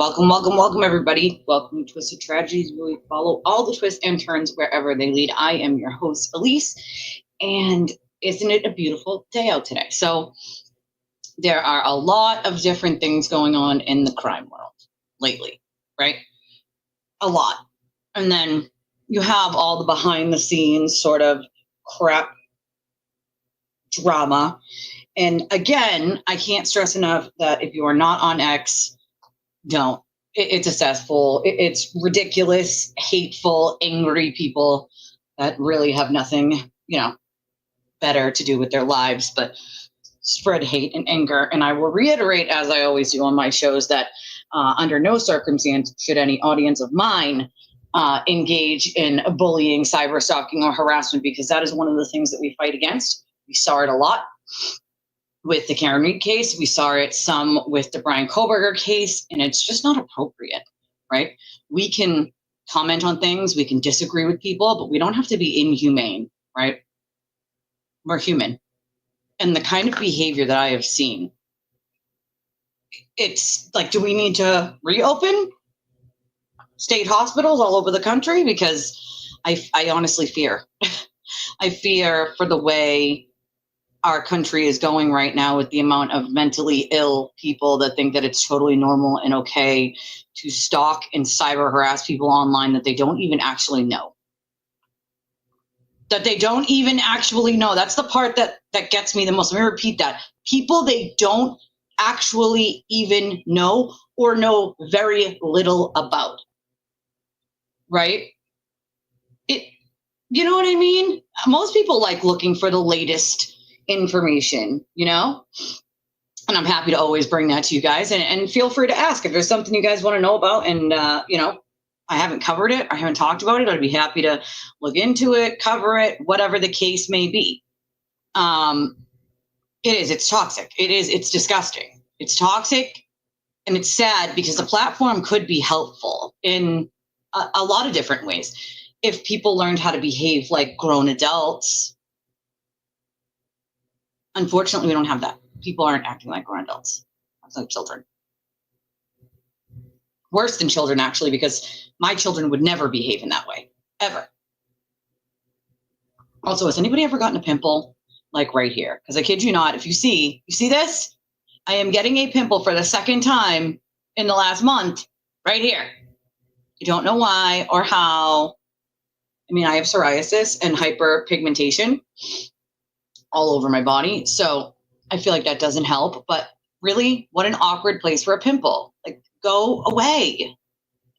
Welcome, welcome, welcome, everybody. Welcome to Twisted Tragedies, where we follow all the twists and turns wherever they lead. I am your host, Elise, and isn't it a beautiful day out today? So there are a lot of different things going on in the crime world lately, right? A lot. And then you have all the behind the scenes sort of crap drama. And again, I can't stress enough that if you are not on X, don't. It's a cesspool. It's ridiculous, hateful, angry people that really have nothing, better to do with their lives but spread hate and anger. And I will reiterate, as I always do on my shows, that under no circumstance should any audience of mine engage in bullying, cyber stalking, or harassment, because that is one of the things that we fight against. We saw it a lot with the Karen Reed case. We saw it some with the Brian Koberger case, and it's just not appropriate, right? We can comment on things, we can disagree with people, but we don't have to be inhumane, right? We're human. And the kind of behavior that I have seen, it's like, do we need to reopen state hospitals all over the country? Because I honestly fear. I fear for the way our country is going right now, with the amount of mentally ill people that think that it's totally normal and okay to stalk and cyber harass people online that they don't even actually know. That they don't even actually know. That's the part that gets me the most. Let me repeat that. People they don't actually even know, or know very little about. Right? You know what I mean? Most people like looking for the latest information, and I'm happy to always bring that to you guys, and feel free to ask if there's something you guys want to know about, and I haven't covered it, I haven't talked about it, I'd be happy to look into it, cover it, whatever the case may be. It's toxic, it's disgusting, it's toxic, and it's sad, because the platform could be helpful in a lot of different ways if people learned how to behave like grown adults. Unfortunately, we don't have that. People aren't acting like grown adults. It's like children. Worse than children, actually, because my children would never behave in that way, ever. Also, has anybody ever gotten a pimple? Like right here? Because I kid you not, if you see this? I am getting a pimple for the second time in the last month, right here. I don't know why or how. I mean, I have psoriasis and hyperpigmentation all over my body, so I feel like that doesn't help. But really, what an awkward place for a pimple. Like, go away.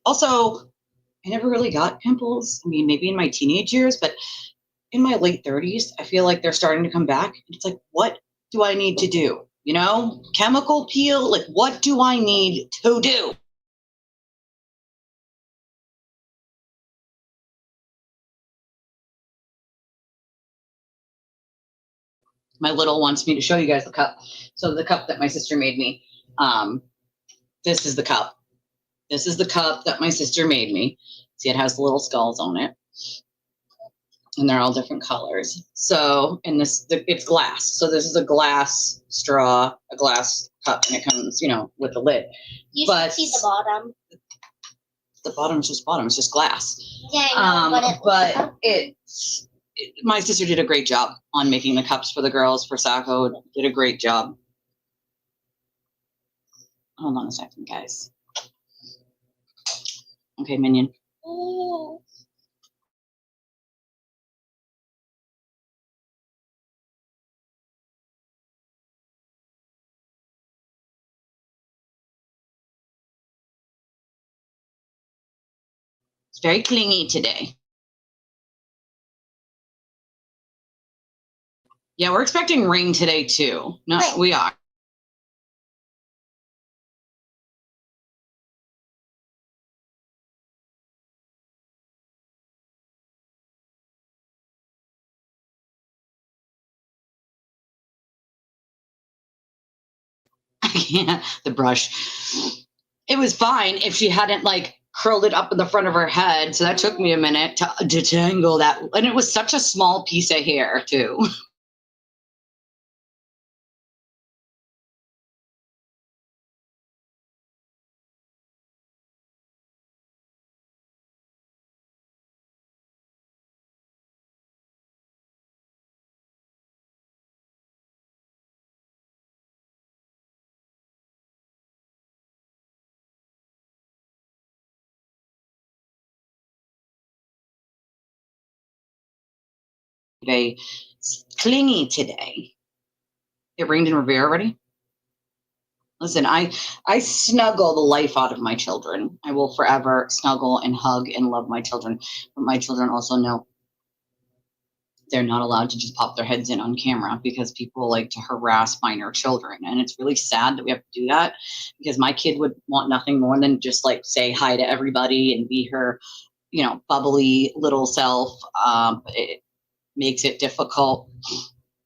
Also, I never really got pimples. I mean, maybe in my teenage years, but in my late 30s, I feel like they're starting to come back. It's like, what do I need to do? Chemical peel? Like, what do I need to do? My little wants me to show you guys the cup. So the cup that my sister made me, this is the cup. This is the cup that my sister made me. See, it has the little skulls on it, and they're all different colors. So, and it's glass. So this is a glass straw, a glass cup, and it comes, with the lid. You should see the bottom. The bottom's just bottom. It's just glass. Yeah, I know, my sister did a great job on making the cups for the girls, for Sacco. Did a great job. Hold on a second, guys. Okay, Minion. It's very clingy today. Yeah, we're expecting rain today too. No, we are. Yeah, the brush. It was fine if she hadn't curled it up in the front of her head. So that took me a minute to detangle that. And it was such a small piece of hair too. very clingy today. It rained in Revere already? Listen, I snuggle the life out of my children. I will forever snuggle and hug and love my children. But my children also know they're not allowed to just pop their heads in on camera because people like to harass minor children. And it's really sad that we have to do that because my kid would want nothing more than just like say hi to everybody and be her, you know, bubbly little self. It makes it difficult,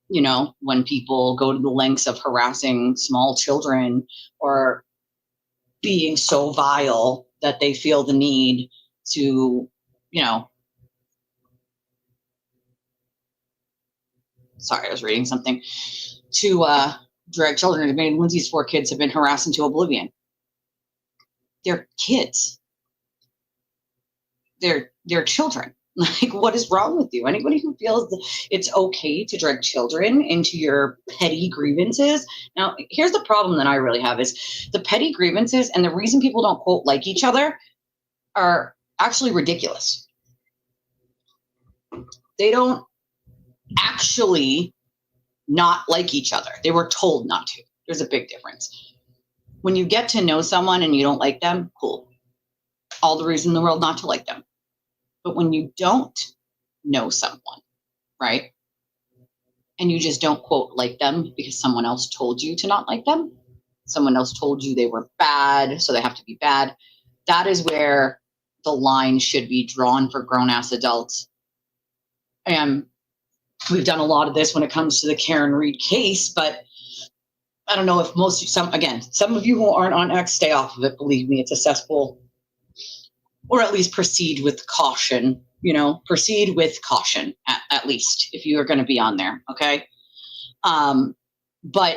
you know, when people go to the lengths of harassing small children or being so vile that they feel the need to, you know, sorry, I was reading something, to drag children. I mean, Lindsay's 4 kids have been harassed into oblivion. They're kids. They're children. Like, what is wrong with you? Anybody who feels that it's okay to drag children into your petty grievances. Now, here's the problem that I really have is the petty grievances and the reason people don't quote like each other are actually ridiculous. They don't actually not like each other. They were told not to. There's a big difference. When you get to know someone and you don't like them, cool. All the reason in the world not to like them. But when you don't know someone, right, and you just don't quote like them because someone else told you to not like them, someone else told you they were bad, so they have to be bad, that is where the line should be drawn for grown-ass adults. And we've done a lot of this when it comes to the Karen Reed case, but I don't know if some of you who aren't on X, stay off of it. Believe me, it's a cesspool. Or at least proceed with caution, you know, proceed with caution at least if you are going to be on there. Okay. But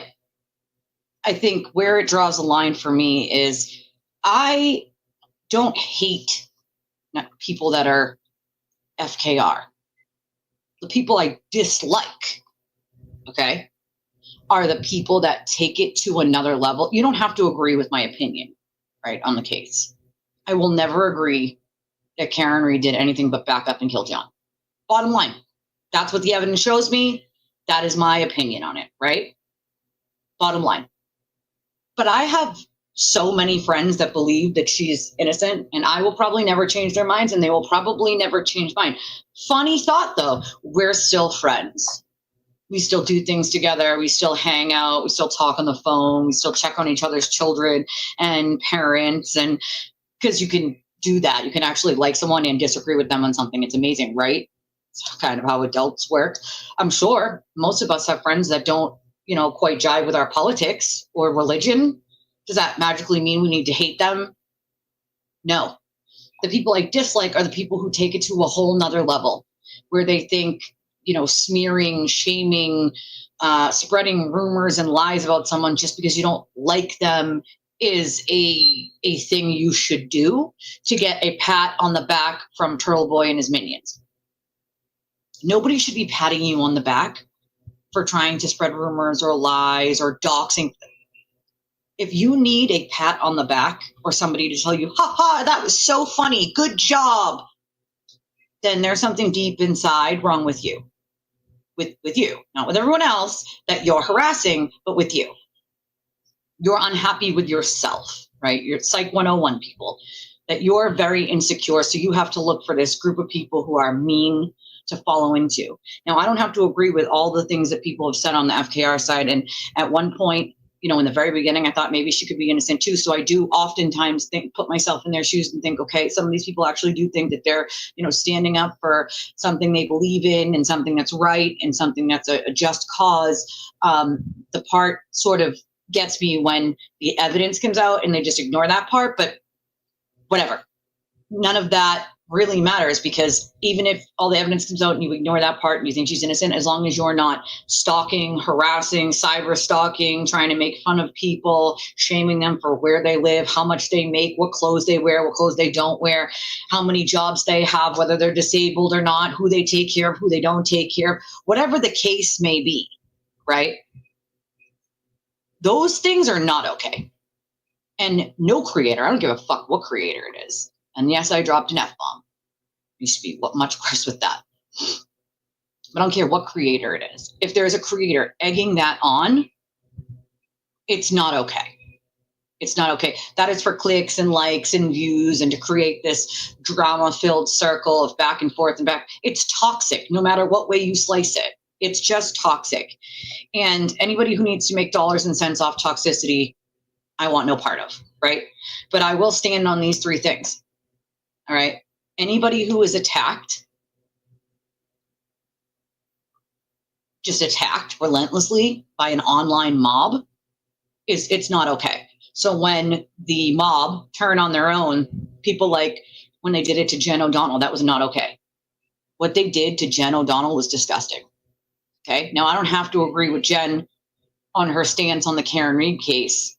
I think where it draws a line for me is I don't hate people that are FKR. The people I dislike, okay, are the people that take it to another level. You don't have to agree with my opinion, right, on the case. I will never agree that Karen Reed did anything but back up and kill John. Bottom line, that's what the evidence shows me. That is my opinion on it, right? Bottom line. But I have so many friends that believe that she's innocent, and I will probably never change their minds, and they will probably never change mine. Funny thought, though, we're still friends. We still do things together. We still hang out. We still talk on the phone. We still check on each other's children and parents, and because you can do that. You can actually like someone and disagree with them on something. It's amazing, right? It's kind of how adults work. I'm sure most of us have friends that don't, you know, quite jive with our politics or religion. Does that magically mean we need to hate them? No. The people I dislike are the people who take it to a whole nother level where they think, you know, smearing, shaming, spreading rumors and lies about someone just because you don't like them is a thing you should do to get a pat on the back from Turtle Boy and his minions. Nobody should be patting you on the back for trying to spread rumors or lies or doxing. If you need a pat on the back or somebody to tell you, ha ha, that was so funny, good job, then there's something deep inside wrong with you. With you, not with everyone else that you're harassing, but with you. You're unhappy with yourself, right? You're Psych 101 people, that you're very insecure. So you have to look for this group of people who are mean to follow into. Now, I don't have to agree with all the things that people have said on the FKR side. And at one point, you know, in the very beginning, I thought maybe she could be innocent too. So I do oftentimes put myself in their shoes and think, okay, some of these people actually do think that they're, you know, standing up for something they believe in and something that's right and something that's a just cause. The part sort of gets me when the evidence comes out and they just ignore that part, but whatever. None of that really matters because even if all the evidence comes out and you ignore that part and you think she's innocent, as long as you're not stalking, harassing, cyber stalking, trying to make fun of people, shaming them for where they live, how much they make, what clothes they wear, what clothes they don't wear, how many jobs they have, whether they're disabled or not, who they take care of, who they don't take care of, whatever the case may be, right? Those things are not okay. And no creator, I don't give a fuck what creator it is. And yes, I dropped an F-bomb. You should be much worse with that. I don't care what creator it is. If there's a creator egging that on, it's not okay. It's not okay. That is for clicks and likes and views and to create this drama-filled circle of back and forth and back. It's toxic, no matter what way you slice it. It's just toxic. And anybody who needs to make dollars and cents off toxicity, I want no part of, right? But I will stand on these three things, all right? Anybody who is attacked, just attacked relentlessly by an online mob, it's not okay. So when the mob turn on their own, people like when they did it to Jen O'Donnell, that was not okay. What they did to Jen O'Donnell was disgusting. Okay. Now I don't have to agree with Jen on her stance on the Karen Reed case.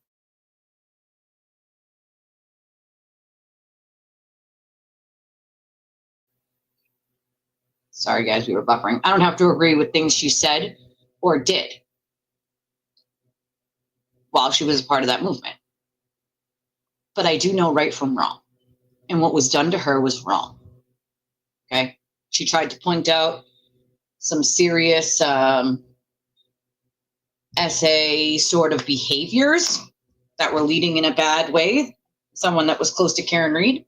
Sorry guys, we were buffering. I don't have to agree with things she said or did while she was a part of that movement. But I do know right from wrong. And what was done to her was wrong. Okay. She tried to point out some serious essay sort of behaviors that were leading in a bad way. Someone that was close to Karen Reed.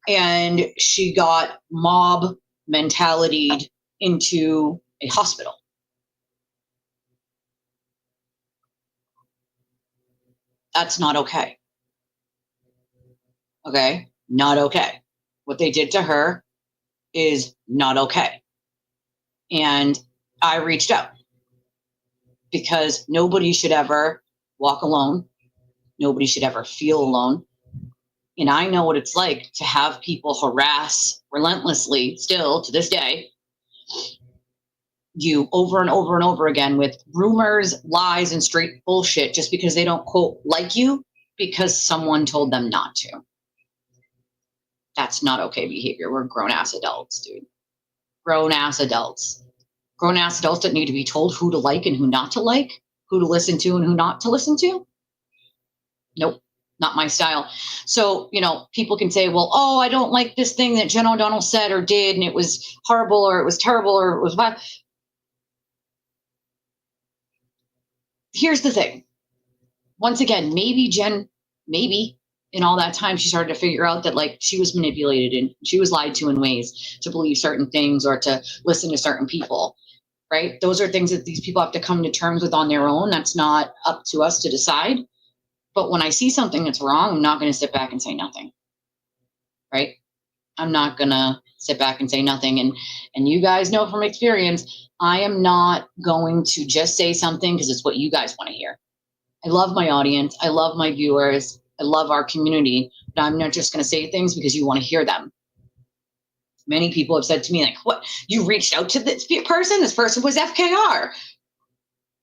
And she got mob mentality into a hospital. That's not okay. Okay? Not okay. What they did to her is not okay. And I reached out because nobody should ever walk alone. Nobody should ever feel alone. And I know what it's like to have people harass relentlessly, still to this day, you over and over and over again with rumors, lies, and straight bullshit just because they don't, quote, like you because someone told them not to. That's not okay behavior. We're grown-ass adults, dude. Grown-ass adults. Grown-ass adults that need to be told who to like and who not to like, who to listen to and who not to listen to. Nope, not my style. So, you know, people can say, well, oh, I don't like this thing that Jen O'Donnell said or did, and it was horrible or it was terrible or it was bad. Here's the thing. Once again, maybe Jen, maybe in all that time, she started to figure out that like she was manipulated and she was lied to in ways to believe certain things or to listen to certain people, right? Those are things that these people have to come to terms with on their own. That's not up to us to decide. But when I see something that's wrong, I'm not going to sit back and say nothing, right? I'm not going to sit back and say nothing. And you guys know from experience, I am not going to just say something because it's what you guys want to hear. I love my audience. I love my viewers. I love our community, but I'm not just going to say things because you want to hear them. Many people have said to me, like, what, you reached out to this person? This person was FKR.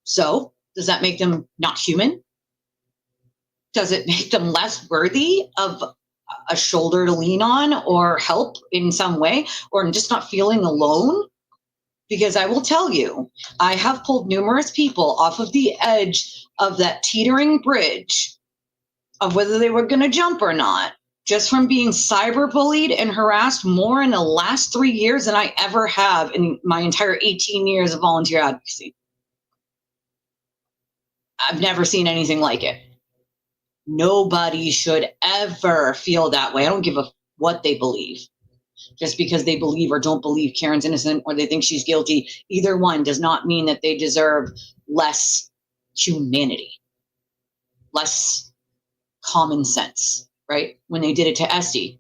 So does that make them not human? Does it make them less worthy of a shoulder to lean on or help in some way or just not feeling alone? Because I will tell you, I have pulled numerous people off of the edge of that teetering bridge of whether they were going to jump or not, just from being cyberbullied and harassed more in the last 3 years than I ever have in my entire 18 years of volunteer advocacy. I've never seen anything like it. Nobody should ever feel that way. I don't give a what they believe. Just because they believe or don't believe Karen's innocent or they think she's guilty, either one does not mean that they deserve less humanity, less common sense, right? When they did it to Esty,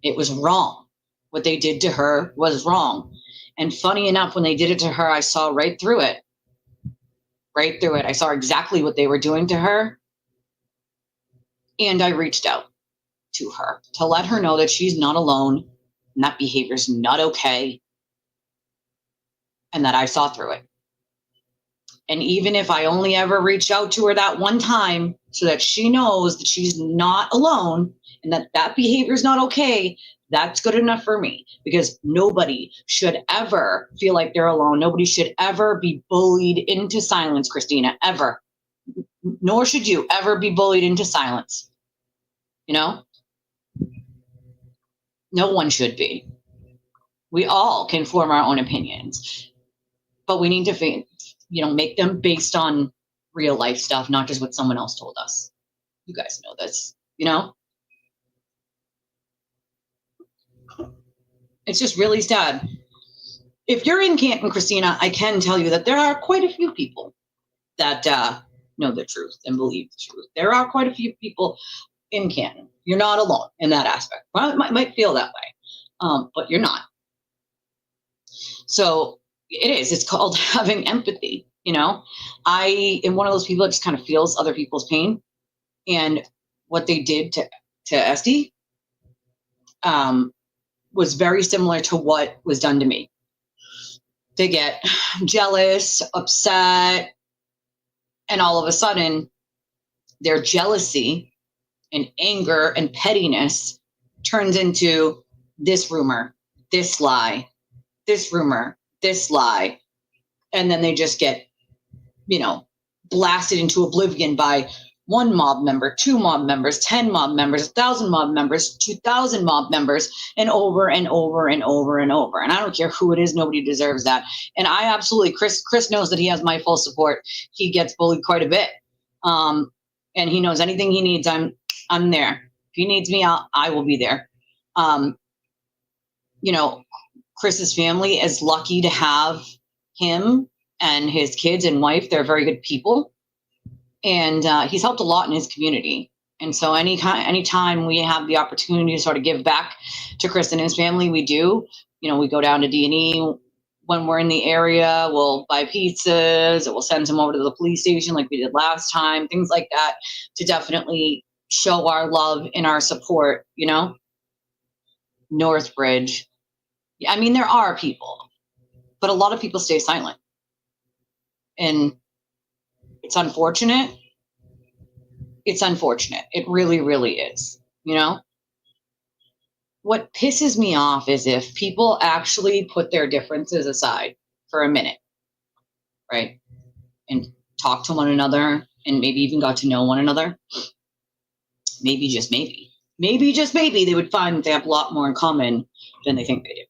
it was wrong. What they did to her was wrong. And funny enough, when they did it to her, I saw right through it. Right through it. I saw exactly what they were doing to her. And I reached out to her to let her know that she's not alone and that behavior is not okay and that I saw through it. And even if I only ever reached out to her that one time so that she knows that she's not alone and that that behavior is not okay, that's good enough for me, because nobody should ever feel like they're alone. Nobody should ever be bullied into silence, Christina, ever. Nor should you ever be bullied into silence. You know? No one should be. We all can form our own opinions. but we need to, make them based on real life stuff, not just what someone else told us. You guys know this, It's just really sad. If you're in Canton, Christina, I can tell you that there are quite a few people that know the truth and believe the truth. There are quite a few people in Canton. You're not alone in that aspect. Well, it might feel that way, but you're not. So it is. It's called having empathy. I am one of those people that just kind of feels other people's pain, and what they did to Esty was very similar to what was done to me. They get jealous, upset, and all of a sudden their jealousy and anger and pettiness turns into this rumor, this lie, this rumor, this lie. And then they just get, blasted into oblivion by one mob member, 2 mob members, 10 mob members, 1,000 mob members, 2,000 mob members, and over and over and over and over. And I don't care who it is, nobody deserves that. And I absolutely, Chris knows that he has my full support. He gets bullied quite a bit. And he knows anything he needs, I'm there. If he needs me, I will be there. Chris's family is lucky to have him and his kids and wife. They're very good people. And he's helped a lot in his community. And so anytime we have the opportunity to sort of give back to Chris and his family, we do. We go down to D&E when we're in the area. We'll buy pizzas. We'll send him over to the police station like we did last time, things like that, to definitely show our love and our support, Northbridge. I mean, there are people, but a lot of people stay silent. And it's unfortunate. It's unfortunate. It really, really is. What pisses me off is if people actually put their differences aside for a minute, right? And talk to one another and maybe even got to know one another. Maybe just maybe they would find that they have a lot more in common than they think they do.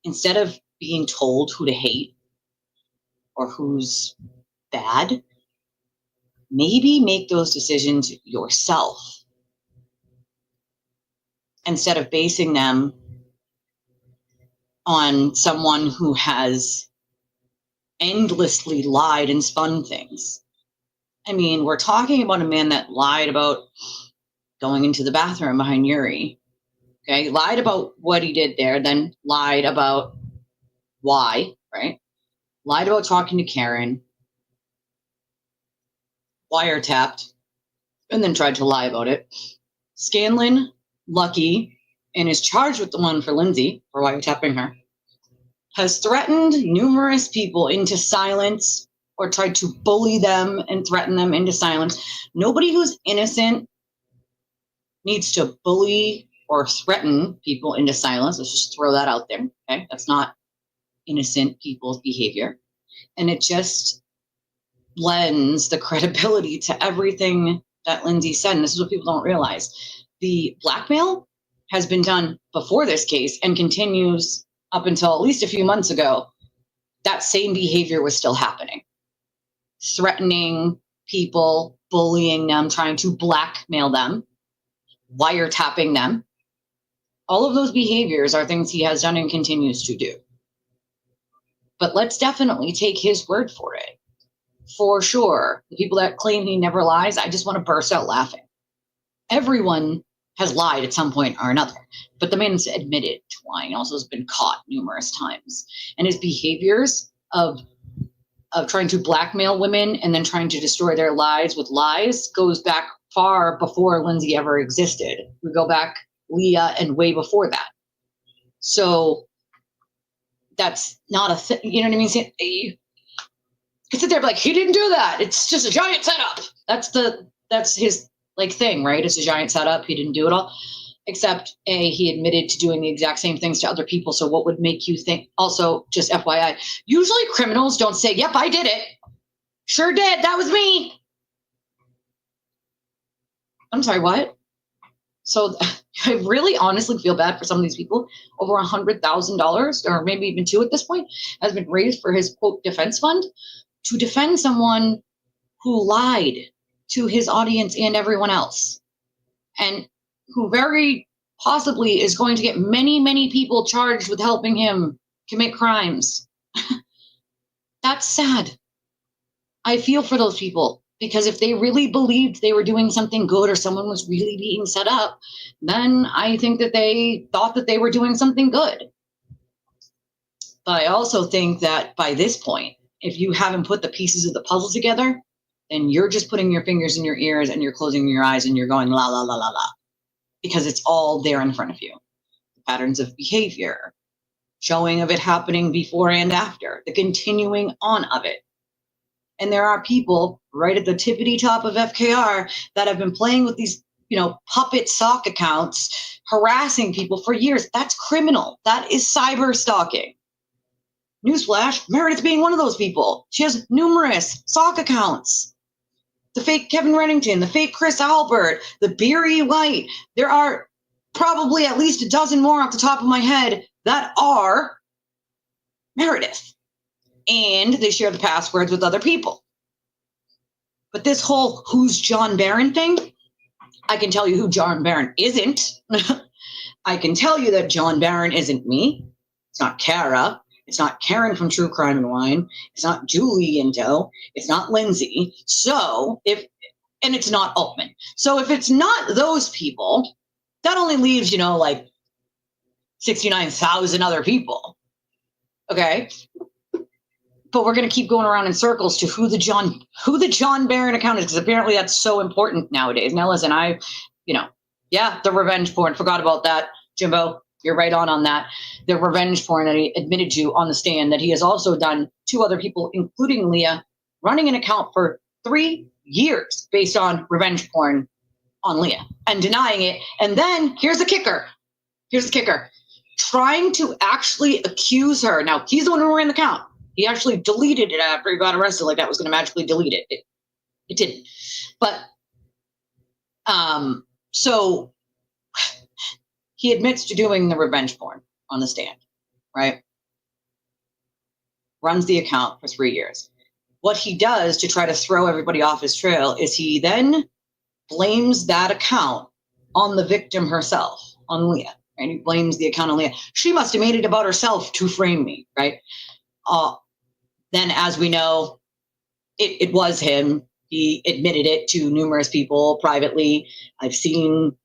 Instead of being told who to hate or who's bad, maybe make those decisions yourself instead of basing them on someone who has endlessly lied and spun things. I mean, we're talking about a man that lied about going into the bathroom behind Yuri. Okay, lied about what he did there, then lied about why, right? Lied about talking to Karen, wiretapped, and then tried to lie about it. Scanlon, lucky, and is charged with the one for Lindsay for wiretapping her, has threatened numerous people into silence or tried to bully them and threaten them into silence. Nobody who's innocent needs to bully or threaten people into silence. Let's just throw that out there. Okay, that's not innocent people's behavior. And it just lends the credibility to everything that Lindsay said. And this is what people don't realize. The blackmail has been done before this case and continues up until at least a few months ago. That same behavior was still happening. Threatening people, bullying them, trying to blackmail them, wiretapping them. All of those behaviors are things he has done and continues to do. But let's definitely take his word for it. For sure. The people that claim he never lies, I just want to burst out laughing. Everyone has lied at some point or another. But the man's admitted to lying, also has been caught numerous times. And his behaviors of trying to blackmail women and then trying to destroy their lives with lies goes back far before Lindsay ever existed. We go back Leah and way before that. So that's not a thing. You know what I mean? You could sit there and be like, he didn't do that. It's just a giant setup. That's his thing, right? It's a giant setup. He didn't do it all. Except he admitted to doing the exact same things to other people. So what would make you think? Also, just FYI, usually criminals don't say, yep, I did it. Sure did. That was me. I'm sorry, what? So I really honestly feel bad for some of these people. Over $100,000, or maybe even two at this point, has been raised for his, quote, defense fund to defend someone who lied to his audience and everyone else, and who very possibly is going to get many, many people charged with helping him commit crimes. That's sad. I feel for those people, because if they really believed they were doing something good or someone was really being set up, then I think that they thought that they were doing something good. But I also think that by this point, if you haven't put the pieces of the puzzle together, then you're just putting your fingers in your ears and you're closing your eyes and you're going la, la, la, la, la, because it's all there in front of you. The patterns of behavior, showing of it happening before and after, the continuing on of it. And there are people right at the tippity top of FKR that have been playing with these, puppet sock accounts, harassing people for years. That's criminal. That is cyber stalking. Newsflash, Meredith being one of those people. She has numerous sock accounts. The fake Kevin Reddington, the fake Chris Albert, the Beery White. There are probably at least a dozen more off the top of my head that are Meredith. And they share the passwords with other people. But this whole who's John Barron thing, I can tell you who John Barron isn't. I can tell you that John Barron isn't me. It's not Kara. It's not Karen from True Crime and Wine. It's not Julie Intel. It's not Lindsay. And it's not Altman. So if it's not those people, that only leaves, like 69,000 other people. Okay? But we're going to keep going around in circles to who the John Barron account is, because apparently that's so important nowadays. Now, listen, the revenge porn. Forgot about that, Jimbo. You're right on that. The revenge porn that he admitted to on the stand that he has also done to other people, including Leah, running an account for 3 years based on revenge porn on Leah and denying it. And then here's the kicker. Trying to actually accuse her. Now, he's the one who ran the account. He actually deleted it after he got arrested, like that was going to magically delete it. It didn't. But so he admits to doing the revenge porn on the stand, right? Runs the account for 3 years. What he does to try to throw everybody off his trail is he then blames that account on the victim herself, on Leah. And he blames the account on Leah. She must have made it about herself to frame me, right? Then, as we know, it was him. He admitted it to numerous people privately. I've seen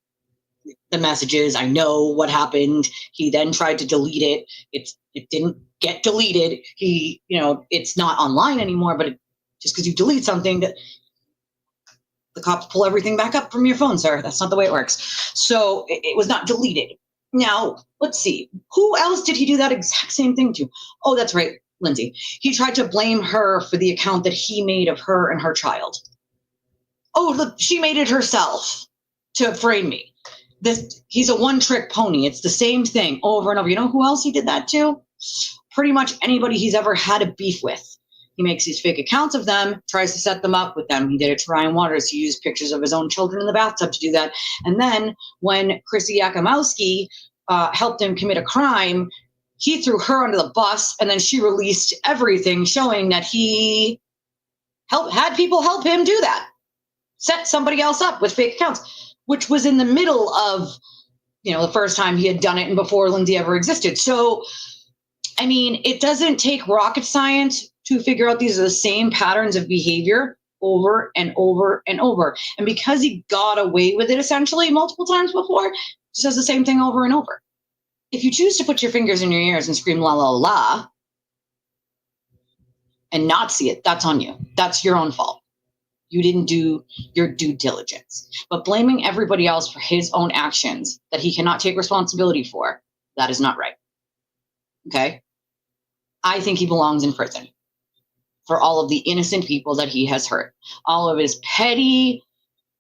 the messages. I know what happened. He then tried to delete it. It didn't get deleted. It's not online anymore, but just because you delete something, that the cops pull everything back up from your phone, sir. That's not the way it works. So it was not deleted. Now, let's see. Who else did he do that exact same thing to? Oh, that's right, Lindsay. He tried to blame her for the account that he made of her and her child. Oh, look, she made it herself to frame me. He's a one-trick pony. It's the same thing over and over. You know who else he did that to? Pretty much anybody he's ever had a beef with. He makes these fake accounts of them, tries to set them up with them. He did it to Ryan Waters. He used pictures of his own children in the bathtub to do that. And then when Chrissy Yakomowski helped him commit a crime, he threw her under the bus, and then she released everything showing that he had people help him do that. Set somebody else up with fake accounts, which was in the middle of, the first time he had done it and before Lindsay ever existed. So, it doesn't take rocket science to figure out these are the same patterns of behavior over and over and over. And because he got away with it essentially multiple times before, just does the same thing over and over. If you choose to put your fingers in your ears and scream la la la and not see it, that's on you. That's your own fault. You didn't do your due diligence. But blaming everybody else for his own actions that he cannot take responsibility for, that is not right. Okay? I think he belongs in prison for all of the innocent people that he has hurt. All of his petty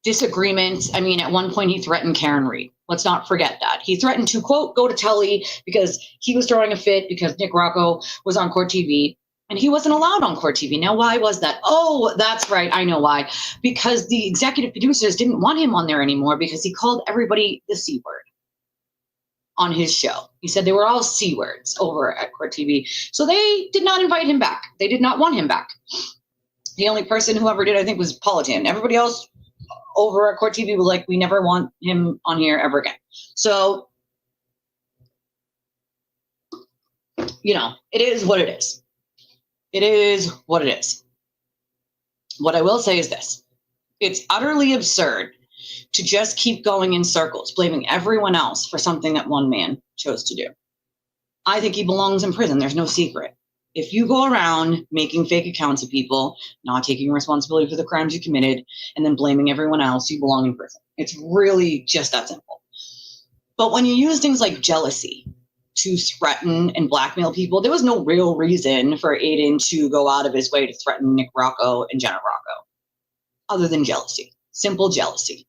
disagreements. At one point he threatened Karen Reed. Let's not forget that. He threatened to, quote, go to Telly because he was throwing a fit because Nick Rocco was on Court TV. And he wasn't allowed on Court TV. Now, why was that? Oh, that's right. I know why. Because the executive producers didn't want him on there anymore because he called everybody the C word. on his show. He said they were all C words over at Court TV. So they did not invite him back. They did not want him back. The only person who ever did, I think, was Politan. Everybody else over at Court TV was like, we never want him on here ever again. So, you know, it is what it is. It is what it is. What I will say is this. It's utterly absurd to just keep going in circles, blaming everyone else for something that one man chose to do. I think he belongs in prison. There's no secret. If you go around making fake accounts of people, not taking responsibility for the crimes you committed, and then blaming everyone else, you belong in prison. It's really just that simple. But when you use things like jealousy to threaten and blackmail people, there was no real reason for Aiden to go out of his way to threaten Nick Rocco and Jenna Rocco, other than jealousy, simple jealousy.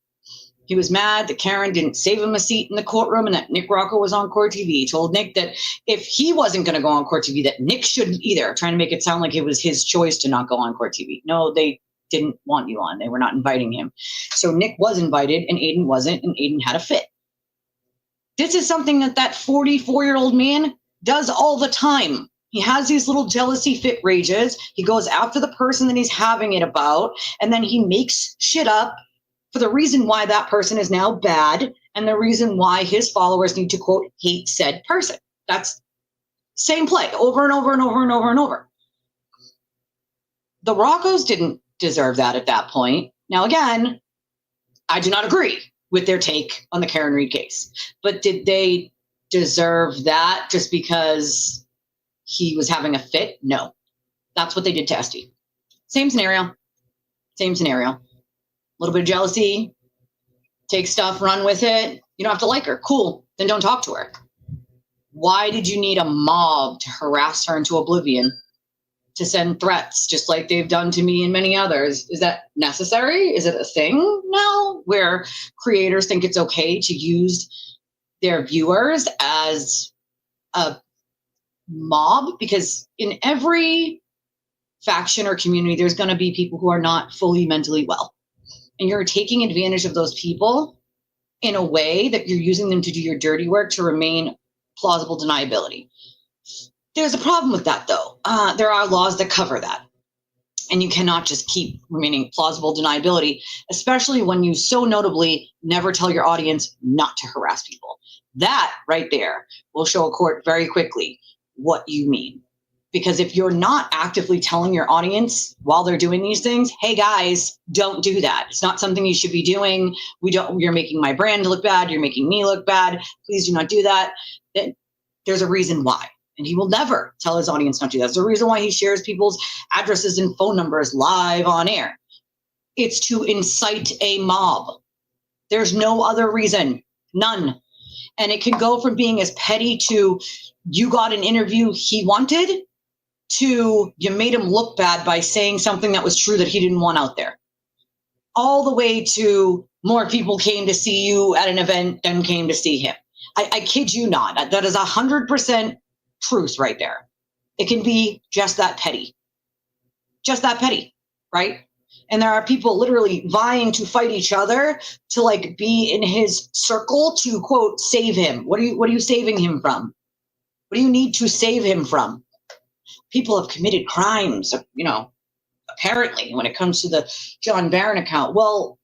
He was mad that Karen didn't save him a seat in the courtroom and that Nick Rocco was on Court TV. He told Nick that if he wasn't going to go on Court TV, that Nick shouldn't either, trying to make it sound like it was his choice to not go on Court TV. No, they didn't want you on. They were not inviting him. So Nick was invited and Aiden wasn't, and Aiden had a fit. This is something that 44-year-old man does all the time. He has these little jealousy fit rages. He goes after the person that he's having it about, and then he makes shit up for the reason why that person is now bad and the reason why his followers need to, quote, hate said person. That's same play over and over and over and over and over. The Roccos didn't deserve that at that point. Now, again, I do not agree with their take on the Karen Read case, but did they deserve that just because he was having a fit? No. That's what they did to Esty. Same scenario. Same scenario. A little bit of jealousy, take stuff, run with it. You don't have to like her. Cool. Then don't talk to her. Why did you need a mob to harass her into oblivion, to send threats, just like they've done to me and many others? Is that necessary? Is it a thing now where creators think it's okay to use their viewers as a mob? Because in every faction or community, there's going to be people who are not fully mentally well. And you're taking advantage of those people in a way that you're using them to do your dirty work to remain plausible deniability. There's a problem with that, though. There are laws that cover that. And you cannot just keep remaining plausible deniability, especially when you so notably never tell your audience not to harass people. That right there will show a court very quickly what you mean. Because if you're not actively telling your audience while they're doing these things, hey guys, don't do that. It's not something you should be doing. You're making my brand look bad. You're making me look bad. Please do not do that. Then there's a reason why. And he will never tell his audience not to do that. There's a reason why he shares people's addresses and phone numbers live on air. It's to incite a mob. There's no other reason. None. And it can go from being as petty to you got an interview he wanted, to you made him look bad by saying something that was true that he didn't want out there. All the way to more people came to see you at an event than came to see him. I kid you not. That is 100% truth right there. It can be just that petty. Just that petty, right? And there are people literally vying to fight each other to like be in his circle to, quote, save him. What are you saving him from? What do you need to save him from? People have committed crimes, you know, apparently, when it comes to the John Barron account. Well,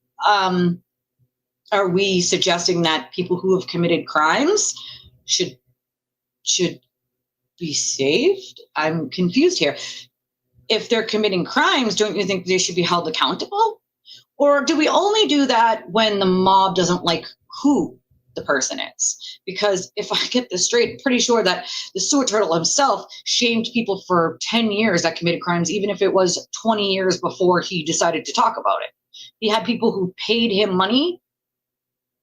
are we suggesting that people who have committed crimes should be saved? I'm confused here. If they're committing crimes, don't you think they should be held accountable? Or do we only do that when the mob doesn't like who the person is? Because if I get this straight, I'm pretty sure that the sewer turtle himself shamed people for 10 years that committed crimes, even if it was 20 years before he decided to talk about it. He had people who paid him money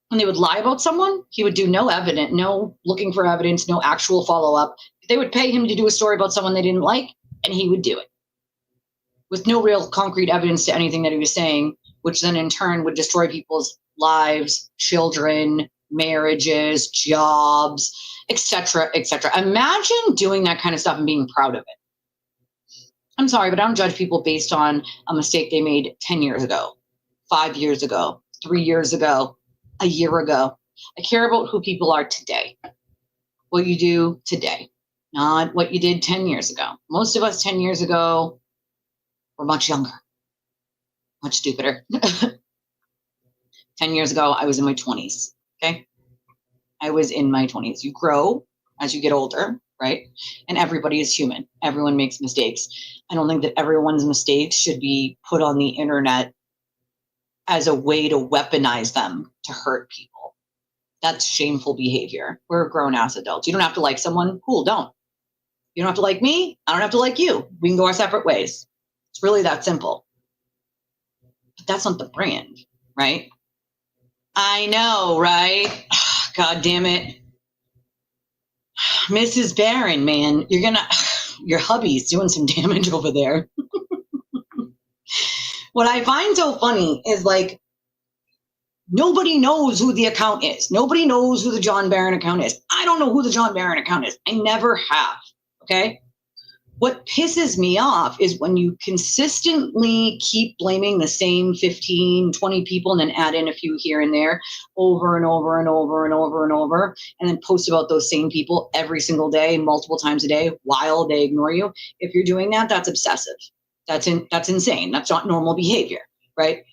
when they would lie about someone. He would do no looking for evidence, no actual follow-up. They would pay him to do a story about someone they didn't like, and he would do it with no real concrete evidence to anything that he was saying, which then in turn would destroy people's lives, children, marriages, jobs, etc., etc. Imagine doing that kind of stuff and being proud of it. I'm sorry, but I don't judge people based on a mistake they made 10 years ago, 5 years ago, 3 years ago, a year ago. I care about who people are today. what you do today, not what you did 10 years ago. Most of us 10 years ago were much younger, much stupider. 10 years ago, I was in my 20s, okay? I was in my 20s. You grow as you get older, right? And everybody is human. Everyone makes mistakes. I don't think that everyone's mistakes should be put on the internet as a way to weaponize them to hurt people. That's shameful behavior. We're grown-ass adults. You don't have to like someone. Cool, don't. You don't have to like me. I don't have to like you. We can go our separate ways. It's really that simple. But that's not the brand, right? I know, right? God damn it. Mrs. Barron, man, your hubby's doing some damage over there. What I find so funny is like, nobody knows who the account is. Nobody knows who the John Barron account is. I don't know who the John Barron account is. I never have, okay? What pisses me off is when you consistently keep blaming the same 15, 20 people and then add in a few here and there over and over and over and over and over, and then post about those same people every single day, multiple times a day, while they ignore you. If you're doing that, that's obsessive. That's insane. That's not normal behavior, right?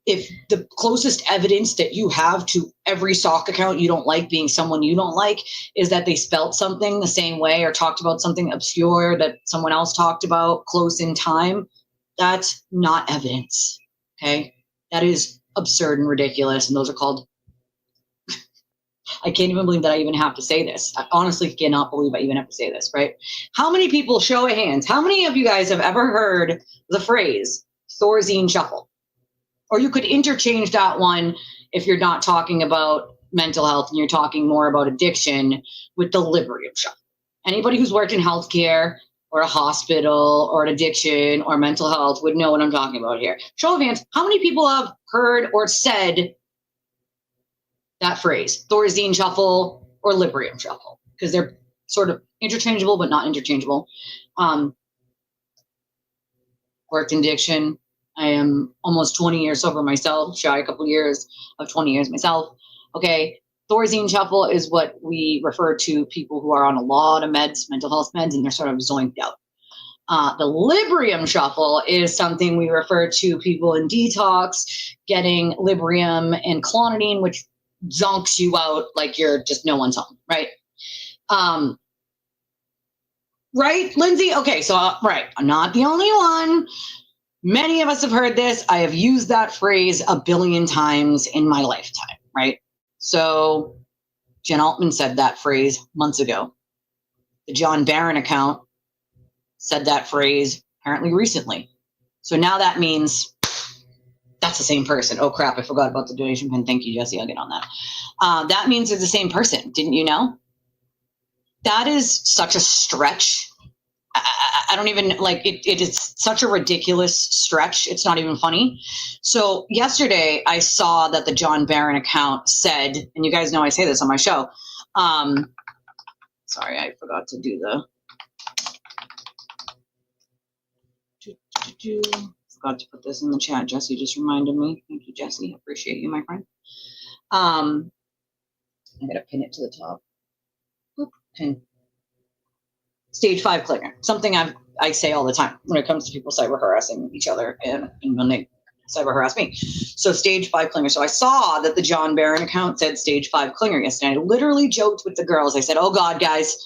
If the closest evidence that you have to every sock account you don't like being someone you don't like is that they spelt something the same way or talked about something obscure that someone else talked about close in time, that's not evidence, okay? That is absurd and ridiculous, and those are called... I can't even believe that I even have to say this. I honestly cannot believe I even have to say this, right? How many people, show of hands, how many of you guys have ever heard the phrase Thorazine shuffle? Or you could interchange that one if you're not talking about mental health and you're talking more about addiction with the Librium shuffle. Anybody who's worked in healthcare or a hospital or an addiction or mental health would know what I'm talking about here. Show of hands, how many people have heard or said that phrase, Thorazine shuffle or Librium shuffle? Because they're sort of interchangeable, but not interchangeable. Worked in addiction. I am almost 20 years sober myself, shy a couple years of 20 years myself. Okay, Thorazine shuffle is what we refer to people who are on a lot of meds, mental health meds, and they're sort of zonked out. The Librium shuffle is something we refer to people in detox getting Librium and clonidine, which zonks you out like you're just no one's home, right? Right, Lindsay? Okay, so, right, I'm not the only one. Many of us have heard this. I have used that phrase a billion times in my lifetime, right? So Jen Altman said that phrase months ago. The John Barron account said that phrase apparently recently. So now that means that's the same person. Oh, crap, I forgot about the donation pin. Thank you, Jesse. I'll get on that. That means they're the same person. Didn't you know? That is such a stretch. I don't even like it. It is such a ridiculous stretch. It's not even funny. So yesterday I saw that the John Barron account said, and you guys know I say this on my show. Sorry, I forgot to do the. Forgot to put this in the chat. Jesse just reminded me. Thank you, Jesse. Appreciate you, my friend. I'm gonna pin it to the top. Oop, pin. Stage 5 clinger, something I say all the time when it comes to people cyber harassing each other and when they cyber harass me. So stage 5 clinger. So I saw that the John Barron account said stage 5 clinger yesterday. I literally joked with the girls. I said, oh God, guys,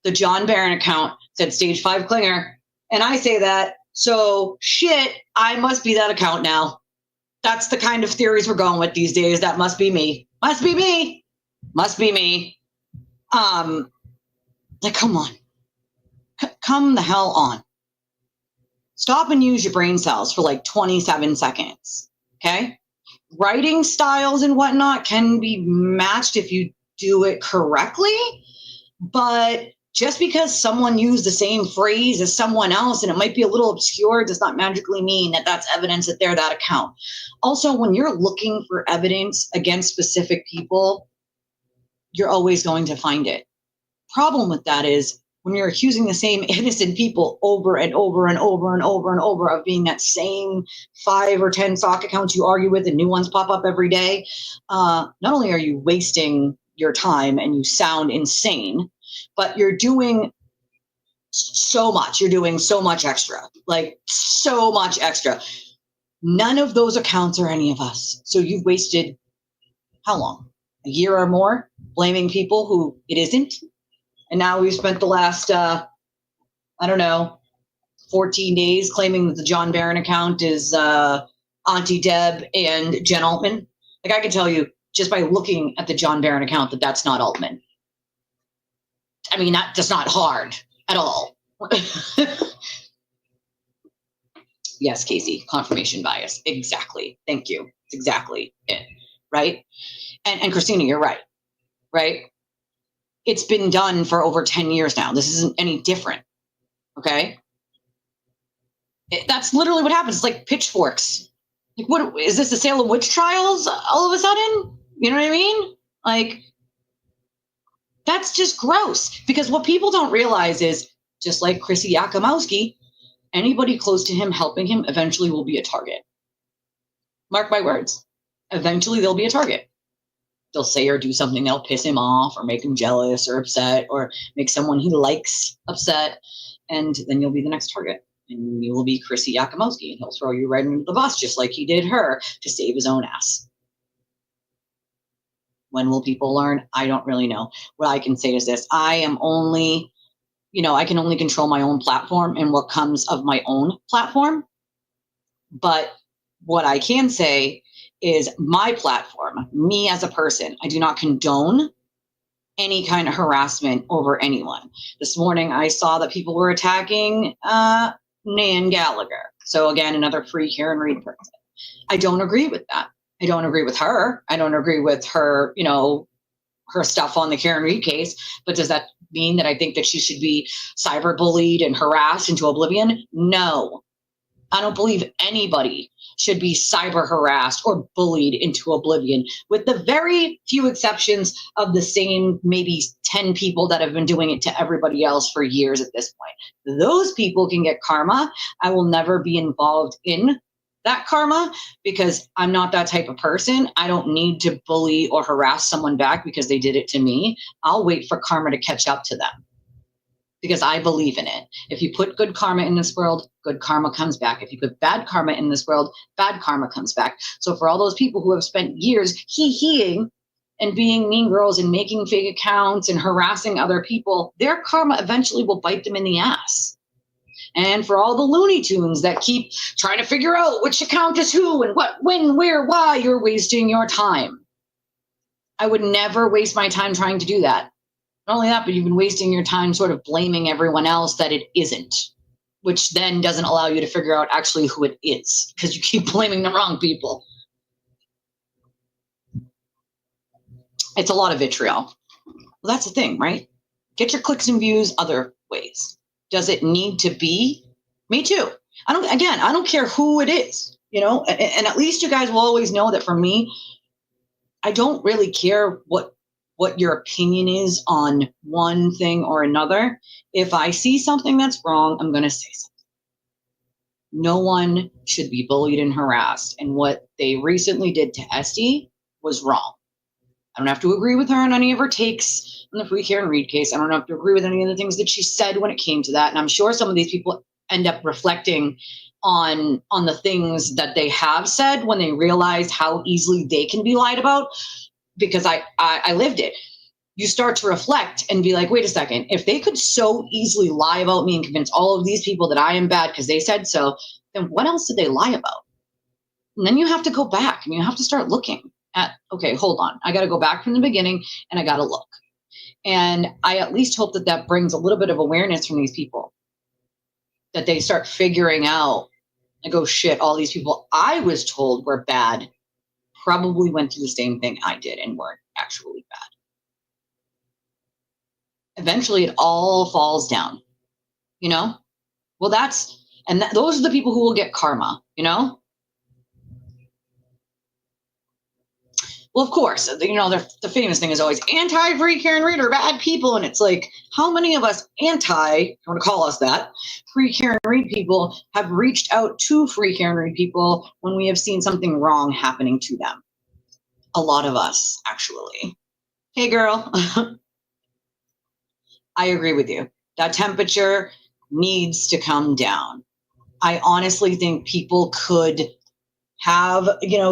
the John Barron account said stage 5 clinger. And I say that, so shit, I must be that account now. That's the kind of theories we're going with these days. That must be me. Must be me. Must be me. Like, come on. Come the hell on. Stop and use your brain cells for like 27 seconds, okay? Writing styles and whatnot can be matched if you do it correctly, but just because someone used the same phrase as someone else and it might be a little obscure does not magically mean that that's evidence that they're that account. Also, when you're looking for evidence against specific people, you're always going to find it. Problem with that is when you're accusing the same innocent people over and over and over and over and over of being that same 5 or 10 sock accounts you argue with and new ones pop up every day, not only are you wasting your time and you sound insane, but you're doing so much. You're doing so much extra, like so much extra. None of those accounts are any of us. So you've wasted how long? A year or more blaming people who it isn't. And now we've spent the last, 14 days claiming that the John Barron account is Auntie Deb and Jen Altman. Like, I can tell you just by looking at the John Barron account that that's not Altman. I mean, that's not hard at all. Yes, Casey, confirmation bias. Exactly. Thank you. It's exactly it. Right? And Christina, you're right. Right? It's been done for over 10 years now. This isn't any different. Okay? That's literally what happens. It's like pitchforks. Like, what is this, the Salem witch trials all of a sudden? You know what I mean? Like, that's just gross. Because what people don't realize is, just like Chrissy Yakomowski, anybody close to him helping him eventually will be a target. Mark my words. Eventually they'll be a target. They'll say or do something that'll piss him off or make him jealous or upset or make someone he likes upset. And then you'll be the next target. And you will be Chrissy Yakomowski, and he'll throw you right into the bus just like he did her to save his own ass. When will people learn? I don't really know. What I can say is this. I can only control my own platform and what comes of my own platform. But what I can say is my platform, me as a person, I do not condone any kind of harassment over anyone. This morning, I saw that people were attacking Nan Gallagher. So again, another free Karen Reed person. I don't agree with that. I don't agree with her. I don't agree with her, her stuff on the Karen Reed case. But does that mean that I think that she should be cyberbullied and harassed into oblivion? No. I don't believe anybody should be cyber harassed or bullied into oblivion, with the very few exceptions of the same maybe 10 people that have been doing it to everybody else for years at this point. Those people can get karma. I will never be involved in that karma because I'm not that type of person. I don't need to bully or harass someone back because they did it to me. I'll wait for karma to catch up to them, because I believe in it. If you put good karma in this world, good karma comes back. If you put bad karma in this world, bad karma comes back. So for all those people who have spent years hee-heeing and being mean girls and making fake accounts and harassing other people, their karma eventually will bite them in the ass. And for all the Looney Tunes that keep trying to figure out which account is who and what, when, where, why, you're wasting your time. I would never waste my time trying to do that. Not only that, but you've been wasting your time sort of blaming everyone else that it isn't, which then doesn't allow you to figure out actually who it is, because you keep blaming the wrong people. It's a lot of vitriol. Well, that's the thing, right? Get your clicks and views other ways. Does it need to be? Me too. I don't care who it is, and at least you guys will always know that for me, I don't really care what your opinion is on one thing or another. If I see something that's wrong, I'm going to say something. No one should be bullied and harassed. And what they recently did to Esty was wrong. I don't have to agree with her on any of her takes on the free Karen Reed case. I don't have to agree with any of the things that she said when it came to that. And I'm sure some of these people end up reflecting on the things that they have said when they realize how easily they can be lied about. Because I lived it. You start to reflect and be like, wait a second, if they could so easily lie about me and convince all of these people that I am bad because they said so, then what else did they lie about? And then you have to go back and you have to start looking at, okay, hold on. I got to go back from the beginning and I got to look. And I at least hope that brings a little bit of awareness from these people, that they start figuring out, like, oh shit, all these people I was told were bad probably went through the same thing I did and weren't actually bad. Eventually, it all falls down, Well, those are the people who will get karma, Well, of course, the famous thing is always anti-free Karen Reed are bad people. And it's like, how many of us if you want to call us that, free Karen Reed people have reached out to free Karen Reed people when we have seen something wrong happening to them? A lot of us, actually. Hey, girl. I agree with you. That temperature needs to come down. I honestly think people could have,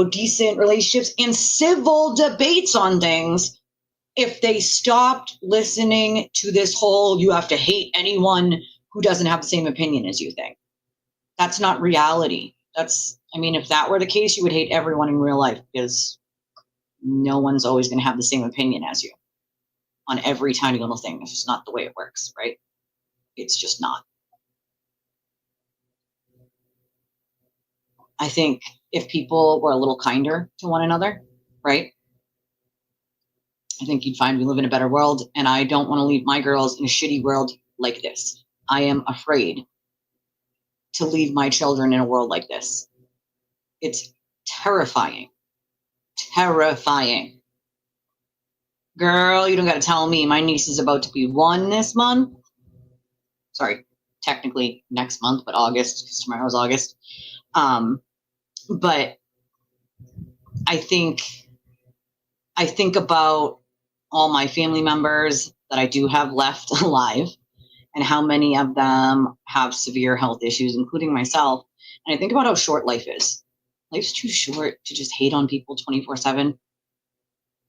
decent relationships and civil debates on things if they stopped listening to this whole you have to hate anyone who doesn't have the same opinion as you thing. That's not reality. If that were the case, you would hate everyone in real life because no one's always going to have the same opinion as you on every tiny little thing. It's just not the way it works, right? It's just not. I think if people were a little kinder to one another, right? I think you'd find we live in a better world, and I don't want to leave my girls in a shitty world like this. I am afraid to leave my children in a world like this. It's terrifying. Terrifying. Girl, you don't got to tell me. My niece is about to be 1 this month. Sorry, technically next month, but August, because tomorrow's August. But I think about all my family members that I do have left alive and how many of them have severe health issues, including myself. And I think about how short life is. Life's too short to just hate on people 24/7.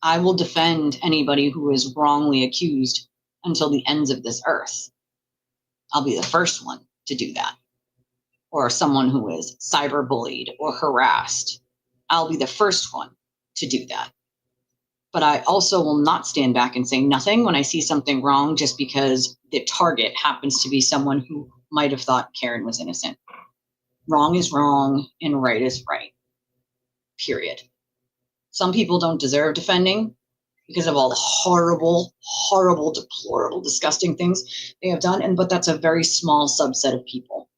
I will defend anybody who is wrongly accused until the ends of this earth. I'll be the first one to do that. Or someone who is cyberbullied or harassed. I'll be the first one to do that. But I also will not stand back and say nothing when I see something wrong just because the target happens to be someone who might have thought Karen was innocent. Wrong is wrong and right is right. Period. Some people don't deserve defending because of all the horrible, horrible, deplorable, disgusting things they have done. But that's a very small subset of people.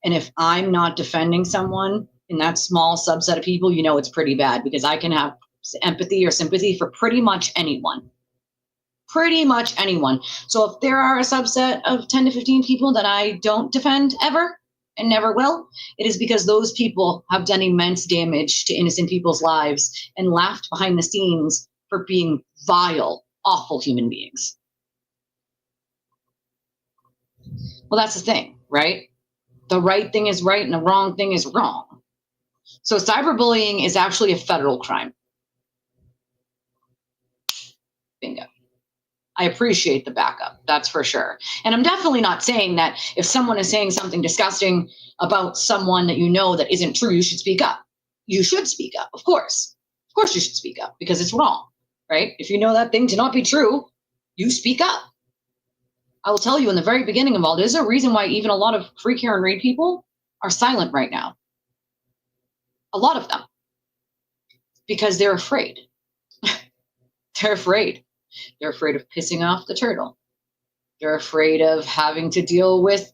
And if I'm not defending someone in that small subset of people, it's pretty bad because I can have empathy or sympathy for pretty much anyone. Pretty much anyone. So if there are a subset of 10 to 15 people that I don't defend ever and never will, it is because those people have done immense damage to innocent people's lives and laughed behind the scenes for being vile, awful human beings. Well, that's the thing, right? The right thing is right and the wrong thing is wrong. So cyberbullying is actually a federal crime. Bingo. I appreciate the backup, that's for sure. And I'm definitely not saying that if someone is saying something disgusting about someone that you know that isn't true, you should speak up. You should speak up, of course. Of course you should speak up because it's wrong, right? If you know that thing to not be true, you speak up. I will tell you in the very beginning of all, there's a reason why even a lot of free Karen Read people are silent right now. A lot of them. Because they're afraid. They're afraid. They're afraid of pissing off the turtle. They're afraid of having to deal with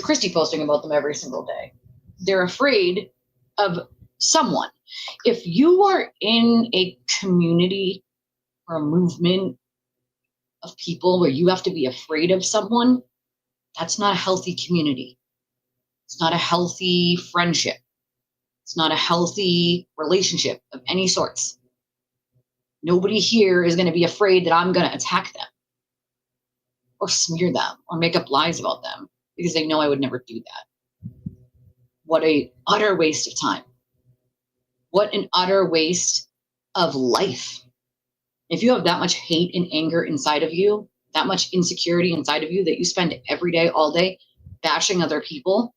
Christy posting about them every single day. They're afraid of someone. If you are in a community or a movement of people where you have to be afraid of someone, that's not a healthy community. It's not a healthy friendship. It's not a healthy relationship of any sorts. Nobody here is going to be afraid that I'm going to attack them or smear them or make up lies about them because they know I would never do that. What an utter waste of time. What an utter waste of life. If you have that much hate and anger inside of you, that much insecurity inside of you that you spend every day, all day, bashing other people,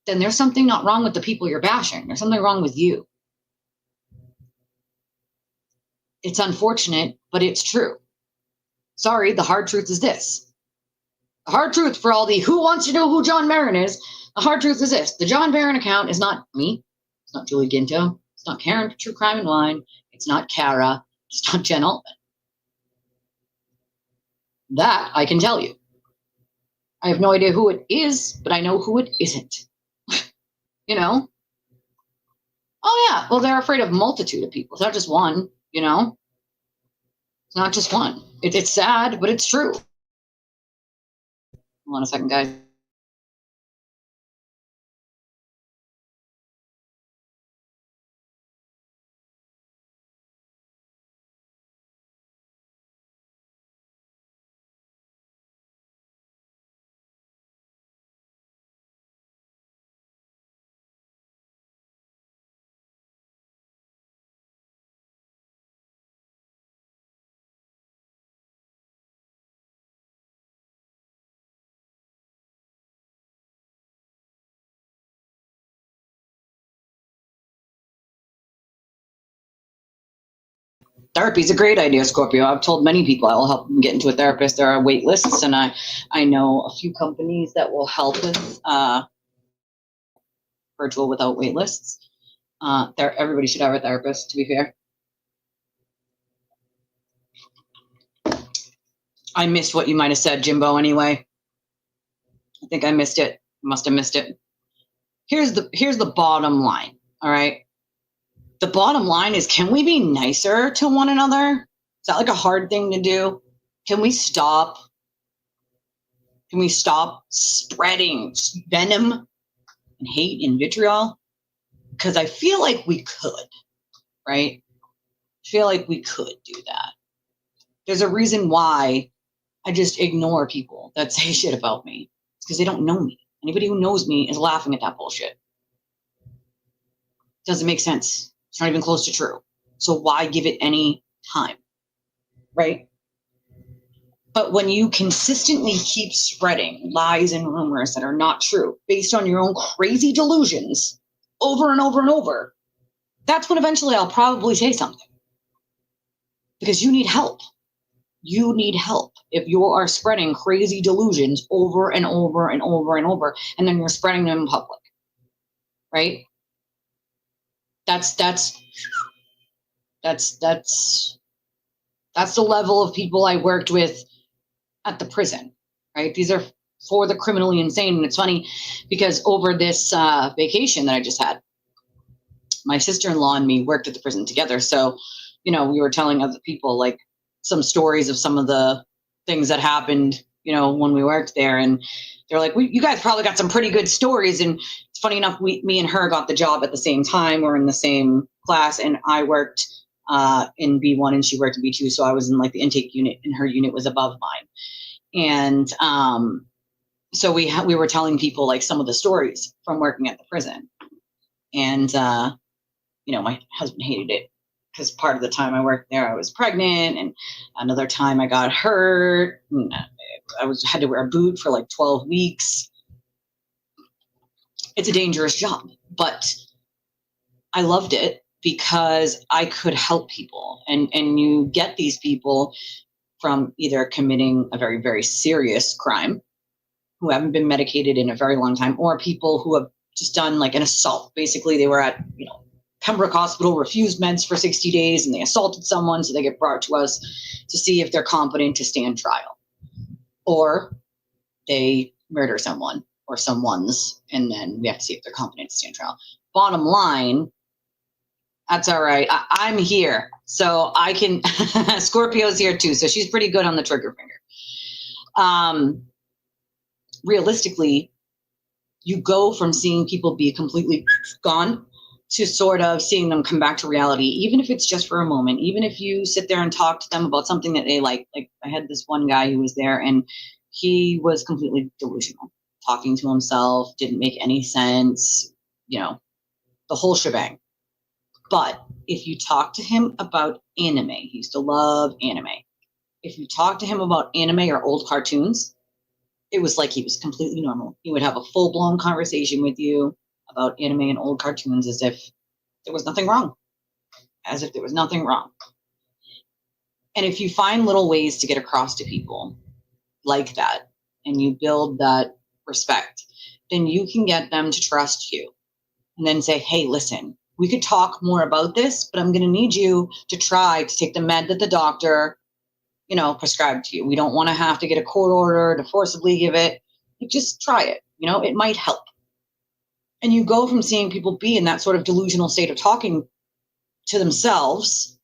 then there's something not wrong with the people you're bashing. There's something wrong with you. It's unfortunate, but it's true. Sorry, the hard truth is this. The hard truth for all the who wants to know who John Marin is, the hard truth is this. The John Marin account is not me. It's not Julie Ginto. It's not Karen for True Crime and Wine. It's not Kara. It's not Jen Altman. That I can tell you. I have no idea who it is, but I know who it isn't. You know? Oh, yeah. Well, they're afraid of a multitude of people. It's not just one, you know? It's not just one. It's sad, but it's true. Hold on a second, guys. Therapy is a great idea, Scorpio. I've told many people I will help them get into a therapist. There are wait lists, and I know a few companies that will help with virtual without wait lists. Everybody should have a therapist, to be fair. I missed what you might have said, Jimbo, anyway. I think I missed it. Must have missed it. Here's the bottom line, all right? The bottom line is, can we be nicer to one another? Is that like a hard thing to do? Can we stop? Can we stop spreading venom and hate and vitriol? Because I feel like we could, right? I feel like we could do that. There's a reason why I just ignore people that say shit about me. It's because they don't know me. Anybody who knows me is laughing at that bullshit. Doesn't make sense. It's not even close to true. So why give it any time, right? But when you consistently keep spreading lies and rumors that are not true based on your own crazy delusions over and over and over, that's when eventually I'll probably say something. Because you need help. You need help if you are spreading crazy delusions over and over and over and over, and then you're spreading them in public, right? That's the level of people I worked with at the prison, right? These are for the criminally insane. And it's funny because over this vacation that I just had, my sister-in-law and me worked at the prison together. So, we were telling other people like some stories of some of the things that happened, when we worked there. And they're like, you guys probably got some pretty good stories. And it's funny enough, me and her got the job at the same time. We're in the same class, and I worked in B1 and she worked in B2. So I was in like the intake unit and her unit was above mine. And so we were telling people like some of the stories from working at the prison. And, my husband hated it because part of the time I worked there, I was pregnant, and another time I got hurt. And I had to wear a boot for like 12 weeks. It's a dangerous job, but I loved it because I could help people. And you get these people from either committing a very, very serious crime who haven't been medicated in a very long time, or people who have just done like an assault. Basically, they were at, Pembroke Hospital, refused meds for 60 days, and they assaulted someone, so they get brought to us to see if they're competent to stand trial. Or they murder someone or someone's, and then we have to see if they're competent to stand trial. Bottom line, that's all right. I'm here, so I can. Scorpio's here too, so she's pretty good on the trigger finger. Realistically, you go from seeing people be completely gone to sort of seeing them come back to reality, even if it's just for a moment, even if you sit there and talk to them about something that they like. Like I had this one guy who was there and he was completely delusional, talking to himself, didn't make any sense, the whole shebang. But if you talk to him about anime, he used to love anime. If you talk to him about anime or old cartoons, it was like he was completely normal. He would have a full-blown conversation with you about anime and old cartoons as if there was nothing wrong. As if there was nothing wrong. And if you find little ways to get across to people like that, and you build that respect, then you can get them to trust you. And then say, hey, listen, we could talk more about this, but I'm going to need you to try to take the med that the doctor, prescribed to you. We don't want to have to get a court order to forcibly give it. You just try it. It might help. And you go from seeing people be in that sort of delusional state of talking to themselves,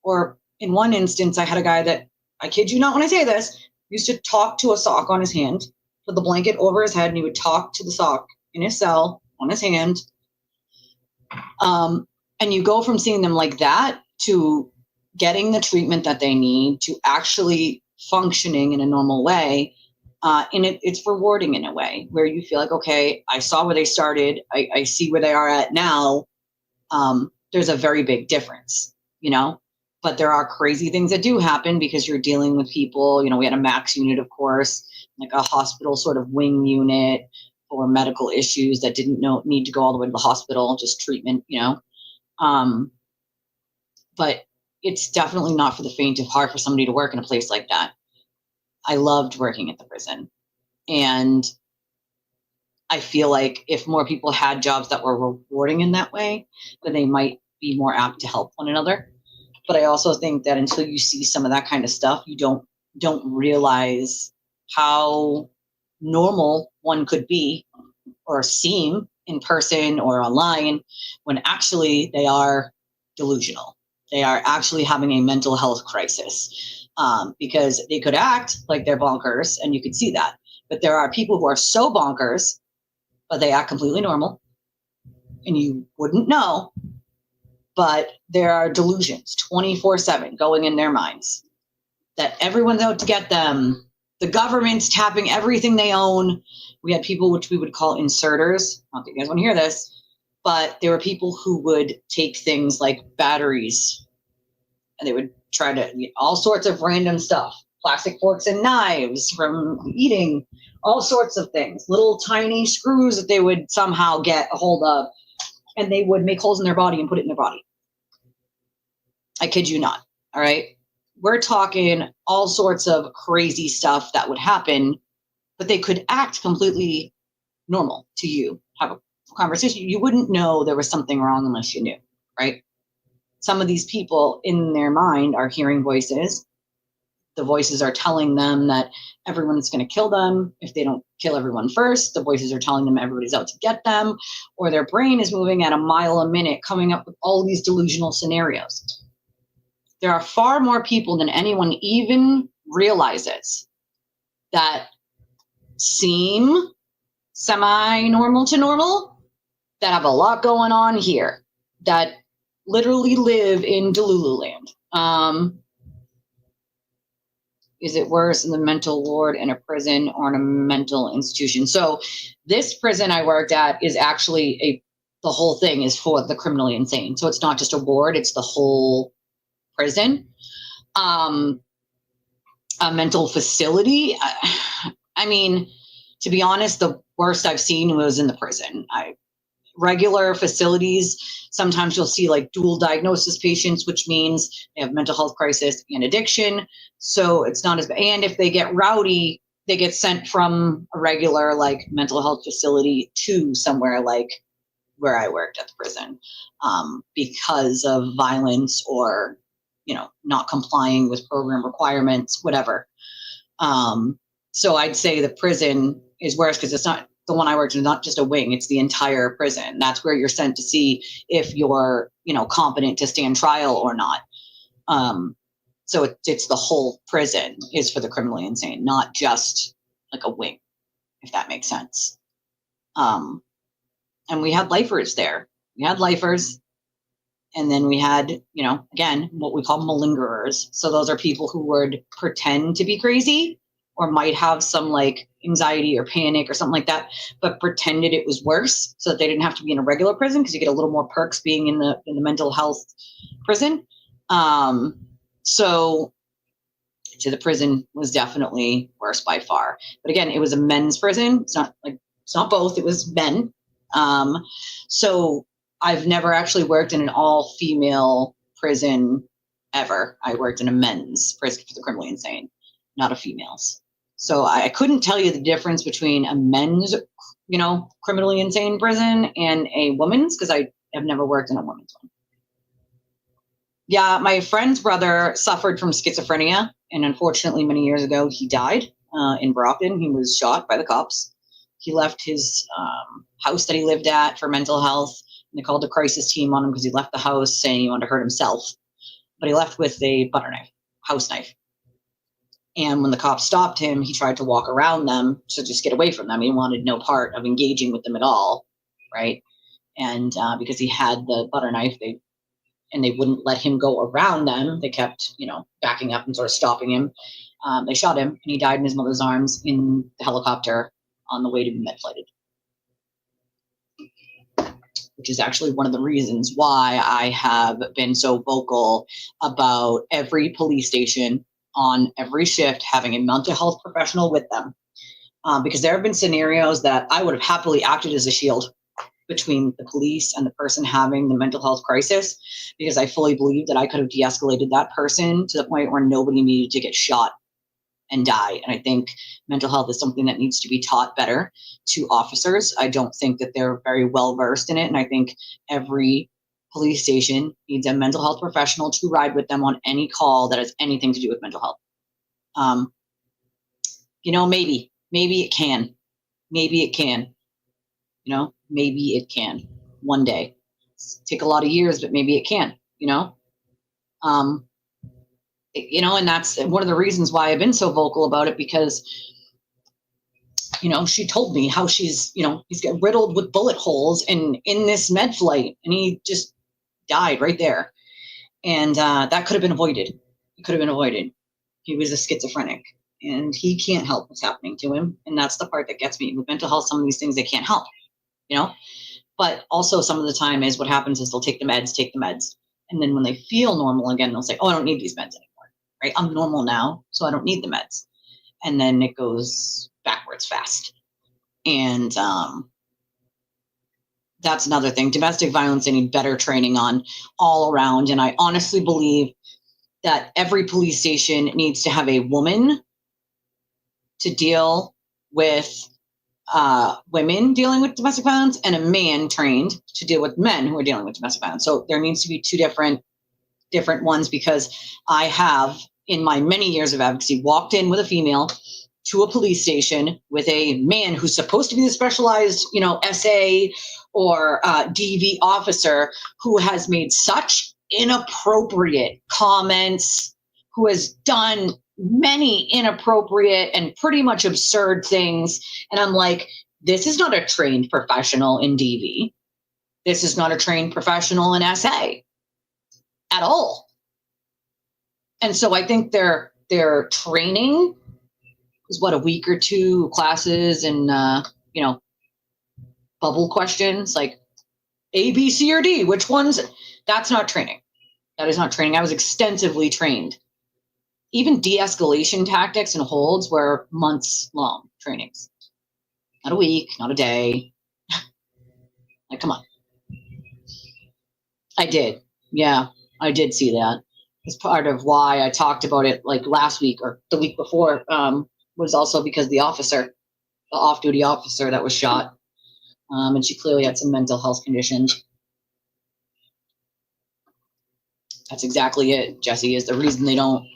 or in one instance, I had a guy that, I kid you not when I say this, used to talk to a sock on his hand, put the blanket over his head, and he would talk to the sock in his cell on his hand. And you go from seeing them like that to getting the treatment that they need, to actually functioning in a normal way. And it's rewarding in a way where you feel like, okay, I saw where they started. I see where they are at now. There's a very big difference, but there are crazy things that do happen because you're dealing with people. We had a max unit, of course, like a hospital sort of wing unit for medical issues that didn't need to go all the way to the hospital, just treatment, But it's definitely not for the faint of heart for somebody to work in a place like that. I loved working at the prison. And I feel like if more people had jobs that were rewarding in that way, then they might be more apt to help one another. But I also think that until you see some of that kind of stuff, you don't realize how normal one could be or seem in person or online when actually they are delusional. They are actually having a mental health crisis, because they could act like they're bonkers and you could see that. But there are people who are so bonkers, but they act completely normal and you wouldn't know. But there are delusions 24/7 going in their minds that everyone's out to get them. The government's tapping everything they own. We had people which we would call inserters. I don't think you guys want to hear this, but there were people who would take things like batteries and they would try to all sorts of random stuff, plastic forks and knives from eating, all sorts of things, little tiny screws that they would somehow get a hold of, and they would make holes in their body and put it in their body. I kid you not. All right. We're talking all sorts of crazy stuff that would happen, but they could act completely normal to you, have a conversation. You wouldn't know there was something wrong unless you knew, right? Some of these people in their mind are hearing voices. The voices are telling them that everyone's going to kill them if they don't kill everyone first. The voices are telling them everybody's out to get them, or their brain is moving at a mile a minute, coming up with all these delusional scenarios. There are far more people than anyone even realizes that seem semi-normal to normal, that have a lot going on here, that literally live in Delulu land. Is it worse in the mental ward in a prison or in a mental institution? So this prison I worked at is actually the whole thing is for the criminally insane. So it's not just a ward, it's the whole prison. A mental facility. I mean, to be honest, the worst I've seen was in the prison. Regular facilities, sometimes you'll see like dual diagnosis patients, which means they have mental health crisis and addiction. So it's not as bad. And if they get rowdy, they get sent from a regular like mental health facility to somewhere like where I worked at the prison, because of violence or, not complying with program requirements, whatever. So I'd say the prison is worse because it's not the one I worked in, not just a wing, it's the entire prison. That's where you're sent to see if you're, competent to stand trial or not. So it's the whole prison is for the criminally insane, not just like a wing, if that makes sense. And we had lifers there. We had lifers. And then we had, again, what we call malingerers. So those are people who would pretend to be crazy or might have some like anxiety or panic or something like that, but pretended it was worse so that they didn't have to be in a regular prison because you get a little more perks being in the mental health prison. So to the prison was definitely worse by far. But again, it was a men's prison. It's not both, it was men. So I've never actually worked in an all-female prison ever. I worked in a men's prison for the criminally insane, not a female's. So I couldn't tell you the difference between a men's, criminally insane prison and a woman's because I have never worked in a woman's one. Yeah, my friend's brother suffered from schizophrenia, and unfortunately, many years ago, he died in Brockton. He was shot by the cops. He left his house that he lived at for mental health. And they called the crisis team on him because he left the house saying he wanted to hurt himself. But he left with a butter knife, house knife. And when the cops stopped him, he tried to walk around them to just get away from them. He wanted no part of engaging with them at all, right? And because he had the butter knife, they wouldn't let him go around them. They kept, backing up and sort of stopping him. They shot him, and he died in his mother's arms in the helicopter on the way to be med-flighted. Which is actually one of the reasons why I have been so vocal about every police station on every shift having a mental health professional with them. Because there have been scenarios that I would have happily acted as a shield between the police and the person having the mental health crisis, because I fully believe that I could have de-escalated that person to the point where nobody needed to get shot and die. And I think mental health is something that needs to be taught better to officers. I don't think that they're very well versed in it. And I think every police station needs a mental health professional to ride with them on any call that has anything to do with mental health. Maybe it can. Maybe it can. Maybe it can one day. Take a lot of years, but maybe it can, and that's one of the reasons why I've been so vocal about it, because, she told me how he's got riddled with bullet holes in this med flight, and he just died right there. And that could have been avoided. It could have been avoided. He was a schizophrenic, and he can't help what's happening to him. And that's the part that gets me. With mental health, some of these things they can't help, But also some of the time is what happens is they'll take the meds. And then when they feel normal again, they'll say, oh, I don't need these meds anymore, right? I'm normal now, so I don't need the meds. And then it goes backwards fast. And that's another thing. Domestic violence, they need better training on all around. And I honestly believe that every police station needs to have a woman to deal with women dealing with domestic violence, and a man trained to deal with men who are dealing with domestic violence. So there needs to be two different ones, because I have, in my many years of advocacy, walked in with a female to a police station with a man who's supposed to be the specialized, SA or DV officer, who has made such inappropriate comments, who has done many inappropriate and pretty much absurd things. And I'm like, this is not a trained professional in DV. This is not a trained professional in SA at all. And so I think their training is a week or two classes and, bubble questions like A, B, C, or D, which ones? That's not training. That is not training. I was extensively trained. Even de-escalation tactics and holds were months-long trainings. Not a week, not a day. Like, come on. I did. Yeah, I did see that. It's part of why I talked about it like last week or the week before, was also because the off-duty officer that was shot, and she clearly had some mental health conditions. That's exactly it, Jesse, is the reason they don't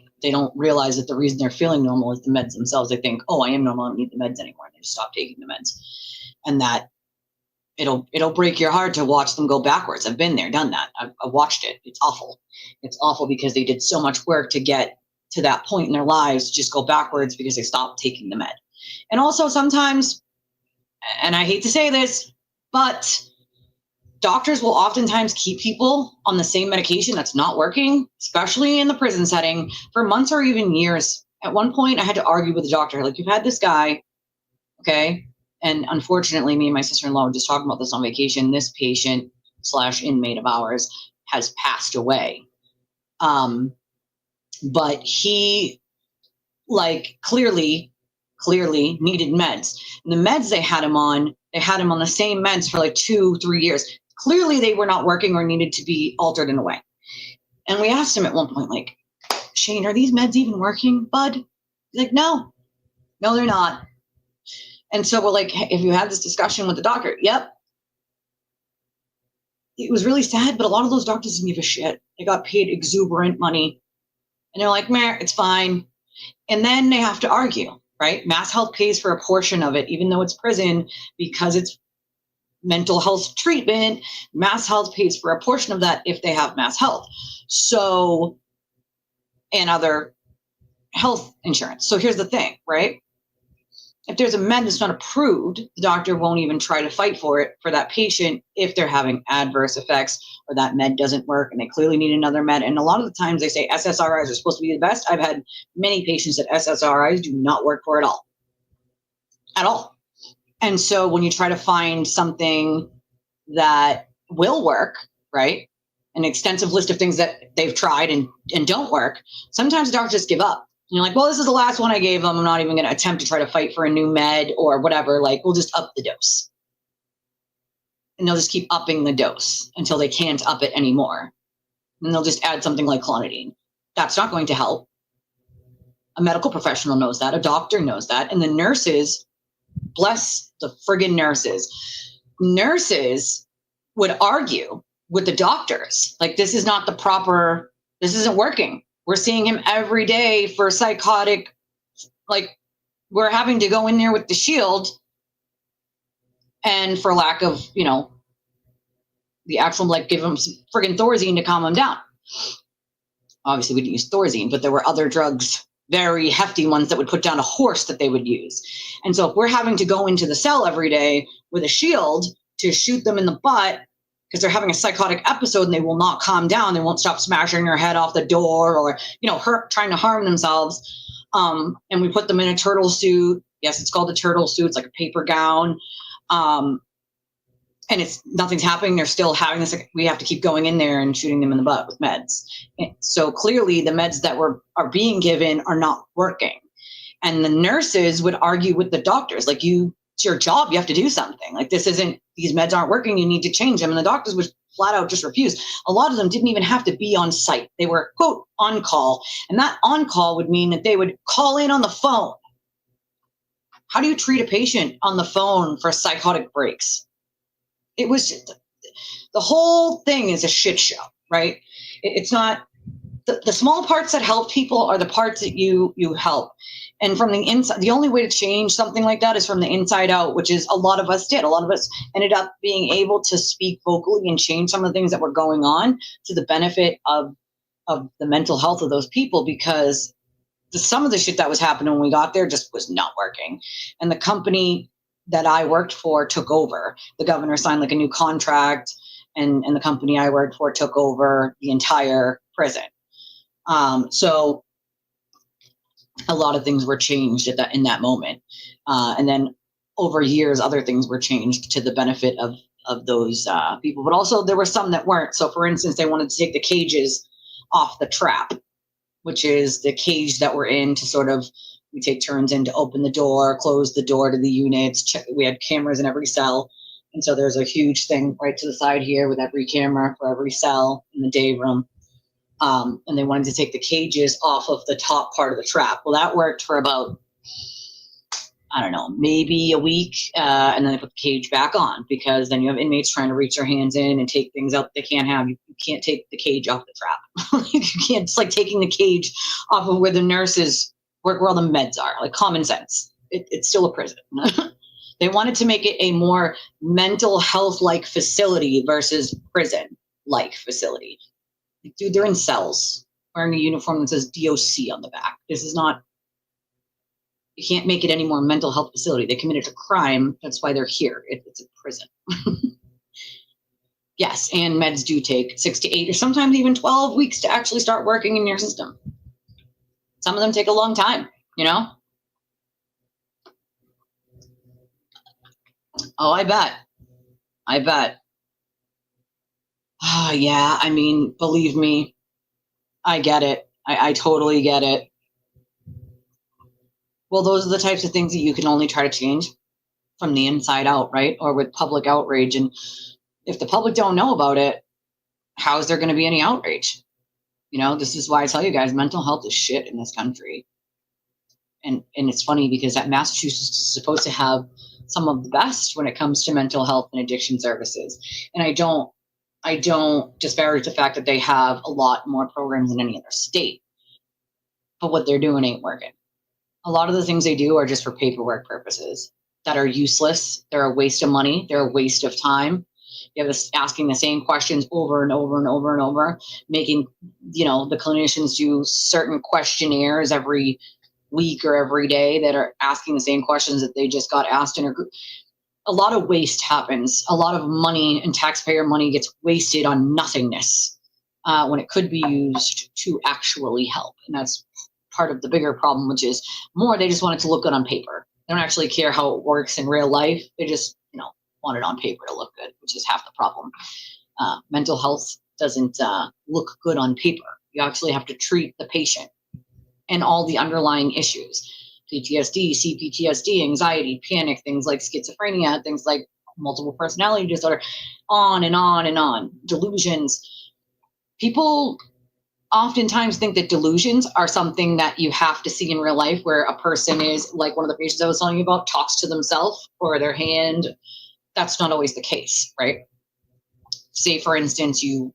realize that the reason they're feeling normal is the meds themselves. They think, oh, I am normal, I don't need the meds anymore. And they just stop taking the meds. And that it'll break your heart to watch them go backwards. I've been there, done that. I've watched it. It's awful. It's awful because they did so much work to get to that point in their lives to just go backwards because they stopped taking the med. And also sometimes, and I hate to say this, but doctors will oftentimes keep people on the same medication that's not working, especially in the prison setting, for months or even years. At one point, I had to argue with the doctor, like, you've had this guy, okay? And unfortunately, me and my sister-in-law were just talking about this on vacation. This patient / inmate of ours has passed away. But he, clearly needed meds. And the meds they had him on the same meds for 2-3 years. Clearly they were not working or needed to be altered in a way. And we asked him at one point, Shane, are these meds even working, bud? He's like, no, they're not. And so we're like, hey, if you had this discussion with the doctor, yep. It was really sad, but a lot of those doctors didn't give a shit. They got paid exuberant money. And they're like, meh, it's fine. And then they have to argue, right? Mass Health pays for a portion of it, even though it's prison, because it's mental health treatment. Mass Health pays for a portion of that if they have Mass Health. So, and other health insurance. So here's the thing, right? If there's a med that's not approved, the doctor won't even try to fight for it for that patient if they're having adverse effects or that med doesn't work and they clearly need another med. And a lot of the times they say SSRIs are supposed to be the best. I've had many patients that SSRIs do not work for at all. And so when you try to find something that will work, right, an extensive list of things that they've tried and don't work, sometimes doctors just give up. And you're like, well, this is the last one I gave them. I'm not even going to attempt to try to fight for a new med or whatever. We'll just up the dose. and they'll just keep upping the dose until they can't up it anymore. And they'll just add something like clonidine. That's not going to help. A medical professional knows that. A doctor knows that. And the nurses, bless the friggin' nurses. Nurses would argue with the doctors. Like, this is not the proper, this isn't working. We're seeing him every day for psychotic, like, we're having to go in there with the shield. And for lack of, the actual, like, give him some friggin' Thorazine to calm him down. Obviously, we didn't use Thorazine, but there were other drugs, very hefty ones that would put down a horse that they would use. And so if we're having to go into the cell every day with a shield to shoot them in the butt because they're having a psychotic episode and they will not calm down, they won't stop smashing their head off the door or, trying to harm themselves. And we put them in a turtle suit. Yes, it's called a turtle suit. It's like a paper gown. And nothing's happening. They're still having this. We have to keep going in there and shooting them in the butt with meds. So clearly the meds that are being given are not working. And the nurses would argue with the doctors, like, it's your job. You have to do something. Like, these meds aren't working. You need to change them. And the doctors would flat out just refuse. A lot of them didn't even have to be on site. They were, quote, on call. And that on call would mean that they would call in on the phone. How do you treat a patient on the phone for psychotic breaks? It was just, the whole thing is a shit show, right? It's not, the small parts that help people are the parts that you help. And from the inside, the only way to change something like that is from the inside out, which is a lot of us did. A lot of us ended up being able to speak vocally and change some of the things that were going on to the benefit of the mental health of those people, because some of the shit that was happening when we got there just was not working. And the company that I worked for took over. The governor signed like a new contract, and the company I worked for took over the entire prison. So a lot of things were changed in that moment. And then over years, other things were changed to the benefit of those people. But also there were some that weren't. So for instance, they wanted to take the cages off the trap, which is the cage that we're in to sort of, we take turns in to open the door, close the door to the units. We had cameras in every cell. And so there's a huge thing right to the side here with every camera for every cell in the day room. And they wanted to take the cages off of the top part of the trap. Well, that worked for about, I don't know, maybe a week. And then they put the cage back on, because then you have inmates trying to reach their hands in and take things out they can't have. You can't take the cage off the trap. You can't, it's like taking the cage off of where the nurses work, where all the meds are, like common sense. It's still a prison. They wanted to make it a more mental health-like facility versus prison-like facility. Dude, they're in cells wearing a uniform that says DOC on the back. This is not, you can't make it any more mental health facility. They committed a crime. That's why they're here. It's a prison. Yes, and meds do take 6 to 8 or sometimes even 12 weeks to actually start working in your system. Some of them take a long time, Oh, I bet. Oh, yeah. I mean, believe me, I get it. I totally get it. Well, those are the types of things that you can only try to change from the inside out, right? Or with public outrage. And if the public don't know about it, how is there going to be any outrage? This is why I tell you guys, mental health is shit in this country. And it's funny because that Massachusetts is supposed to have some of the best when it comes to mental health and addiction services. And I don't disparage the fact that they have a lot more programs than any other state. But what they're doing ain't working. A lot of the things they do are just for paperwork purposes that are useless. They're a waste of money. They're a waste of time. You have this asking the same questions over and over and over and over, making, the clinicians do certain questionnaires every week or every day that are asking the same questions that they just got asked in a group. A lot of waste happens. A lot of money and taxpayer money gets wasted on nothingness when it could be used to actually help. And that's part of the bigger problem, which is they just want it to look good on paper. They don't actually care how it works in real life. They just, want it on paper to look good, which is half the problem. Mental health doesn't look good on paper. You actually have to treat the patient and all the underlying issues. PTSD, CPTSD, anxiety, panic, things like schizophrenia, things like multiple personality disorder, on and on and on. Delusions. People oftentimes think that delusions are something that you have to see in real life, where a person is, like one of the patients I was telling you about, talks to themselves or their hand. That's not always the case, right? Say, for instance, you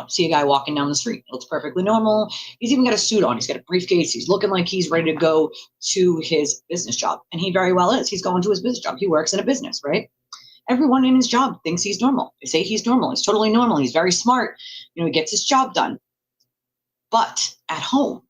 see a guy walking down the street. It looks perfectly normal. He's even got a suit on. He's got a briefcase. He's looking like he's ready to go to his business job. And he very well is. He's going to his business job. He works in a business, right? Everyone in his job thinks he's normal. They say he's normal. He's totally normal. He's very smart. He gets his job done. But at home,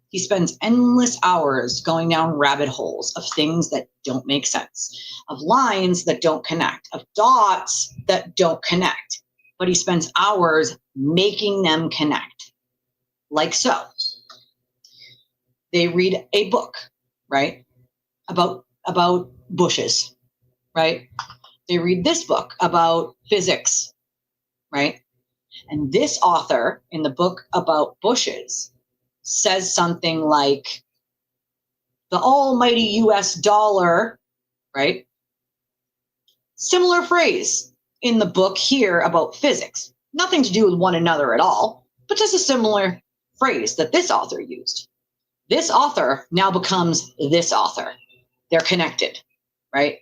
he spends endless hours going down rabbit holes of things that don't make sense, of lines that don't connect, of dots that don't connect. But he spends hours making them connect. Like so. They read a book, right? About bushes, right? They read this book about physics, right? And this author in the book about bushes says something like the almighty US dollar, right? Similar phrase in the book here about physics. Nothing to do with one another at all, but just a similar phrase that this author used. This author now becomes this author. They're connected, right?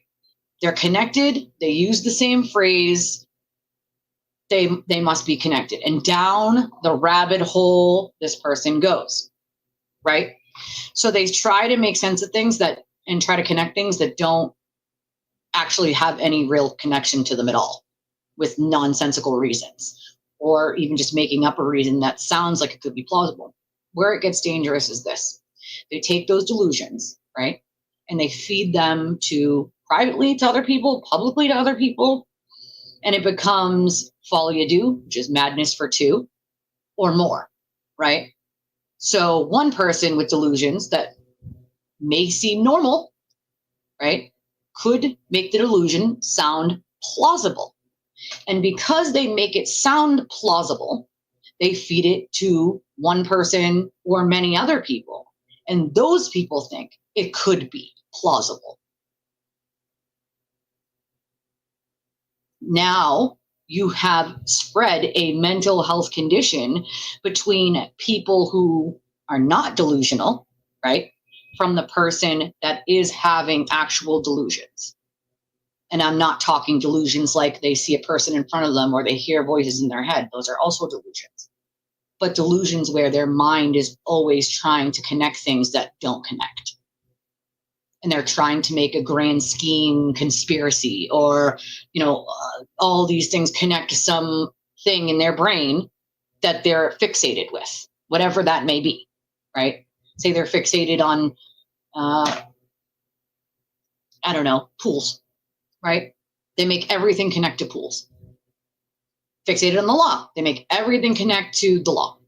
They're connected. They use the same phrase. They must be connected. And down the rabbit hole this person goes, right? So they try to make sense of things and try to connect things that don't actually have any real connection to them at all, with nonsensical reasons, or even just making up a reason that sounds like it could be plausible. Where it gets dangerous is this. They take those delusions, right? And they feed them privately to other people, publicly to other people. And it becomes folly à deux, which is madness for two or more, right? So one person with delusions that may seem normal, right, could make the delusion sound plausible. And because they make it sound plausible, they feed it to one person or many other people. And those people think it could be plausible. Now you have spread a mental health condition between people who are not delusional, right, from the person that is having actual delusions. And I'm not talking delusions like they see a person in front of them or they hear voices in their head. Those are also delusions. But delusions where their mind is always trying to connect things that don't connect. And they're trying to make a grand scheme conspiracy, or, all these things connect to some thing in their brain that they're fixated with, whatever that may be, right? Say they're fixated on, pools, right? They make everything connect to pools. Fixated on the law. They make everything connect to the law.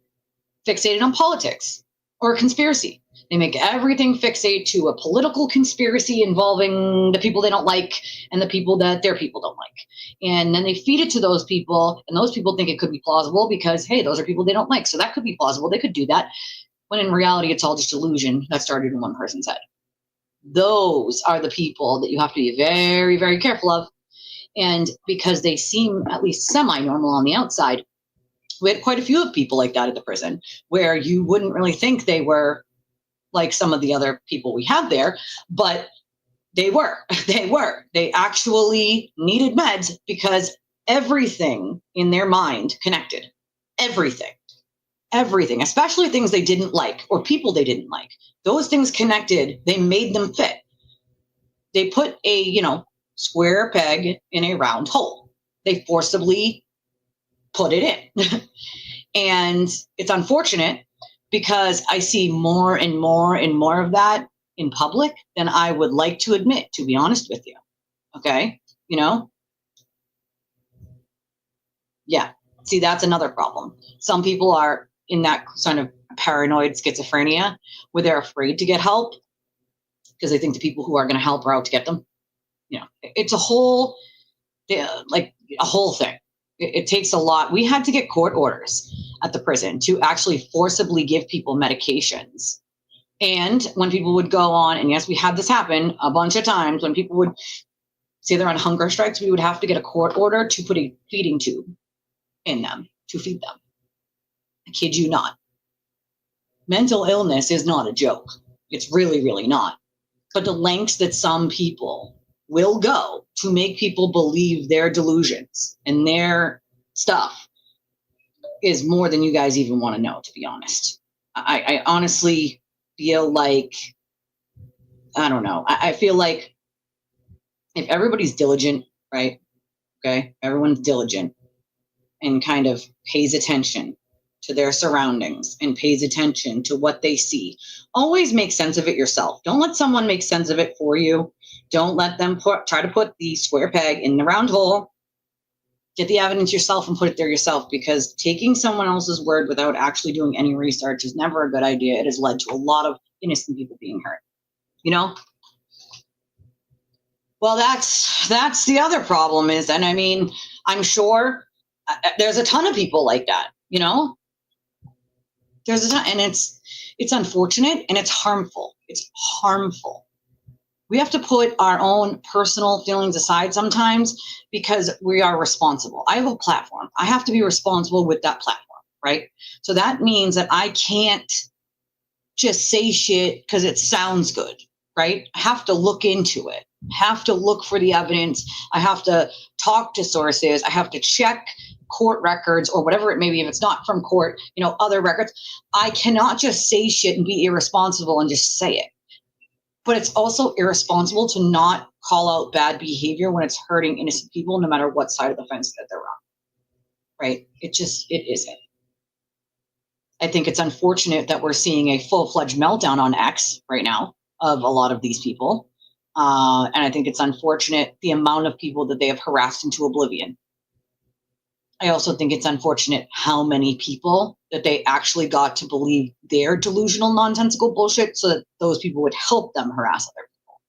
Fixated on politics or conspiracy. They make everything fixate to a political conspiracy involving the people they don't like and the people that their people don't like. And then they feed it to those people, and those people think it could be plausible because, hey, those are people they don't like. So that could be plausible. They could do that. When in reality, it's all just illusion that started in one person's head. Those are the people that you have to be very, very careful of. And because they seem at least semi-normal on the outside, we had quite a few of people like that at the prison, where you wouldn't really think they were like some of the other people we have there, but they were. They actually needed meds because everything in their mind connected. Everything, especially things they didn't like or people they didn't like. Those things connected. They made them fit. They put a, square peg in a round hole. They forcibly put it in. And it's unfortunate because I see more and more and more of that in public than I would like to admit, to be honest with you. Okay? Yeah. See, that's another problem. Some people are in that kind of paranoid schizophrenia where they're afraid to get help because they think the people who are going to help are out to get them. It's a whole thing. It takes a lot. We had to get court orders at the prison to actually forcibly give people medications. And when people would go on, and yes, we had this happen a bunch of times, when people would say they're on hunger strikes, we would have to get a court order to put a feeding tube in them to feed them. I kid you not. Mental illness is not a joke. It's really, really not. But the lengths that some people will go to make people believe their delusions and their stuff is more than you guys even want to know, to be honest. I honestly feel like, I don't know. I feel like if everybody's diligent, right? Okay, everyone's diligent and kind of pays attention to their surroundings and pays attention to what they see. Always make sense of it yourself. Don't let someone make sense of it for you. Don't let them try to put the square peg in the round hole. Get the evidence yourself and put it there yourself, because taking someone else's word without actually doing any research is never a good idea. It has led to a lot of innocent people being hurt, you know? Well, that's the other problem is, and I mean, I'm sure there's a ton of people like that, you know? There's a ton, and it's unfortunate and it's harmful. It's harmful. We have to put our own personal feelings aside sometimes because we are responsible. I have a platform. I have to be responsible with that platform, right? So that means that I can't just say shit because it sounds good, right? I have to look into it. I have to look for the evidence. I have to talk to sources. I have to check court records or whatever it may be. If it's not from court, you know, other records. I cannot just say shit and be irresponsible and just say it. But it's also irresponsible to not call out bad behavior when it's hurting innocent people, no matter what side of the fence that they're on, right? It isn't. I think it's unfortunate that we're seeing a full-fledged meltdown on X right now of a lot of these people. And I think it's unfortunate the amount of people that they have harassed into oblivion. I also think it's unfortunate how many people that they actually got to believe their delusional, nonsensical bullshit so that those people would help them harass other people.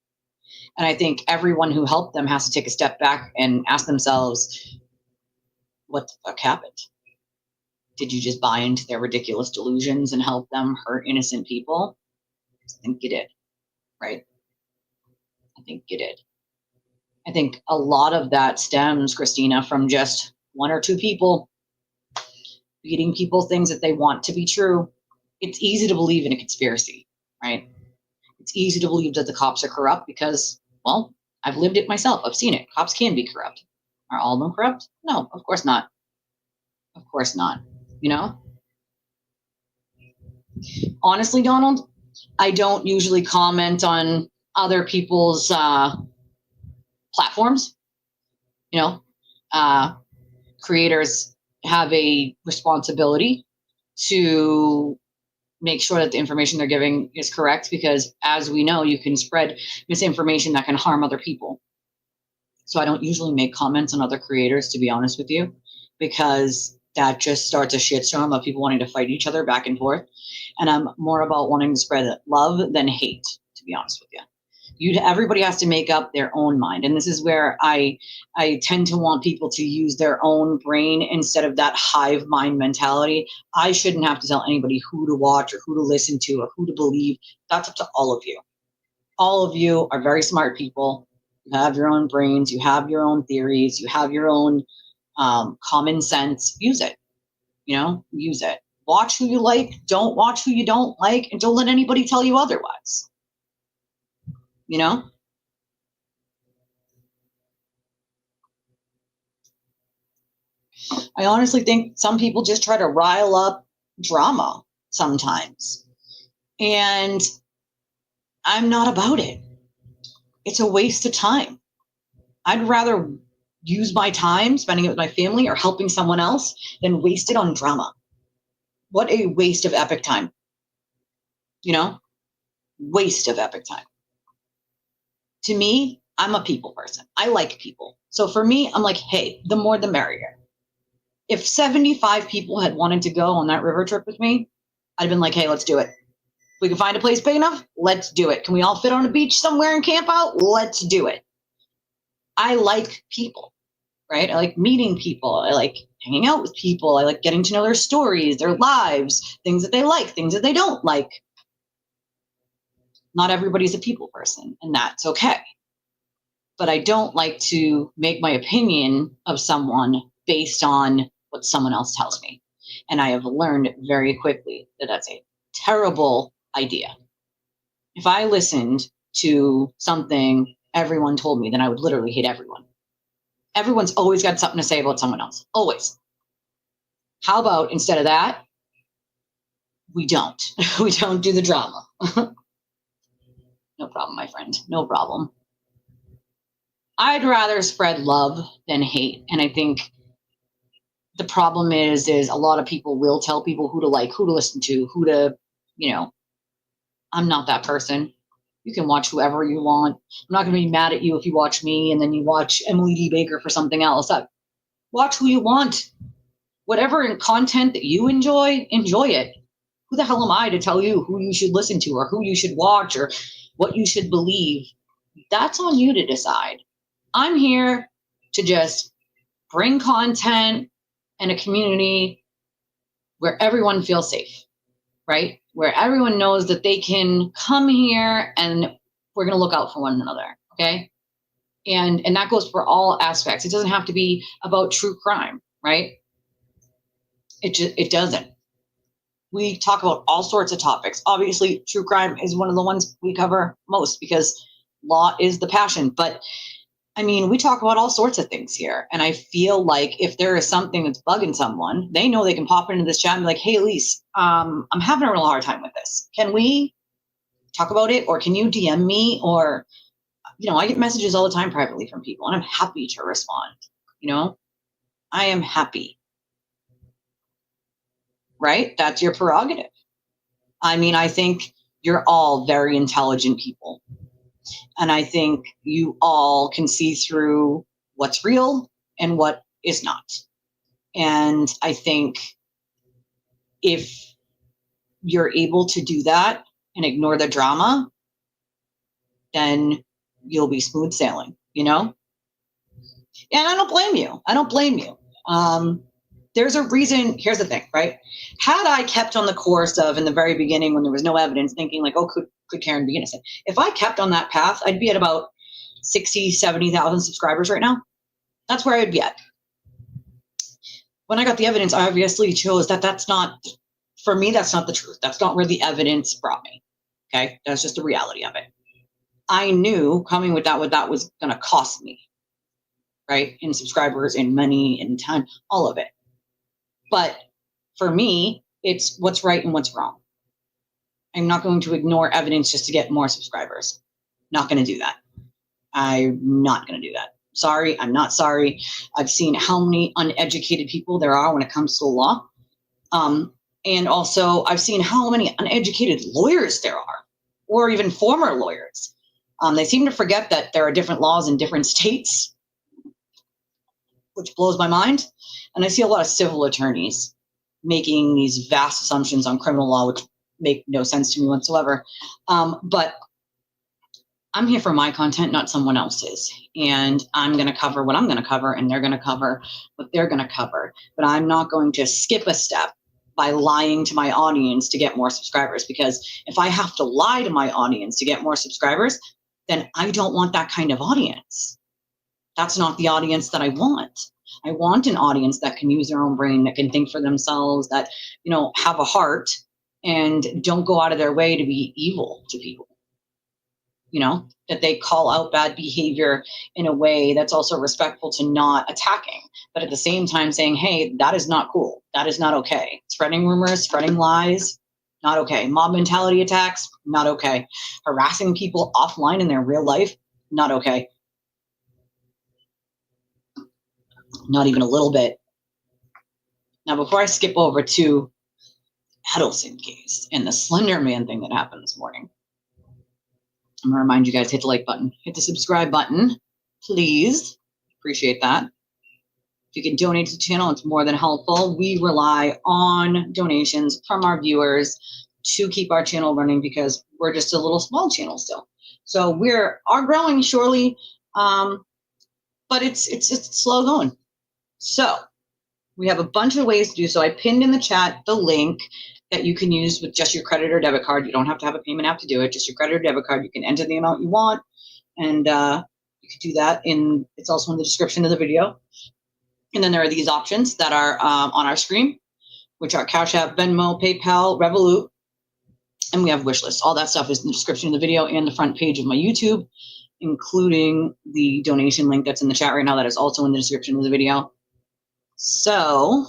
And I think everyone who helped them has to take a step back and ask themselves, what the fuck happened? Did you just buy into their ridiculous delusions and help them hurt innocent people? I think you did, right? I think you did. I think a lot of that stems, Christina, from just one or two people feeding people things that they want to be true. It's easy to believe in a conspiracy, right? It's easy to believe that the cops are corrupt because, well, I've lived it myself. I've seen it. Cops can be corrupt. Are all of them corrupt? No, of course not. Of course not. You know? Honestly, Donald, I don't usually comment on other people's platforms. You know, creators have a responsibility to make sure that the information they're giving is correct, because as we know, you can spread misinformation that can harm other people. So I don't usually make comments on other creators, to be honest with you, because that just starts a shitstorm of people wanting to fight each other back and forth. And I'm more about wanting to spread love than hate, to be honest with you. Everybody has to make up their own mind. And this is where I tend to want people to use their own brain instead of that hive mind mentality. I shouldn't have to tell anybody who to watch or who to listen to or who to believe. That's up to all of you. All of you are very smart people. You have your own brains. You have your own theories. You have your own common sense. Use it. You know, use it. Watch who you like. Don't watch who you don't like. And don't let anybody tell you otherwise. You know? I honestly think some people just try to rile up drama sometimes. And I'm not about it. It's a waste of time. I'd rather use my time spending it with my family or helping someone else than waste it on drama. What a waste of epic time. You know? Waste of epic time. To me, I'm a people person. I like people. So for me, I'm like, hey, the more the merrier. If 75 people had wanted to go on that river trip with me, I'd have been like, hey, let's do it. If we can find a place big enough, let's do it. Can we all fit on a beach somewhere and camp out? Let's do it. I like people, right? I like meeting people. I like hanging out with people. I like getting to know their stories, their lives, things that they like, things that they don't like. Not everybody's a people person, and that's okay. but I don't like to make my opinion of someone based on what someone else tells me. And I have learned very quickly that that's a terrible idea. If I listened to something everyone told me, then I would literally hate everyone. Everyone's always got something to say about someone else. Always. How about instead of that, we don't. We don't do the drama. No problem, my friend. No problem. I'd rather spread love than hate. And I think the problem is a lot of people will tell people who to like, who to listen to, who to, you know, I'm not that person. You can watch whoever you want. I'm not going to be mad at you if you watch me and then you watch Emily D. Baker for something else. Watch who you want. Whatever content that you enjoy it. Who the hell am I to tell you who you should listen to or who you should watch or what you should believe? That's on you to decide. I'm here to just bring content and a community where everyone feels safe, right? Where everyone knows that they can come here and we're going to look out for one another, okay? And that goes for all aspects. It doesn't have to be about true crime, right? It doesn't. We talk about all sorts of topics. Obviously, true crime is one of the ones we cover most because law is the passion. But I mean, we talk about all sorts of things here. And I feel like if there is something that's bugging someone, they know they can pop into this chat and be like, hey, Elise, I'm having a real hard time with this. Can we talk about it? Or can you DM me? Or, you know, I get messages all the time privately from people and I'm happy to respond. You know, I am happy. Right? That's your prerogative. I mean, I think you're all very intelligent people. And I think you all can see through what's real and what is not. And I think if you're able to do that and ignore the drama, then you'll be smooth sailing, you know? And I don't blame you. I don't blame you. There's a reason. Here's the thing, right? Had I kept on the course of in the very beginning when there was no evidence thinking like, oh, could Karen be innocent? If I kept on that path, I'd be at about 60, 70,000 subscribers right now. That's where I would be at. When I got the evidence, I obviously chose that's not, for me, that's not the truth. That's not where the evidence brought me. Okay. That's just the reality of it. I knew coming with that, what that was going to cost me, right? In subscribers, in money, in time, all of it. But for me, it's what's right and what's wrong. I'm not going to ignore evidence just to get more subscribers. Not going to do that. I'm not going to do that. Sorry, I'm not sorry. I've seen how many uneducated people there are when it comes to the law. And also, I've seen how many uneducated lawyers there are, or even former lawyers. They seem to forget that there are different laws in different states, which blows my mind. And I see a lot of civil attorneys making these vast assumptions on criminal law, which make no sense to me whatsoever. But I'm here for my content, not someone else's. And I'm going to cover what I'm going to cover, and they're going to cover what they're going to cover. But I'm not going to skip a step by lying to my audience to get more subscribers. Because if I have to lie to my audience to get more subscribers, then I don't want that kind of audience. That's not the audience that I want. I want an audience that can use their own brain, that can think for themselves, that, you know, have a heart and don't go out of their way to be evil to people. You know, that they call out bad behavior in a way that's also respectful to not attacking, but at the same time saying, hey, that is not cool. That is not okay. Spreading rumors, spreading lies, not okay. Mob mentality attacks, not okay. Harassing people offline in their real life, not okay. Not even a little bit. Now, before I skip over to Adlesen case and the Slender Man thing that happened this morning, I'm gonna remind you guys, hit the like button, hit the subscribe button, please. Appreciate that. If you can donate to the channel, it's more than helpful. We rely on donations from our viewers to keep our channel running because we're just a little small channel still. So we are growing surely, but it's slow going. So we have a bunch of ways to do so. I pinned in the chat the link that you can use with just your credit or debit card. You don't have to have a payment app to do it, just your credit or debit card. You can enter the amount you want, and you you could do that. It's also in the description of the video. And then there are these options that are on our screen, which are Cashapp, Venmo, PayPal, Revolut, and we have wish lists. All that stuff is in the description of the video and the front page of my YouTube, including the donation link that's in the chat right now that is also in the description of the video. So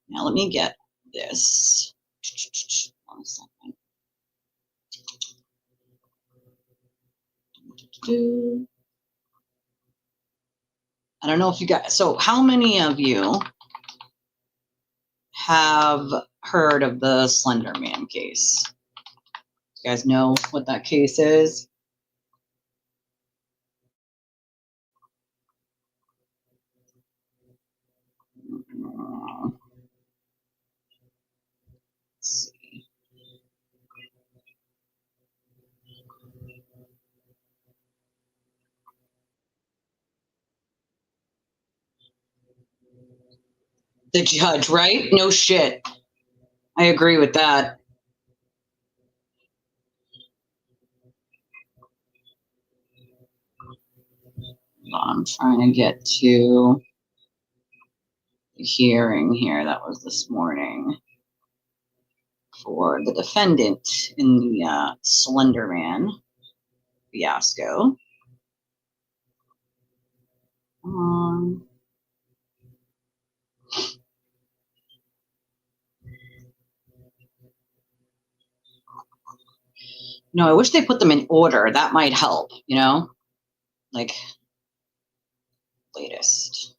now let me get this. 1 second. I don't know if you guys, so how many of you have heard of the Slender Man case? You guys know what that case is? Let's see. The judge, right? No shit. I agree with that. I'm trying to get to the hearing here. That was this morning for the defendant in the Slender Man fiasco. No, I wish they put them in order. That might help, you know? Like, latest.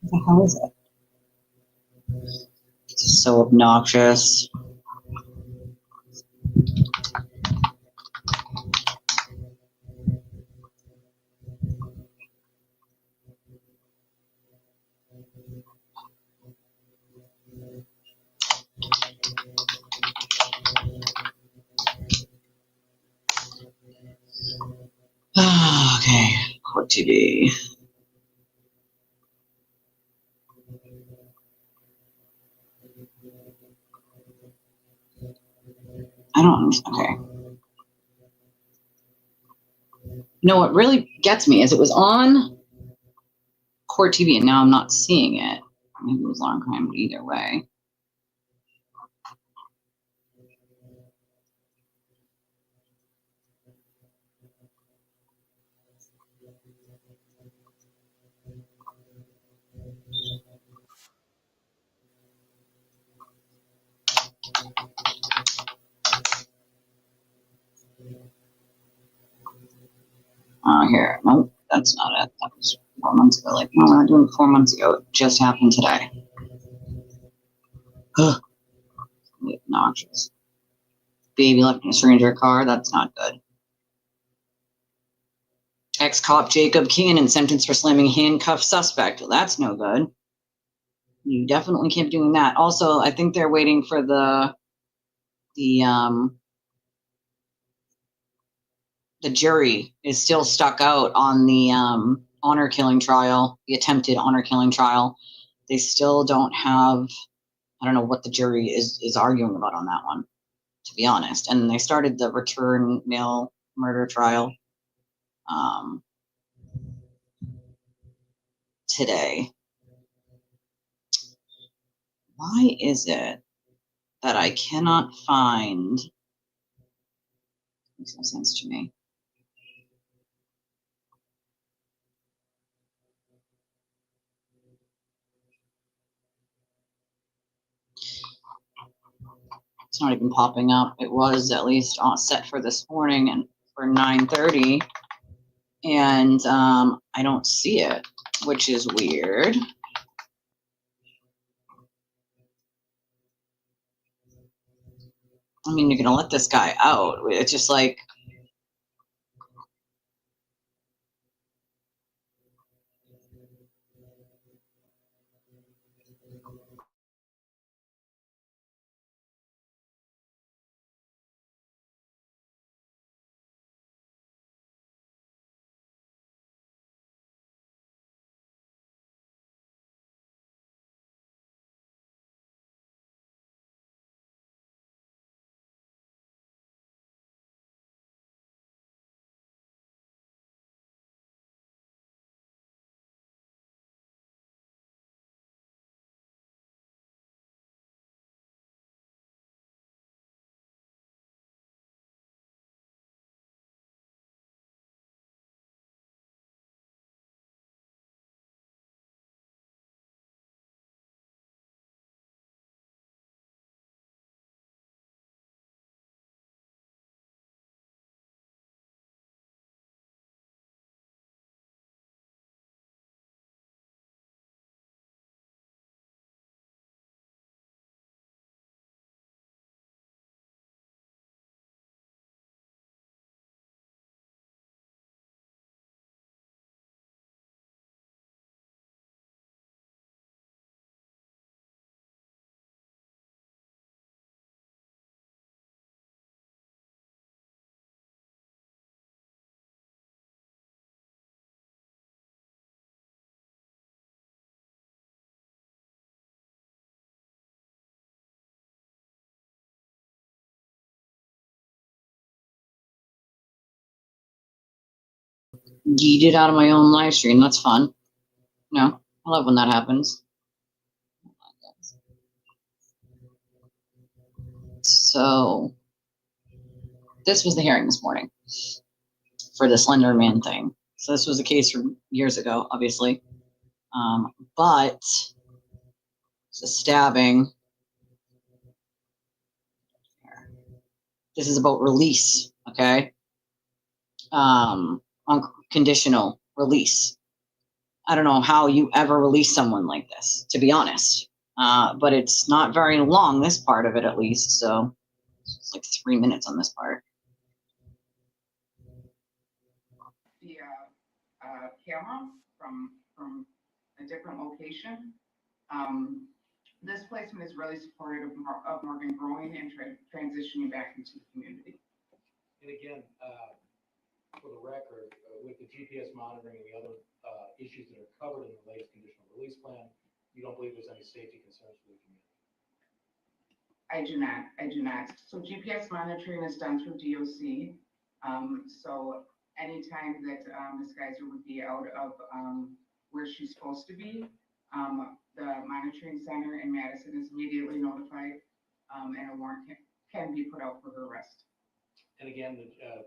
What the hell is it? It's so obnoxious. Okay, court TV. I don't, okay. No, what really gets me is it was on court TV and now I'm not seeing it. Maybe it was long crime, but either way. Here, nope, that's not it. That was 4 months ago. Like, no, we're not doing 4 months ago. It just happened today. Ugh. Obnoxious. Baby left in a stranger car. That's not good. Ex-cop Jacob Cannon sentenced for slamming handcuffed suspect. Well, that's no good. You definitely can't be doing that. Also, I think they're waiting for the jury is still stuck out on the honor killing trial, the attempted honor killing trial. They still don't have, I don't know what the jury is arguing about on that one, to be honest. And they started the return mail murder trial today. Why is it that I cannot find? Makes no sense to me. It's not even popping up. It was at least set for this morning and for 9:30, and I don't see it, which is weird. I mean, you're gonna let this guy out. It's just like, yeeted out of my own live stream. That's fun. No, I love when that happens. So this was the hearing this morning for the Slender Man thing. So this was a case from years ago, obviously. But it's a stabbing. This is about release, okay? Unconditional release. I don't know how you ever release someone like this, to be honest. But it's not very long, this part of it at least. So it's like 3 minutes on this part. The camera from a different location. This placement is really supportive of Morgan growing and transitioning back into the community. And again, for the record, with the GPS monitoring and the other issues that are covered in the latest conditional release plan, you don't believe there's any safety concerns for the community? I do not. So GPS monitoring is done through DOC. So anytime that Ms. Geyser would be out of where she's supposed to be, the monitoring center in Madison is immediately notified, and a warrant can be put out for her arrest. And again,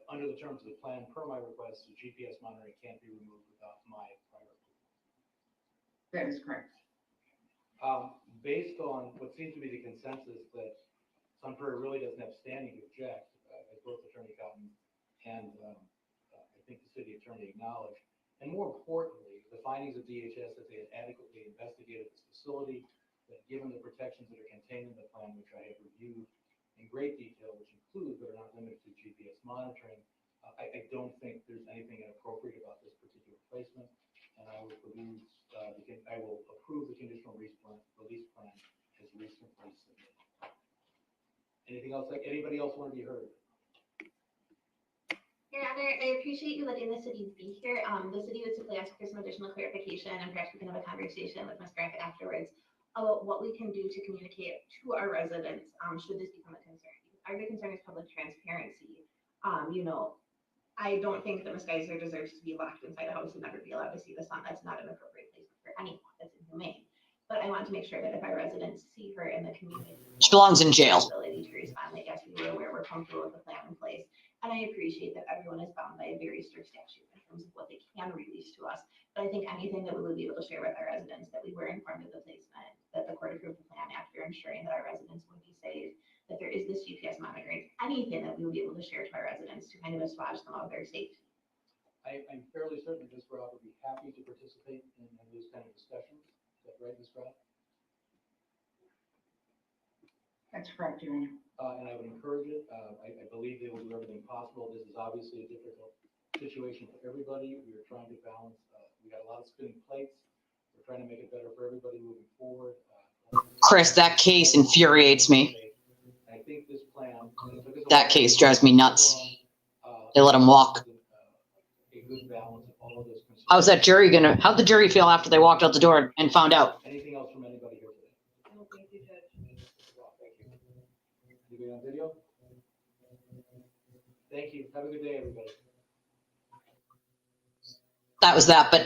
under the terms of the plan, per my request, the GPS monitoring can't be removed without my prior approval. That is correct. Based on what seems to be the consensus that Sun Prairie really doesn't have standing to object, as both Attorney Cotton and I think the city attorney acknowledged, and more importantly, the findings of DHS that they had adequately investigated this facility, that given the protections that are contained in the plan, which I have reviewed in great detail, which include but are not limited to GPS monitoring, I don't think there's anything inappropriate about this particular placement, and I will produce, I will approve the conditional release plan as recently submitted. Anything else? Like anybody else want to be heard? Your Honor, I appreciate you letting the city be here. The city would simply ask for some additional clarification, and perhaps we can have a conversation with Ms. Graffett afterwards about what we can do to communicate to our residents should this become a concern. Our big concern is public transparency. I don't think that Ms. Geyser deserves to be locked inside a house and never be allowed to see the sun. That's not an appropriate placement for anyone. That's inhumane. But I want to make sure that if our residents see her in the community, She belongs in jail. Ability to respond, like, yes, we were aware, we're comfortable with the plan in place. And I appreciate that everyone is bound by a very strict statute in terms of what they can release to us. But I think anything that we would be able to share with our residents, that we were informed of the placement, that the court approved the plan after ensuring that our residents would be safe, that there is this GPS monitoring, anything that we would be able to share to our residents to kind of assuage them of their safety. I'm fairly certain Ms. Rob would be happy to participate in those kind of discussions. Is that right, Ms. Rob? That's correct, Your Honor. And I would encourage it. I believe they will do everything possible. This is obviously a difficult situation for everybody. We are trying to balance. We got a lot of spinning plates. We're trying to make it better for everybody moving forward. Chris, that case infuriates me. I think this plan. That case drives me nuts. They let him walk. A good balance of all of those concerns. How's that jury gonna? How'd the jury feel after they walked out the door and found out? Anything else from anybody here today? No, thank you, Judge. Well, thank you. Anybody on video? Thank you. Have a good day, everybody. That was that. But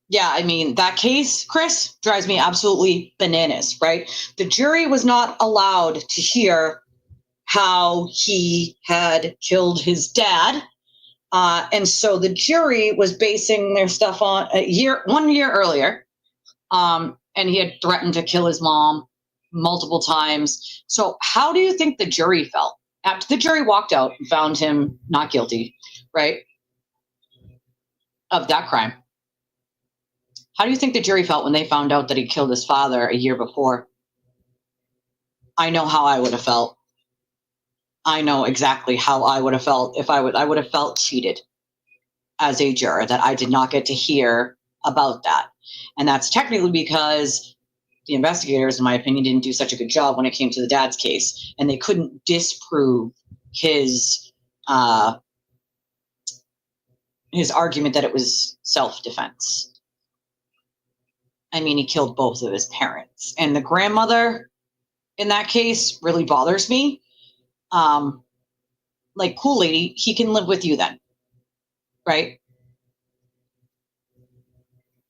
yeah, I mean, that case, Chris, drives me absolutely bananas, right? The jury was not allowed to hear how he had killed his dad. And so the jury was basing their stuff on 1 year earlier. And he had threatened to kill his mom multiple times. So how do you think the jury felt after the jury walked out and found him not guilty, right, of that crime? How do you think the jury felt when they found out that he killed his father a year before? I know how I would have felt. I know exactly how I would have felt if I would have felt cheated as a juror, that I did not get to hear about that. And that's technically because the investigators, in my opinion, didn't do such a good job when it came to the dad's case, and they couldn't disprove his argument that it was self-defense. I mean, he killed both of his parents, and the grandmother in that case really bothers me. Like, cool lady, he can live with you then, right?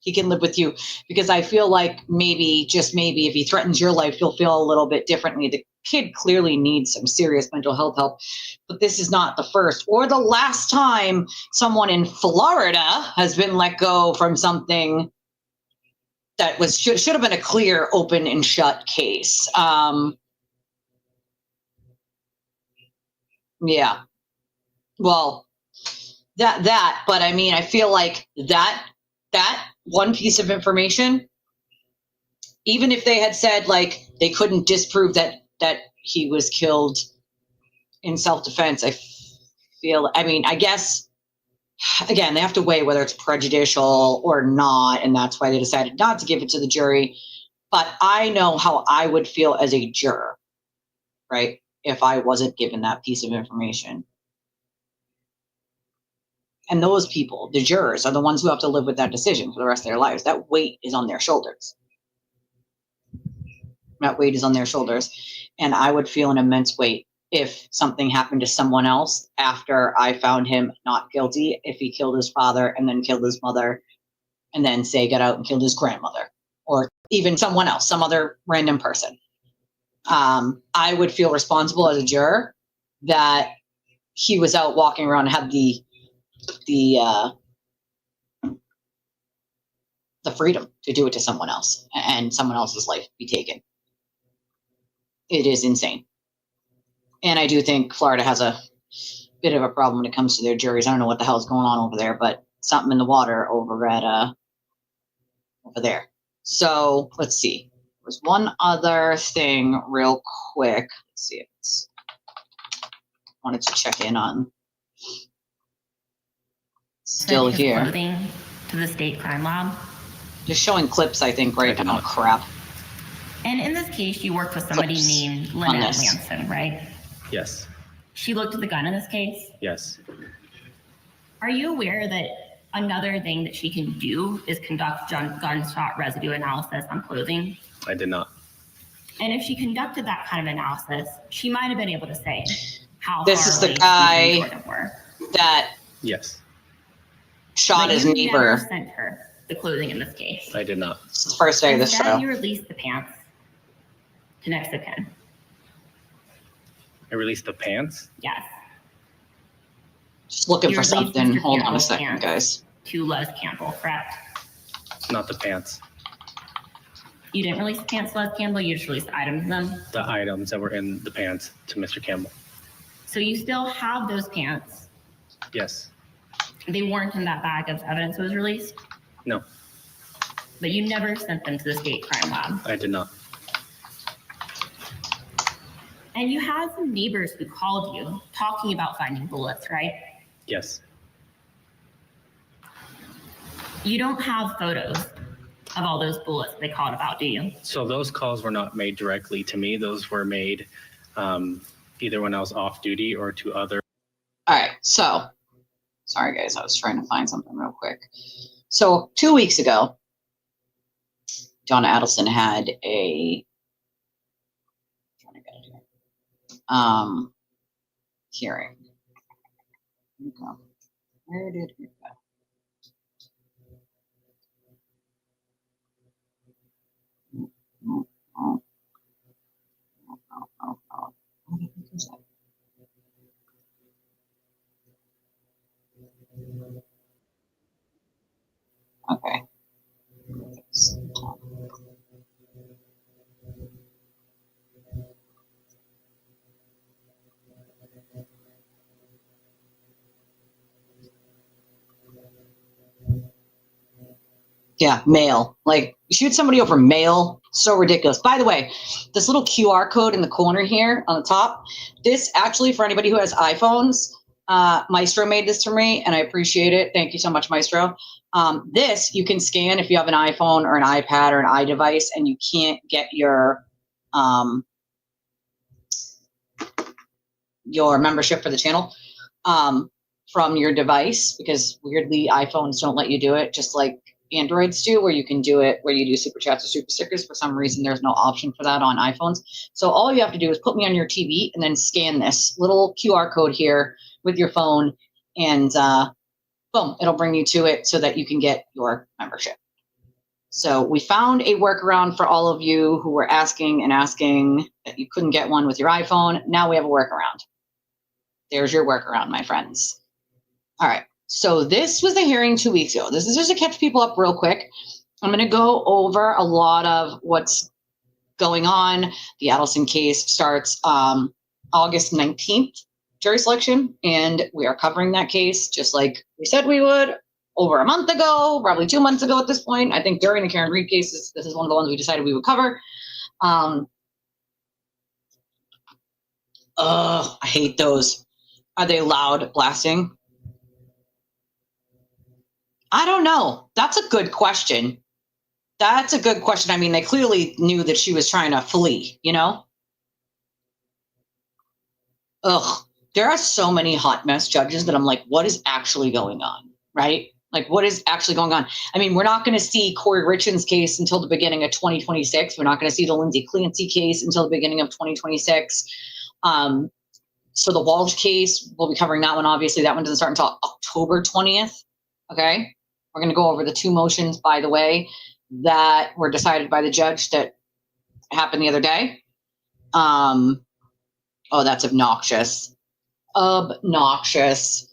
he can live with you, because I feel like maybe, just maybe, if he threatens your life, you'll feel a little bit differently. The kid clearly needs some serious mental health help, but this is not the first or the last time someone in Florida has been let go from something that was should have been a clear, open and shut case. Yeah. Well, but I mean, I feel like that one piece of information, even if they had said like they couldn't disprove that he was killed in self-defense, I feel, I mean, I guess, again, they have to weigh whether it's prejudicial or not, and that's why they decided not to give it to the jury. But I know how I would feel as a juror, right, if I wasn't given that piece of information. And those people, the jurors, are the ones who have to live with that decision for the rest of their lives. That weight is on their shoulders. That weight is on their shoulders. And I would feel an immense weight if something happened to someone else after I found him not guilty, if he killed his father and then killed his mother, and then say got out and killed his grandmother, or even someone else, some other random person. I would feel responsible as a juror that he was out walking around and had the freedom to do it to someone else, and someone else's life be taken. It is insane. And I do think Florida has a bit of a problem when it comes to their juries. I don't know what the hell is going on over there, but something in the water over at over there. So let's see. There's one other thing real quick. Let's see if it's, wanted to check in on. Still here. Clothing to the state crime lab. Just showing clips, I think, right now. Crap. And in this case, you worked with somebody named Lynette Lampson, right? Yes. She looked at the gun in this case? Yes. Are you aware that another thing that she can do is conduct gunshot residue analysis on clothing? I did not. And if she conducted that kind of analysis, she might have been able to say how this is the guy that yes shot his neighbor. Never sent her the clothing in this case. I did not. It's the first day of this show. You released the pants to next of kin. I released the pants? Yes. Just looking for something. Hold on a second, guys. To Les Campbell, correct? Not the pants. You didn't release the pants to Les Campbell, you just released the items of them? The items that were in the pants to Mr. Campbell. So you still have those pants? Yes. They weren't in that bag of evidence that was released? No. But you never sent them to the state crime lab? I did not. And you had some neighbors who called you talking about finding bullets, right? Yes. You don't have photos of all those bullets they called about, do you? So those calls were not made directly to me. Those were made either when I was off duty or to other. All right. So, sorry, guys. I was trying to find something real quick. So 2 weeks ago, Donna Adelson had a hearing. Here we go. Where did it go? Okay. Yeah, mail. Like, shoot somebody over mail. So ridiculous. By the way, this little QR code in the corner here on the top, this actually, for anybody who has iPhones, Maestro made this for me, and I appreciate it. Thank you so much, Maestro. This you can scan if you have an iPhone or an iPad or an iDevice, and you can't get your membership for the channel from your device, because weirdly iPhones don't let you do it, just like Androids do, where you can do it where you do super chats or super stickers. For some reason, there's no option for that on iPhones. So all you have to do is put me on your TV and then scan this little QR code here with your phone, and boom, it'll bring you to it so that you can get your membership. So we found a workaround for all of you who were asking that you couldn't get one with your iPhone. Now we have a workaround. There's your workaround, my friends. All right. So this was the hearing 2 weeks ago. This is just to catch people up real quick. I'm going to go over a lot of what's going on. The Adlesen case starts August 19th, jury selection, and we are covering that case just like we said we would over a month ago, probably 2 months ago at this point. I think during the Karen Reed cases, this is one of the ones we decided we would cover. I hate those. Are they loud blasting? I don't know. That's a good question. That's a good question. I mean, they clearly knew that she was trying to flee, you know? Ugh. There are so many hot mess judges that I'm like, what is actually going on, right? Like, what is actually going on? I mean, we're not going to see Corey Richard's case until the beginning of 2026. We're not going to see the Lindsay Clancy case until the beginning of 2026. So the Walshe case, we'll be covering that one. Obviously, that one doesn't start until October 20th. Okay. We're going to go over the 2 motions, by the way, that were decided by the judge that happened the other day. Oh, that's obnoxious. Obnoxious.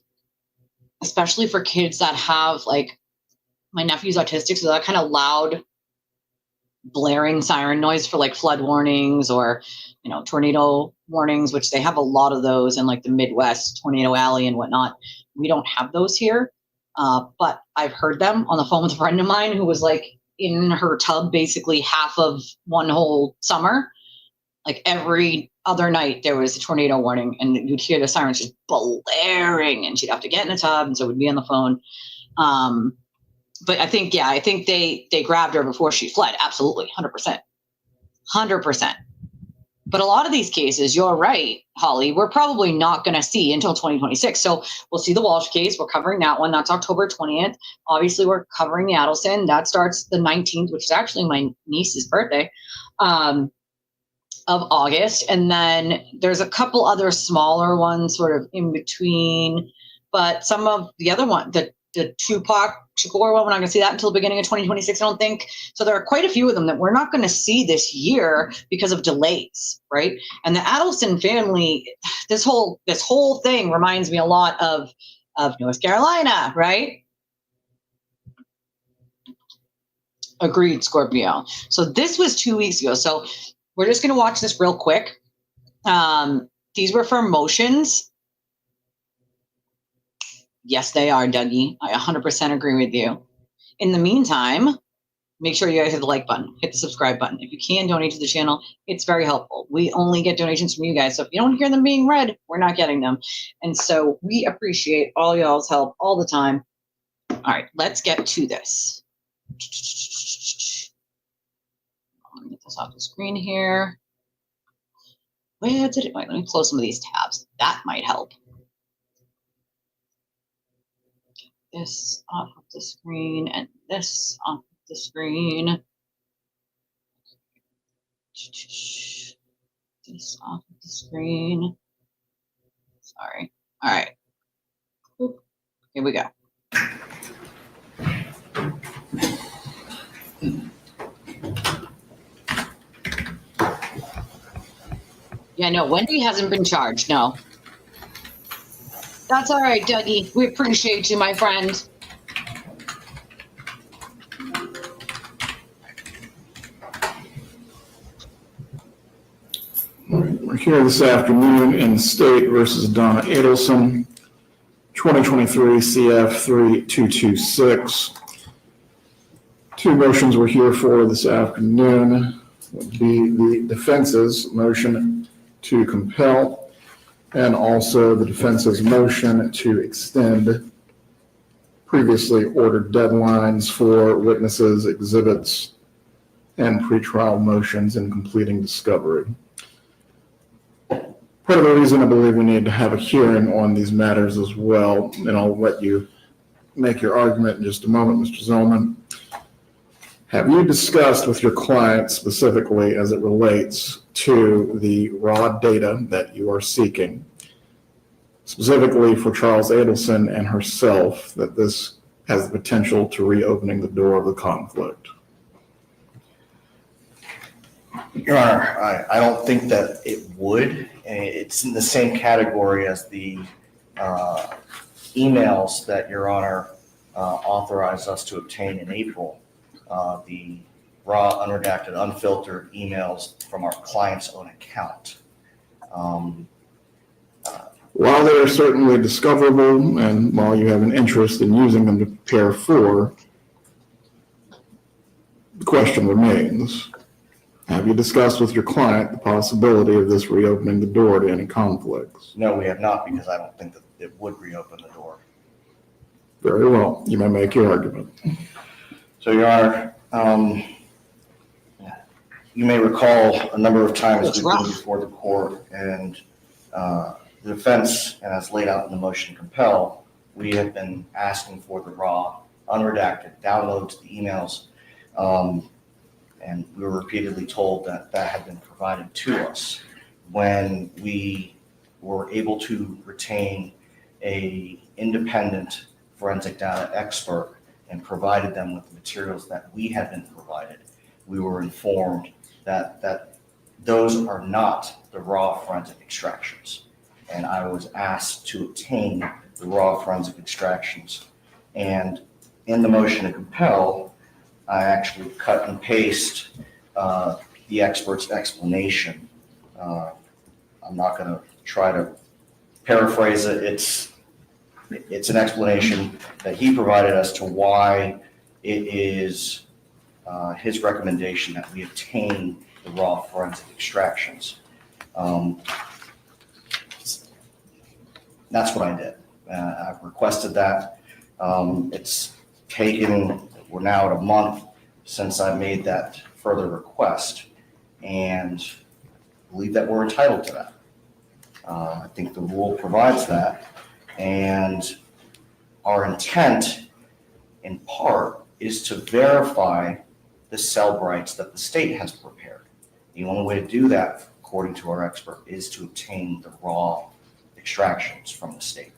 Especially for kids that have, like, my nephew's autistic, so that kind of loud, blaring siren noise for like flood warnings or, you know, tornado warnings, which they have a lot of those in like the Midwest, Tornado Alley and whatnot. We don't have those here, but I've heard them on the phone with a friend of mine who was like in her tub basically half of one whole summer. Like every other night there was a tornado warning and you'd hear the sirens just blaring and she'd have to get in the tub and so it would be on the phone. But I think they grabbed her before she fled. Absolutely. 100%. 100%. But a lot of these cases, you're right, Holly, we're probably not going to see until 2026. So we'll see the Walshe case. We're covering that one. That's October 20th. Obviously, we're covering the Adlesen. That starts the 19th, which is actually my niece's birthday, of August. And then there's a couple other smaller ones sort of in between. But some of the other one, the Tupac Shakur one, we're not going to see that until the beginning of 2026, I don't think. So there are quite a few of them that we're not going to see this year because of delays, right? And the Adlesen family, this whole thing reminds me a lot of North Carolina, right? Agreed, Scorpio. So this was 2 weeks ago. So we're just going to watch this real quick. These were for motions. Yes, they are, Dougie. I 100% agree with you. In the meantime, make sure you guys hit the like button, hit the subscribe button. If you can donate to the channel, it's very helpful. We only get donations from you guys. So if you don't hear them being read, we're not getting them. And so we appreciate all y'all's help all the time. All right, let's get to this. Let me get this off the screen here. Where did it? Wait, let me close some of these tabs. That might help. This off of the screen and this off of the screen. This off of the screen. Sorry. All right. Here we go. Yeah, no, Wendy hasn't been charged. No. That's all right, Dougie. We appreciate you, my friend. We're here this afternoon in State versus Donna Adelson, 2023 CF 3226. 2 motions we're here for this afternoon would be the defense's motion to compel and also the defense's motion to extend previously ordered deadlines for witnesses, exhibits, and pretrial motions in completing discovery. Part of the reason I believe we need to have a hearing on these matters as well, and I'll let you make your argument in just a moment, Mr. Zellman. Have you discussed with your client specifically as it relates to the raw data that you are seeking, specifically for Charles Adlesen and herself, that this has the potential to reopening the door of the conflict? Your Honor, I don't think that it would. It's in the same category as the emails that Your Honor authorized us to obtain in April. The raw, unredacted, unfiltered emails from our client's own account. While they are certainly discoverable and while you have an interest in using them to prepare for, the question remains, have you discussed with your client the possibility of this reopening the door to any conflicts? No, we have not, because I don't think that it would reopen the door. Very well, you may make your argument. So, Your Honor, you may recall a number of times we've been before the court and the defense, and as laid out in the motion to compel, we have been asking for the raw, unredacted downloads of the emails, and we were repeatedly told that that had been provided to us. When we were able to retain a independent forensic data expert and provided them with the materials that we had been provided, we were informed that those are not the raw forensic extractions. And I was asked to obtain the raw forensic extractions. And in the motion to compel, I actually cut and paste the expert's explanation. I'm not going to try to paraphrase it. It's an explanation that he provided as to why it is his recommendation that we obtain the raw forensic extractions. That's what I did. I've requested that. It's taken, we're now at a month since I made that further request, and I believe that we're entitled to that. I think the rule provides that, and our intent in part is to verify the cell brights that the state has prepared. The only way to do that, according to our expert, is to obtain the raw extractions from the state.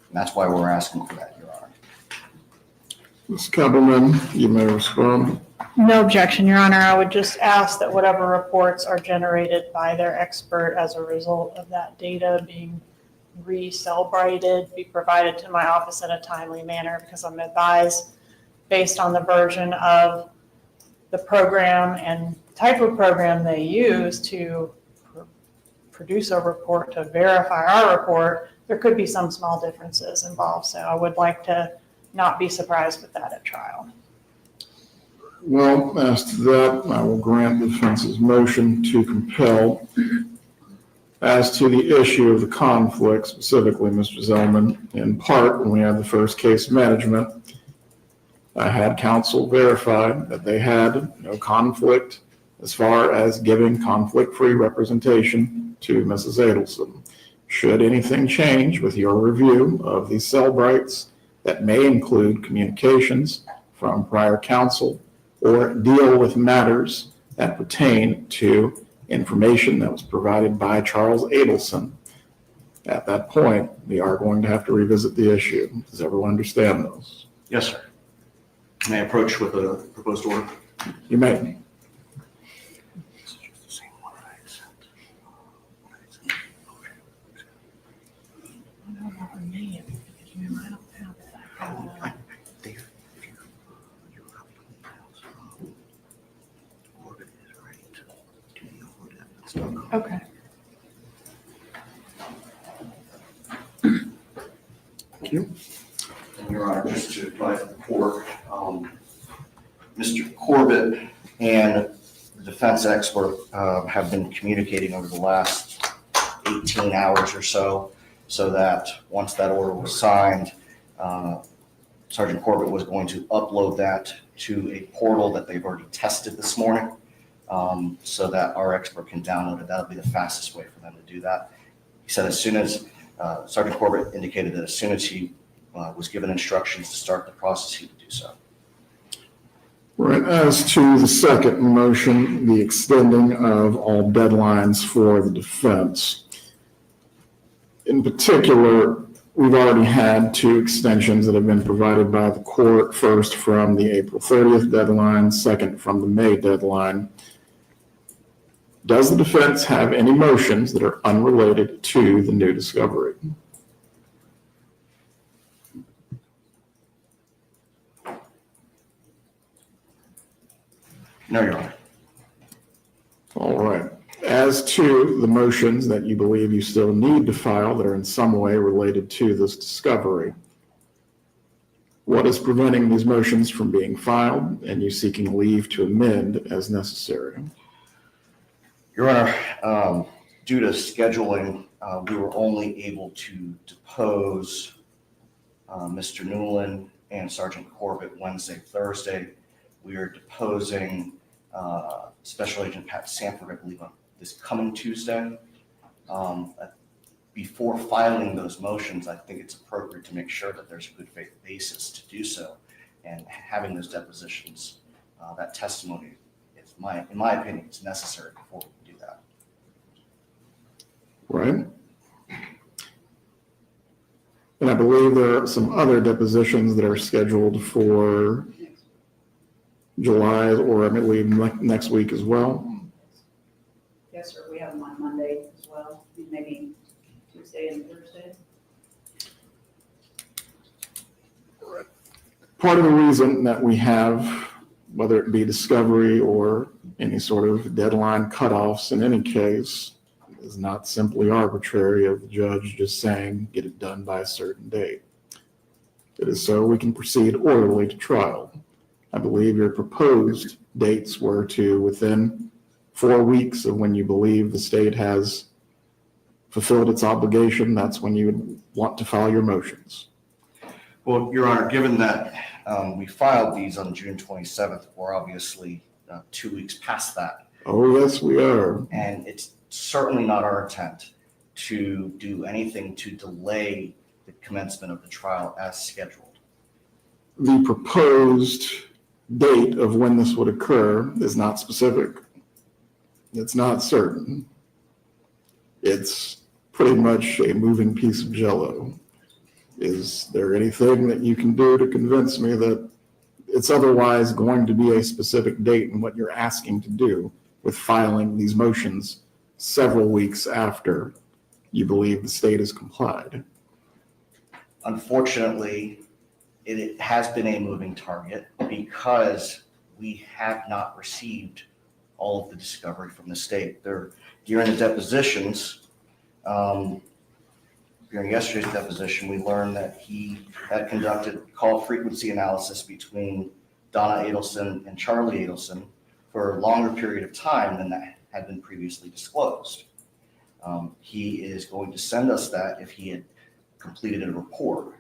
And that's why we're asking for that, Your Honor. Ms. Kappelman, you may respond. No objection, Your Honor. I would just ask that whatever reports are generated by their expert as a result of that data being re-cell-brighted be provided to my office in a timely manner, because I'm advised, based on the version of the program and type of program they use to produce a report to verify our report, there could be some small differences involved. So I would like to not be surprised with that at trial. Well, as to that, I will grant the defense's motion to compel. As to the issue of the conflict, specifically, Mr. Zellman, in part, when we had the first case management, I had counsel verify that they had no conflict as far as giving conflict-free representation to Mrs. Adlesen. Should anything change with your review of these cell brights that may include communications from prior counsel or deal with matters that pertain to information that was provided by Charles Adlesen, at that point, we are going to have to revisit the issue. Does everyone understand those? Yes, sir. May I approach with a proposed order? You may. Okay. Thank you. Your Honor, just to advise the court, Mr. Corbett and the defense expert have been communicating over the last 18 hours or so that once that order was signed, Sergeant Corbett was going to upload that to a portal that they've already tested this morning, so that our expert can download it. That'll be the fastest way for them to do that. He said as soon as, Sergeant Corbett indicated that as soon as he was given instructions to start the process, he would do so. Right, as to the second motion, the extending of all deadlines for the defense. In particular, we've already had two extensions that have been provided by the court, first from the April 30th deadline, second from the May deadline. Does the defense have any motions that are unrelated to the new discovery? No, Your Honor. All right. As to the motions that you believe you still need to file that are in some way related to this discovery, what is preventing these motions from being filed and you seeking leave to amend as necessary? Your Honor, due to scheduling, we were only able to depose Mr. Newland and Sergeant Corbett Wednesday, Thursday. We are deposing Special Agent Pat Sanford, I believe, on this coming Tuesday. Before filing those motions, I think it's appropriate to make sure that there's a good faith basis to do so. And having those depositions, that testimony is in my opinion, is necessary before we can do that. Right. And I believe there are some other depositions that are scheduled for July or I believe next week as well. Yes, sir. We have them on Monday as well, maybe Tuesday and Thursday. Part of the reason that we have, whether it be discovery or any sort of deadline cutoffs in any case, is not simply arbitrary of the judge just saying, get it done by a certain date. It is so we can proceed orderly to trial. I believe your proposed dates were to within 4 weeks of when you believe the state has fulfilled its obligation. That's when you would want to file your motions. Well, Your Honor, given that we filed these on June 27th, we're obviously 2 weeks past that. Oh, yes, we are. And it's certainly not our intent to do anything to delay the commencement of the trial as scheduled. The proposed date of when this would occur is not specific. It's not certain. It's pretty much a moving piece of jello. Is there anything that you can do to convince me that it's otherwise going to be a specific date in what you're asking to do with filing these motions several weeks after you believe the state has complied? Unfortunately, it has been a moving target because we have not received all of the discovery from the state. During the depositions, during yesterday's deposition, we learned that he had conducted call frequency analysis between Donna Adelson and Charlie Adelson for a longer period of time than that had been previously disclosed. He is going to send us that if he had completed a report.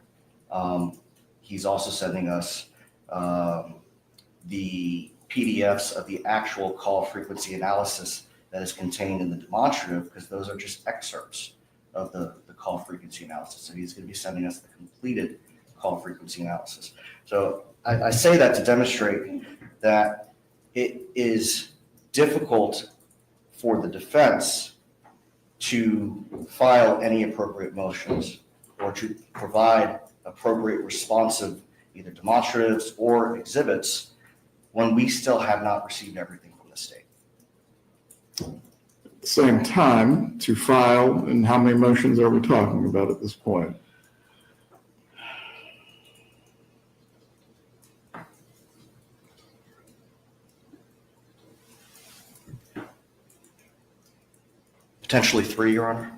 He's also sending us the PDFs of the actual call frequency analysis that is contained in the demonstrative, because those are just excerpts of the call frequency analysis. So he's going to be sending us the completed call frequency analysis. So I say that to demonstrate that it is difficult for the defense to file any appropriate motions or to provide appropriate responsive either demonstratives or exhibits when we still have not received everything from the state. At the same time, to file, and how many motions are we talking about at this point? Potentially 3, Your Honor.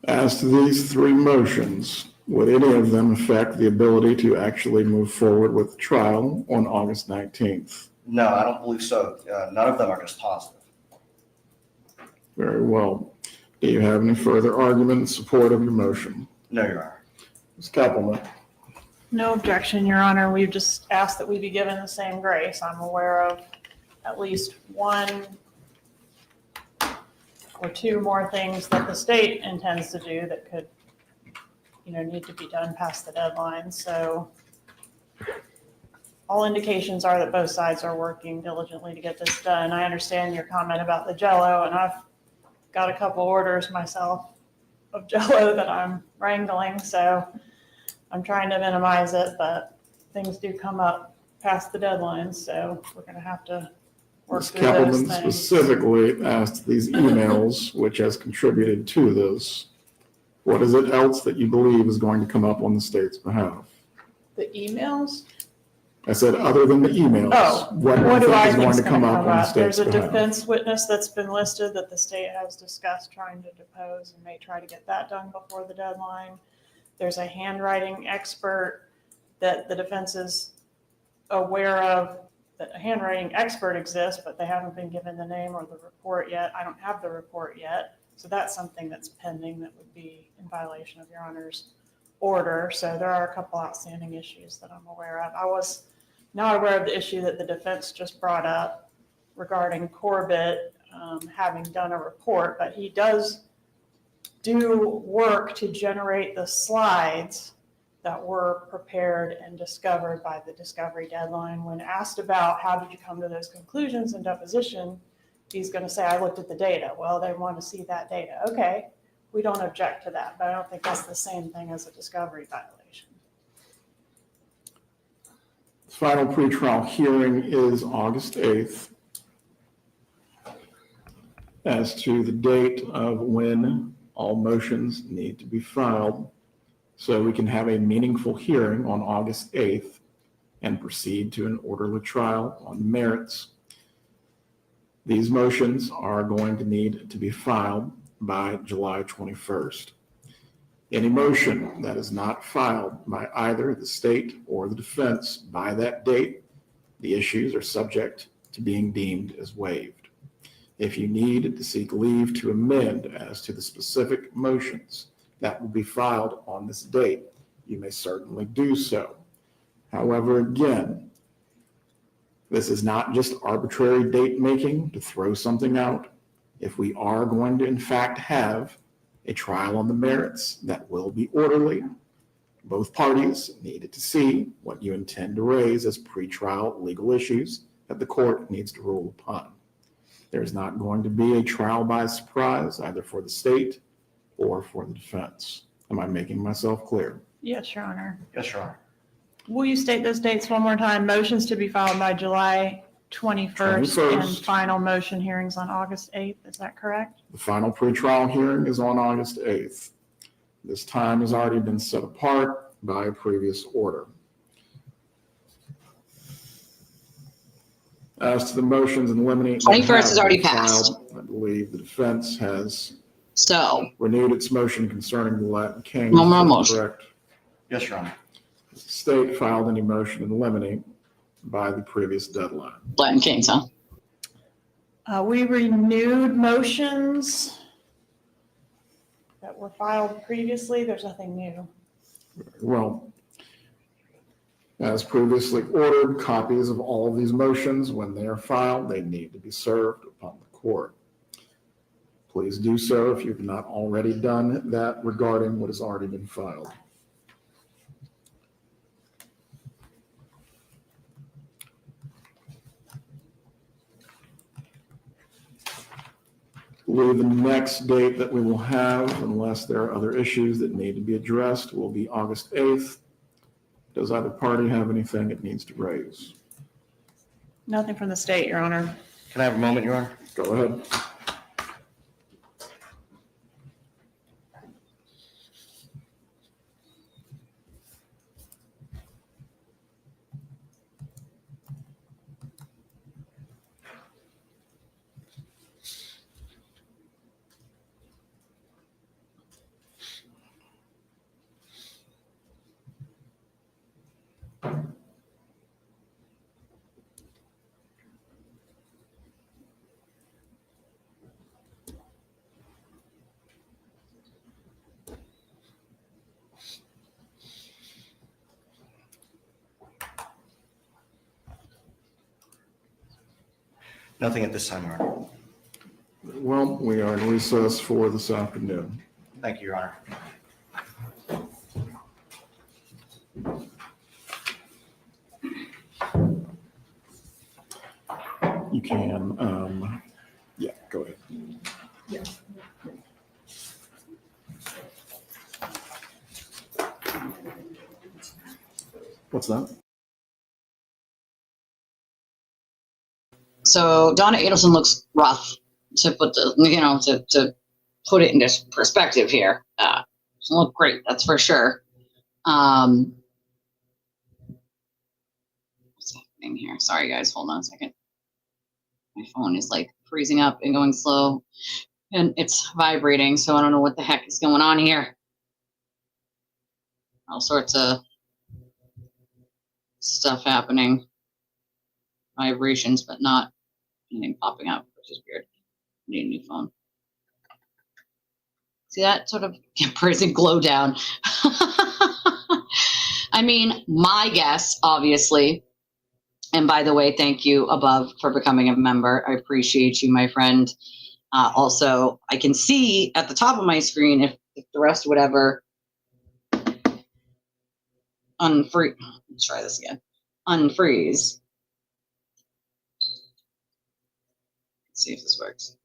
As to these 3 motions, would any of them affect the ability to actually move forward with the trial on August 19th? No, I don't believe so. None of them are just positive. Very well. Do you have any further argument in support of your motion? No, Your Honor. Ms. Kappelman. No objection, Your Honor. We've just asked that we be given the same grace. I'm aware of at least 1 or 2 more things that the state intends to do that could, need to be done past the deadline. So all indications are that both sides are working diligently to get this done. I understand your comment about the jello, and I've got a couple orders myself of jello that I'm wrangling. So I'm trying to minimize it, but things do come up past the deadline. So we're going to have to work Ms. through those Keppelman things. specifically asked these emails, which has contributed to this. What is it else that you believe is going to come up on the state's behalf? The emails? I said, other than the emails. Oh, what what do do you I think is think going is to come up on the There's state's a behalf? defense witness that's been listed that the state has discussed trying to depose and may try to get that done before the deadline. There's a handwriting expert that the defense is aware of, that a handwriting expert exists, but they haven't been given the name or the report yet. I don't have the report yet. So that's something that's pending that would be in violation of Your Honor's order. So there are a couple outstanding issues that I'm aware of. I was not aware of the issue that the defense just brought up regarding Corbett having done a report, but he does do work to generate the slides that were prepared and discovered by the discovery deadline. When asked about how did you come to those conclusions in deposition, he's going to say, I looked at the data. Well, they want to see that data. Okay, we don't object to that, but I don't think that's the same thing as a discovery violation. The final pretrial hearing is August 8th. As to the date of when all motions need to be filed, so we can have a meaningful hearing on August 8th and proceed to an orderly trial on merits. These motions are going to need to be filed by July 21st. Any motion that is not filed by either the state or the defense by that date, the issues are subject to being deemed as waived. If you need to seek leave to amend as to the specific motions that will be filed on this date, you may certainly do so. However, again, this is not just arbitrary date making to throw something out. If we are going to in fact have a trial on the merits that will be orderly, both parties needed to see what you intend to raise as pretrial legal issues that the court needs to rule upon. There's not going to be a trial by surprise either for the state or for the defense. Am I making myself clear? Yes, Your Honor. Yes, Your Honor. Will you state those dates one more time? Motions to be filed by July 21st and final motion hearings on August 8th. Is that correct? The final pretrial hearing is on August 8th. This time has already been set apart by a previous order. As to the motions in limine, 21st is already passed. I believe the defense has So, renewed its motion concerning the Latin Kings. No more motion. Correct. Yes, Your Honor. The state filed any motion in limine by the previous deadline. Latin Kings, huh? We renewed motions that were filed previously. There's nothing new. Well, as previously ordered, copies of all of these motions, when they are filed, they need to be served upon the court. Please do so if you've not already done that regarding what has already been filed. I believe the next date that we will have, unless there are other issues that need to be addressed, will be August 8th. Does either party have anything it needs to raise? Nothing from the state, Your Honor. Can I have a moment, Your Honor? Go ahead. Nothing at this time, Your Honor. Well, we are in recess for this afternoon. Thank you, Your Honor. You can, yeah, go ahead. What's that? So Donna Adelson looks rough, to put the, to put it into perspective here. Doesn't look great, that's for sure. What's happening here? Sorry guys, hold on a second. My phone is like freezing up and going slow, and it's vibrating, so I don't know what the heck is going on here. All sorts of stuff happening. Vibrations, but not anything popping up, which is weird. I need a new phone. See that sort of present glow down. I mean, my guess, obviously, and by the way, thank you above for becoming a member. I appreciate you, my friend. Also, I can see at the top of my screen if the rest would ever unfreeze. Let's try this again. Unfreeze. Let's see if this works.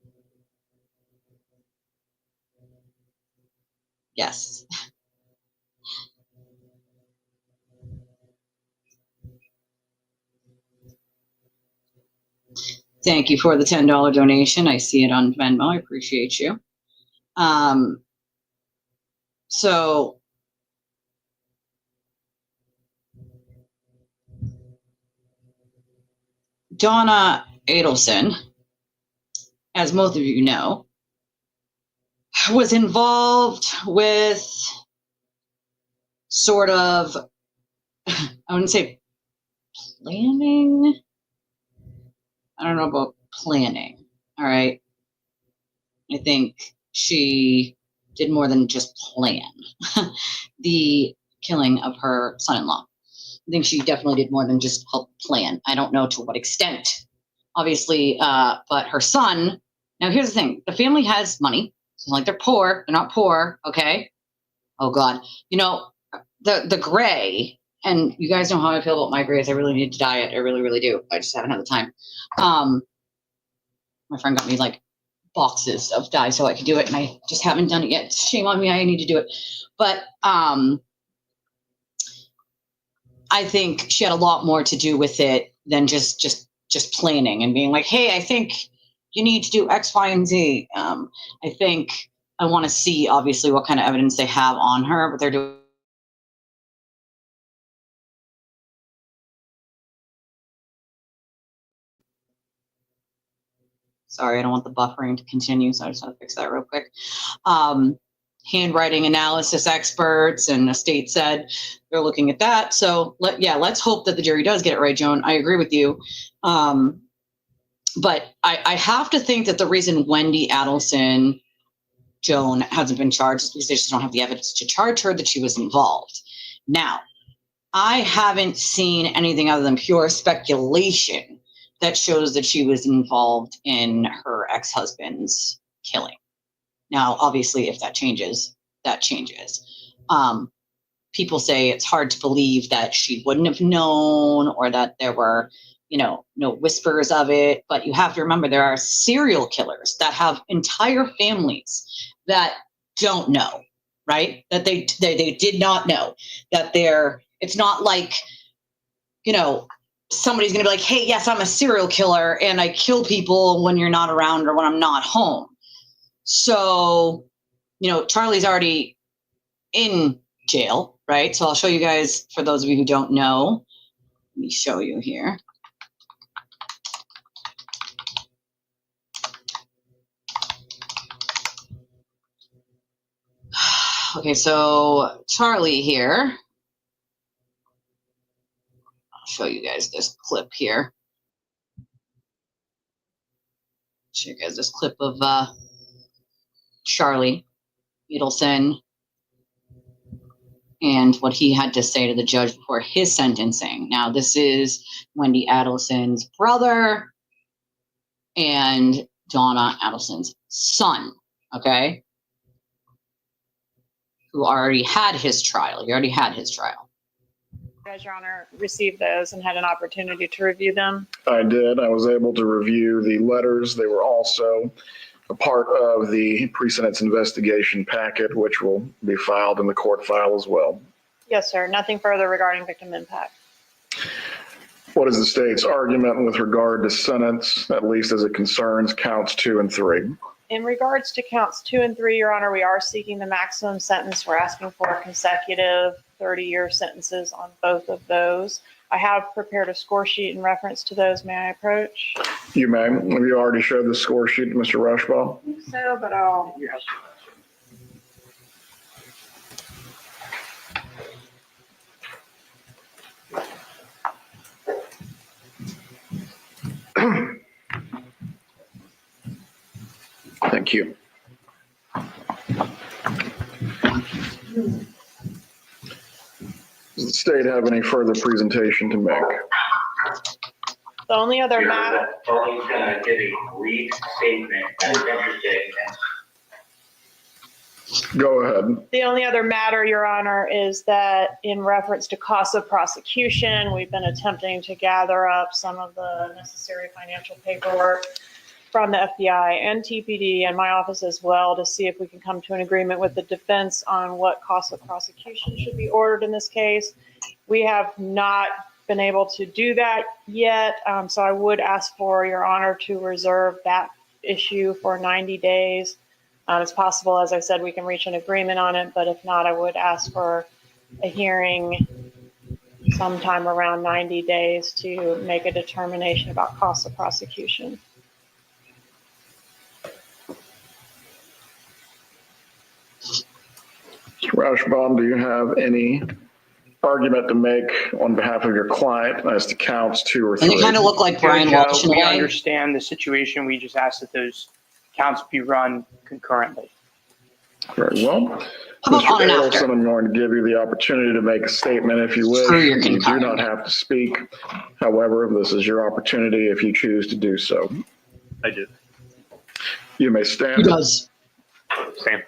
Yes. Thank you for the $10 donation. I see it on Venmo. I appreciate you. So Donna Adelson, as most of you know, was involved with sort of, I wouldn't say planning. I don't know about planning. All right. I think she did more than just plan the killing of her son-in-law. I think she definitely did more than just help plan. I don't know to what extent, obviously, but her son. Now, here's the thing: the family has money. It's not like they're poor. They're not poor. Okay. Oh God. You know, the gray, and you guys know how I feel about my grays. I really need to diet. I really, really do. I just haven't had the time. My friend got me like boxes of dye so I could do it, and I just haven't done it yet. Shame on me. I need to do it. But I think she had a lot more to do with it than just planning and being like, hey, I think you need to do X, Y, and Z. I think I want to see, obviously, what kind of evidence they have on her, but they're doing. Sorry, I don't want the buffering to continue, so I just want to fix that real quick. Handwriting analysis experts and the state said they're looking at that. So let's hope that the jury does get it right, Joan. I agree with you. But I have to think that the reason Wendy Adlesen, Joan, hasn't been charged is because they just don't have the evidence to charge her that she was involved. Now, I haven't seen anything other than pure speculation that shows that she was involved in her ex-husband's killing. Now, obviously, if that changes, that changes. People say it's hard to believe that she wouldn't have known or that there were, no whispers of it. But you have to remember there are serial killers that have entire families that don't know, right? That they did not know that it's not like, somebody's going to be like, hey, yes, I'm a serial killer and I kill people when you're not around or when I'm not home. So, Charlie's already in jail, right? So I'll show you guys, for those of you who don't know, let me show you here. Okay, so Charlie here. I'll show you guys this clip here. Show you guys this clip of Charlie Adelson and what he had to say to the judge before his sentencing. Now, this is Wendy Adelson's brother and Donna Adelson's son, okay? Who already had his trial. He already had his trial. As Your Honor, received those and had an opportunity to review them? I did. I was able to review the letters. They were also a part of the pre-sentence investigation packet, which will be filed in the court file as well. Yes, sir. Nothing further regarding victim impact. What is the state's argument with regard to sentence, at least as it concerns counts 2 and 3? In regards to counts 2 and 3, Your Honor, we are seeking the maximum sentence. We're asking for consecutive 30-year sentences on both of those. I have prepared a score sheet in reference to those. May I approach? You may. Have you already showed the score sheet to Mr. Rushbaugh? I think so, but I'll. Thank you. Does the state have any further presentation to make? The only other matter. Tony's gonna give a brief statement that is interesting. Go ahead. The only other matter, Your Honor, is that in reference to costs of prosecution, we've been attempting to gather up some of the necessary financial paperwork from the FBI and TPD and my office as well to see if we can come to an agreement with the defense on what costs of prosecution should be ordered in this case. We have not been able to do that yet, so I would ask for Your Honor to reserve that issue for 90 days. It's possible, as I said, we can reach an agreement on it, but if not, I would ask for a hearing sometime around 90 days to make a determination about costs of prosecution. Mr. Rauschbaum, do you have any argument to make on behalf of your client as to counts 2 or 3? And they kind of look like Brian Walsh in a We way. understand the situation. We just ask that those counts be run concurrently. Very well. How about Mr. on and after? Adelson, I'm going to give you the opportunity to make a statement if you wish. Screw your You do concurrent. not have to speak. However, this is your opportunity if you choose to do so. I do. You may stand. Who does? Sam.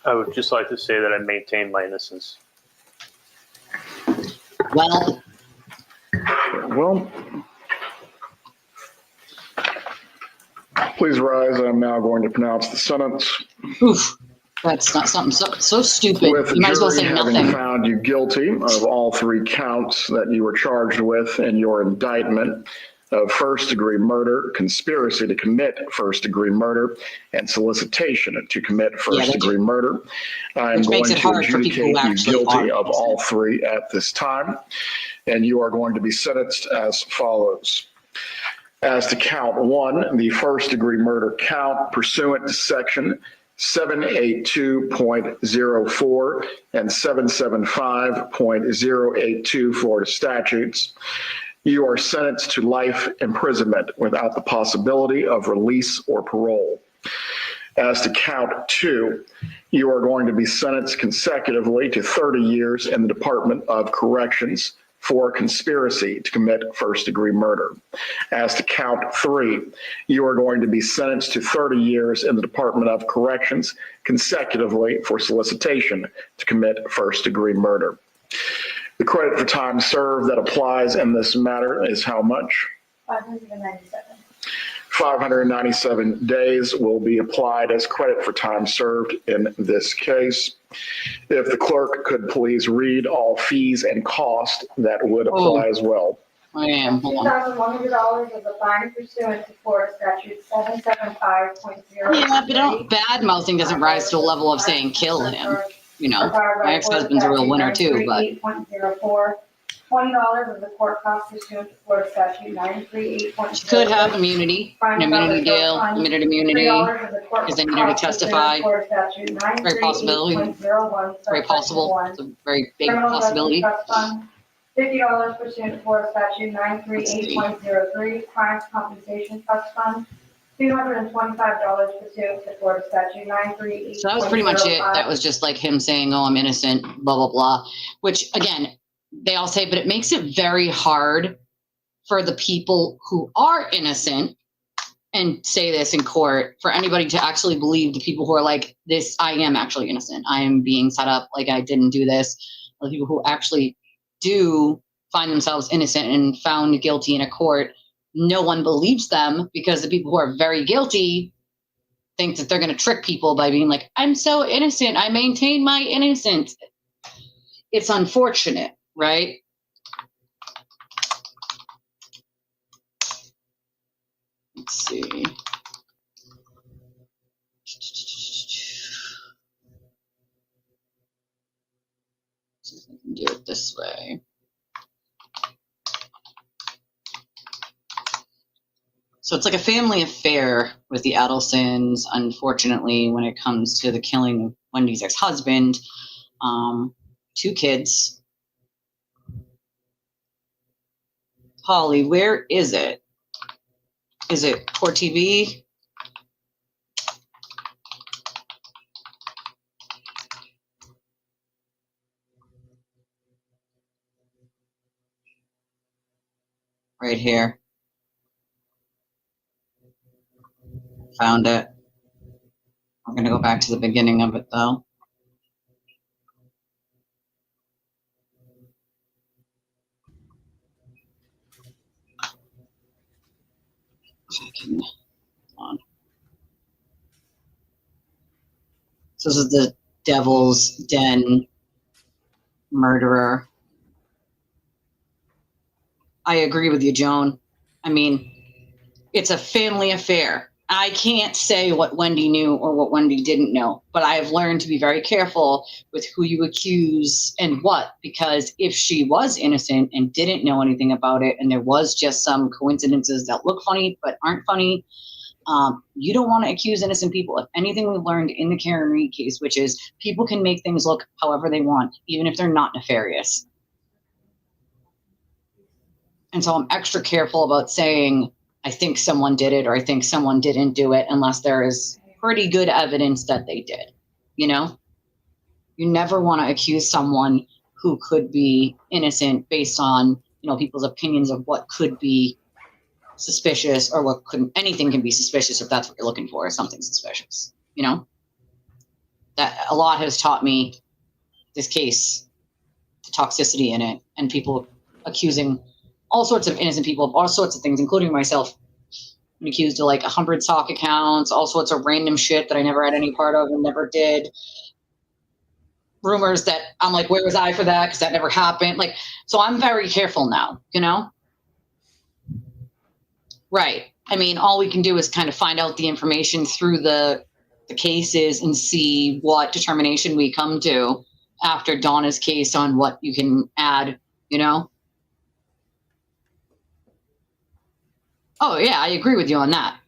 I would just like to say that I maintain my innocence. Well, Well, please rise. I'm now going to pronounce the sentence. oof, that's not something so stupid. With the You might as well jury say having nothing. found you guilty of all 3 counts that you were charged with in your indictment of first-degree murder, conspiracy to commit first-degree murder, and solicitation to commit first-degree murder, I'm Which going makes it to hard for people adjudicate who you actually guilty are of all 3 at this time, and you are going to be sentenced as follows. As to count 1, the first-degree murder count pursuant to section 782.04 and 775.082 Florida statutes, you are sentenced to life imprisonment without the possibility of release or parole. As to count 2, you are going to be sentenced consecutively to 30 years in the Department of Corrections for conspiracy to commit first-degree murder. As to count 3, you are going to be sentenced to 30 years in the Department of Corrections consecutively for solicitation to commit first-degree murder. The credit for time served that applies in this matter is how much? 597. 597 days will be applied as credit for time served in this case. If the clerk could please read all fees and costs that would apply as well. I am. Hold on. $2,100 is a fine pursuant to Florida statute 775.0. Yeah, but bad-mouthing doesn't rise to a level of saying kill him. You know, my ex-husband's a real winner too, but. $20 is the court cost pursuant to Florida statute 938.0. She could have immunity, an immunity deal, limited immunity, because they need her to testify. Very possibility. Very possible. It's a very big possibility. $50 pursuant to Florida statute 938.03, crimes compensation trust fund. $225 pursuant to Florida statute 938. So that was pretty much it. That was just like him saying, oh, I'm innocent, blah, blah, blah. Which, again, they all say, but it makes it very hard for the people who are innocent and say this in court, for anybody to actually believe the people who are like, this, I am actually innocent. I am being set up like I didn't do this. The people who actually do find themselves innocent and found guilty in a court, no one believes them, because the people who are very guilty think that they're going to trick people by being like, I'm so innocent. I maintain my innocence. It's unfortunate, right? Let's see. See if I can do it this way. So it's like a family affair with the Adlesens, unfortunately, when it comes to the killing of Wendy's ex-husband. 2 kids. Holly, where is it? Is it Court TV? Right here. Found it. I'm going to go back to the beginning of it, though. Hold on. So this is the Devil's Den murderer. I agree with you, Joan. I mean, it's a family affair. I can't say what Wendy knew or what Wendy didn't know, but I have learned to be very careful with who you accuse and what, because if she was innocent and didn't know anything about it, and there was just some coincidences that look funny but aren't funny, you don't want to accuse innocent people. If anything we've learned in the Karen Reed case, which is people can make things look however they want, even if they're not nefarious. And so I'm extra careful about saying, I think someone did it or I think someone didn't do it unless there is pretty good evidence that they did. You know, you never want to accuse someone who could be innocent based on, you know, people's opinions of what could be suspicious or what couldn't. Anything can be suspicious if that's what you're looking for, is something suspicious. You know, that a lot has taught me this case, the toxicity in it, and people accusing all sorts of innocent people of all sorts of things, including myself. I'm accused of like 100 sock accounts, all sorts of random shit that I never had any part of and never did. Rumors that I'm like, where was I for that? Because that never happened. Like, so I'm very careful now, you know? Right. I mean, all we can do is kind of find out the information through the cases and see what determination we come to after Donna's case on what you can add, you know? Oh, yeah, I agree with you on that.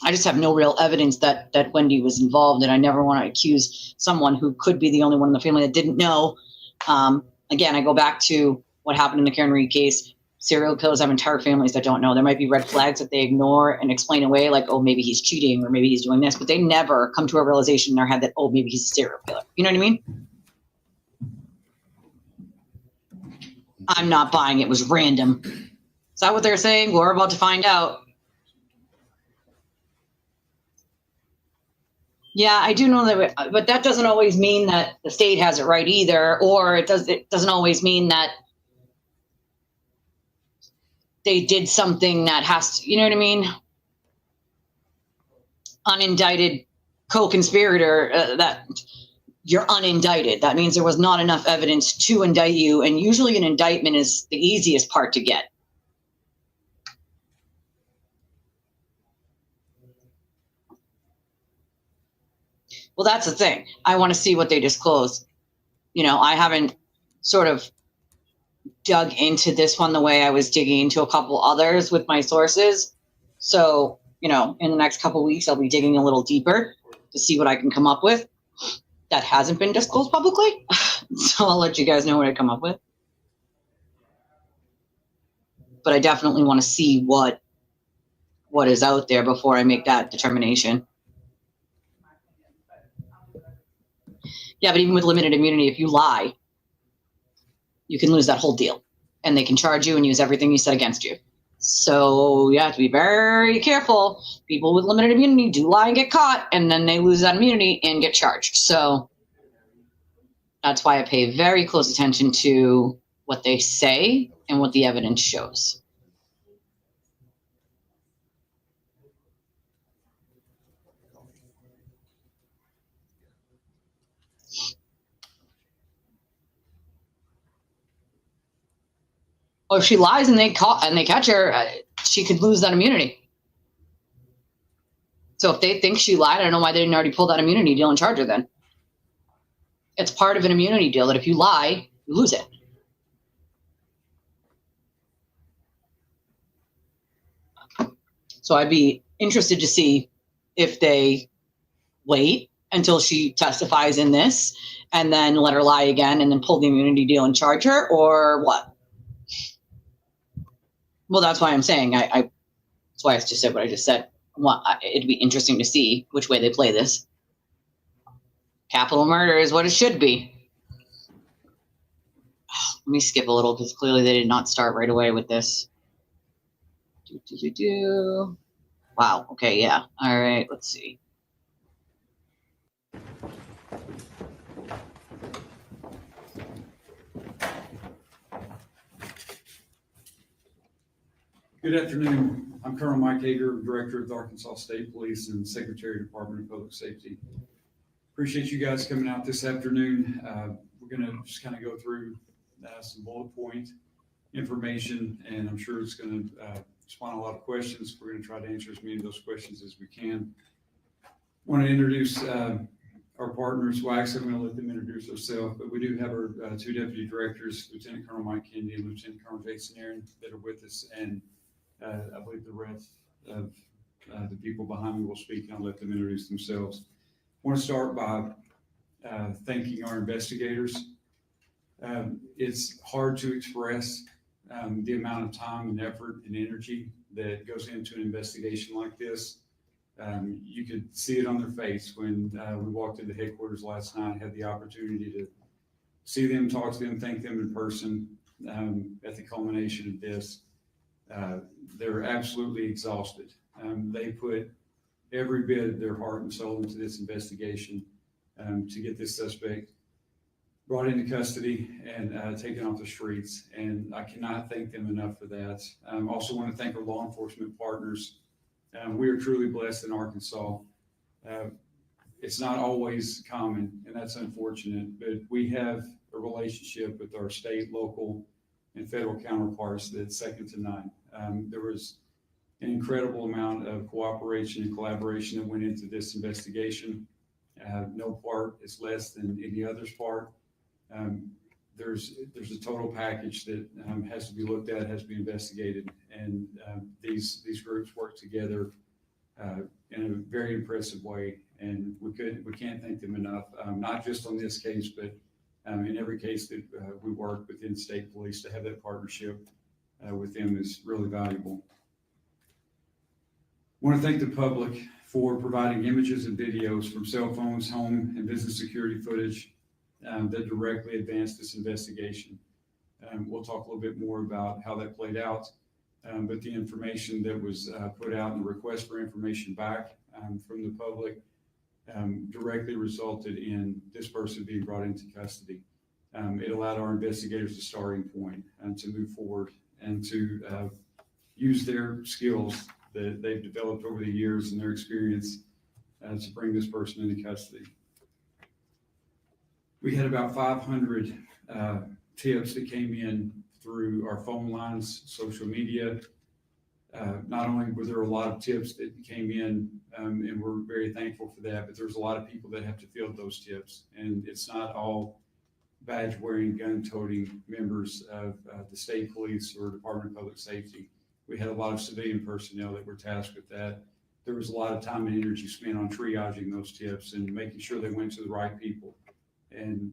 I just have no real evidence that Wendy was involved, and I never want to accuse someone who could be the only one in the family that didn't know. Again, I go back to what happened in the Karen Reed case. Serial killers have entire families that don't know. There might be red flags that they ignore and explain away, like, oh, maybe he's cheating or maybe he's doing this, but they never come to a realization in their head that, oh, maybe he's a serial killer. You know what I mean? I'm not buying it was random. Is that what they're saying? We're about to find out. Yeah, I do know that, but that doesn't always mean that the state has it right either, or it doesn't always mean that they did something that has to, you know what I mean? Unindicted co-conspirator, that you're unindicted. That means there was not enough evidence to indict you, and usually an indictment is the easiest part to get. Well, that's the thing. I want to see what they disclose. You know, I haven't sort of dug into this one the way I was digging into a couple others with my sources. So, you know, in the next couple of weeks, I'll be digging a little deeper to see what I can come up with that hasn't been disclosed publicly. So I'll let you guys know what I come up with. But I definitely want to see what is out there before I make that determination. Yeah, but even with limited immunity, if you lie, you can lose that whole deal. And they can charge you and use everything you said against you. So you have to be very careful. People with limited immunity do lie and get caught, and then they lose that immunity and get charged. So that's why I pay very close attention to what they say and what the evidence shows. Or if she lies and they catch her, she could lose that immunity. So if they think she lied, I don't know why they didn't already pull that immunity deal and charge her then. It's part of an immunity deal that if you lie, you lose it. So I'd be interested to see if they wait until she testifies in this and then let her lie again and then pull the immunity deal and charge her, or what? Well, that's why I'm saying that's why I just said what I just said. Well, it'd be interesting to see which way they play this. Capital murder is what it should be. Let me skip a little because clearly they did not start right away with this. Wow. Okay. Yeah. All right. Let's see. Good afternoon. I'm Colonel Mike Hager, Director of the Arkansas State Police and Secretary, Department of Public Safety. Appreciate you guys coming out this afternoon. We're going to just kind of go through some bullet point information, and I'm sure it's going to spawn a lot of questions. We're going to try to answer as many of those questions as we can. I want to introduce our partners. Well, actually, I'm going to let them introduce themselves, but we do have our two deputy directors, Lieutenant Colonel Mike Kennedy and Lieutenant Colonel Jason Aaron, that are with us, and I believe the rest of the people behind me will speak, and I'll let them introduce themselves. I want to start by thanking our investigators. It's hard to express the amount of time and effort and energy that goes into an investigation like this. You could see it on their face when we walked into headquarters last night, had the opportunity to see them, talk to them, thank them in person at the culmination of this. They're absolutely exhausted. They put every bit of their heart and soul into this investigation to get this suspect brought into custody and taken off the streets. And I cannot thank them enough for that. Also want to thank our law enforcement partners. We are truly blessed in Arkansas. It's not always common, and that's unfortunate, but we have a relationship with our state, local, and federal counterparts that's second to none. There was an incredible amount of cooperation and collaboration that went into this investigation. No part is less than any other's part. There's a total package that has to be looked at, has to be investigated, and these groups work together in a very impressive way. And we can't thank them enough, not just on this case, but in every case that we work within state police. To have that partnership with them is really valuable. I want to thank the public for providing images and videos from cell phones, home, and business security footage that directly advanced this investigation. We'll talk a little bit more about how that played out, but the information that was put out and the request for information back from the public directly resulted in this person being brought into custody. It allowed our investigators a starting point to move forward and to use their skills that they've developed over the years and their experience to bring this person into custody. We had about 500 tips that came in through our phone lines, social media. Not only were there a lot of tips that came in, and we're very thankful for that, but there's a lot of people that have to field those tips. And it's not all badge-wearing, gun-toting members of the state police or Department of Public Safety. We had a lot of civilian personnel that were tasked with that. There was a lot of time and energy spent on triaging those tips and making sure they went to the right people. And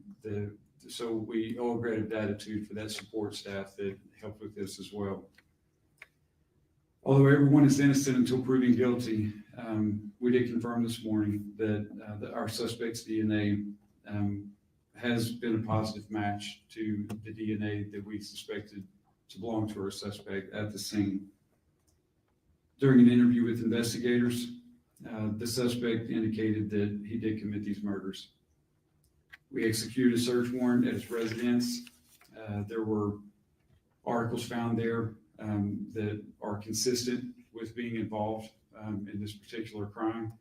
so we owe a great gratitude for that support staff that helped with this as well. Although everyone is innocent until proven guilty, we did confirm this morning that our suspect's DNA has been a positive match to the DNA that we suspected to belong to our suspect at the scene. During an interview with investigators, the suspect indicated that he did commit these murders. We executed a search warrant at his residence. There were articles found there that are consistent with being involved in this particular crime.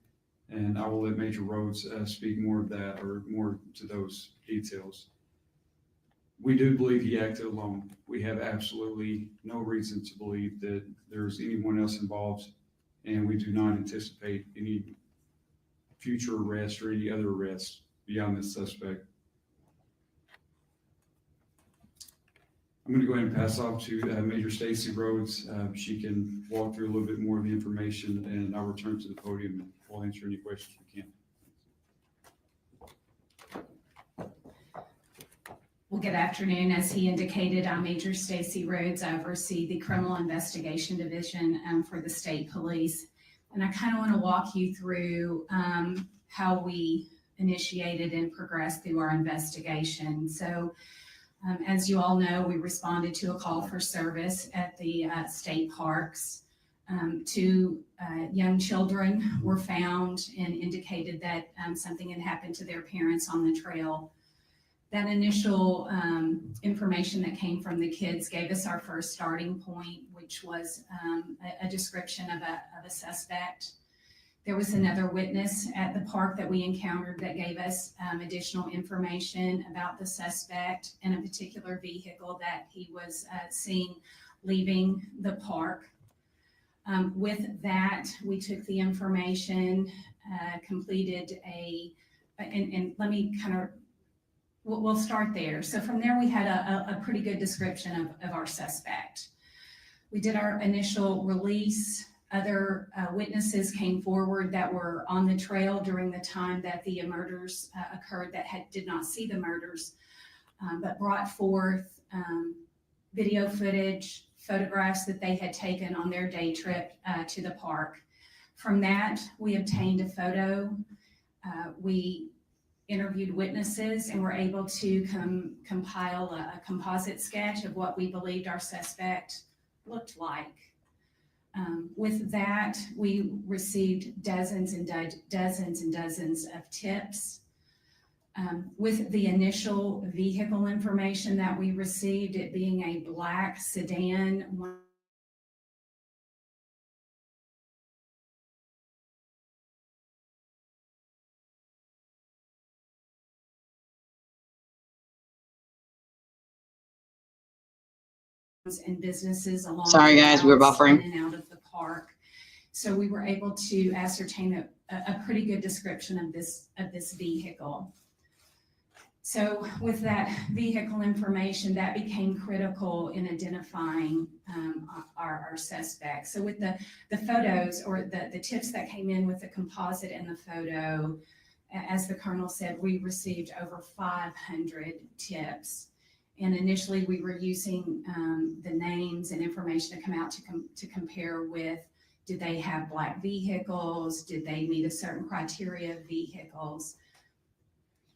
And I will let Major Rhodes speak more of that or more to those details. We do believe he acted alone. We have absolutely no reason to believe that there's anyone else involved, and we do not anticipate any future arrest or any other arrest beyond this suspect. I'm going to go ahead and pass off to Major Stacy Rhodes. She can walk through a little bit more of the information, and I'll return to the podium and we'll answer any questions we can. Well, good afternoon. As he indicated, I'm Major Stacy Rhodes. I oversee the Criminal Investigation Division for the State Police. And I kind of want to walk you through how we initiated and progressed through our investigation. So as you all know, we responded to a call for service at the state parks. Two young children were found and indicated that something had happened to their parents on the trail. That initial information that came from the kids gave us our first starting point, which was a description of a suspect. There was another witness at the park that we encountered that gave us additional information about the suspect and a particular vehicle that he was seen leaving the park. With that, we took the information, completed and let me kind of, we'll start there. So from there, we had a pretty good description of our suspect. We did our initial release. Other witnesses came forward that were on the trail during the time that the murders occurred that did not see the murders, but brought forth video footage, photographs that they had taken on their day trip to the park. From that, we obtained a photo. We interviewed witnesses and were able to compile a composite sketch of what we believed our suspect looked like. With that, we received dozens and dozens of tips. With the initial vehicle information that we received, it being a black sedan, and businesses along. Sorry guys, we were buffering. In and out of the park. So we were able to ascertain a pretty good description of this vehicle. So with that vehicle information, that became critical in identifying our suspect. So with the photos or the tips that came in with the composite and the photo, as the Colonel said, we received over 500 tips. And initially we were using the names and information to come out to compare with, did they have black vehicles? Did they meet a certain criteria of vehicles?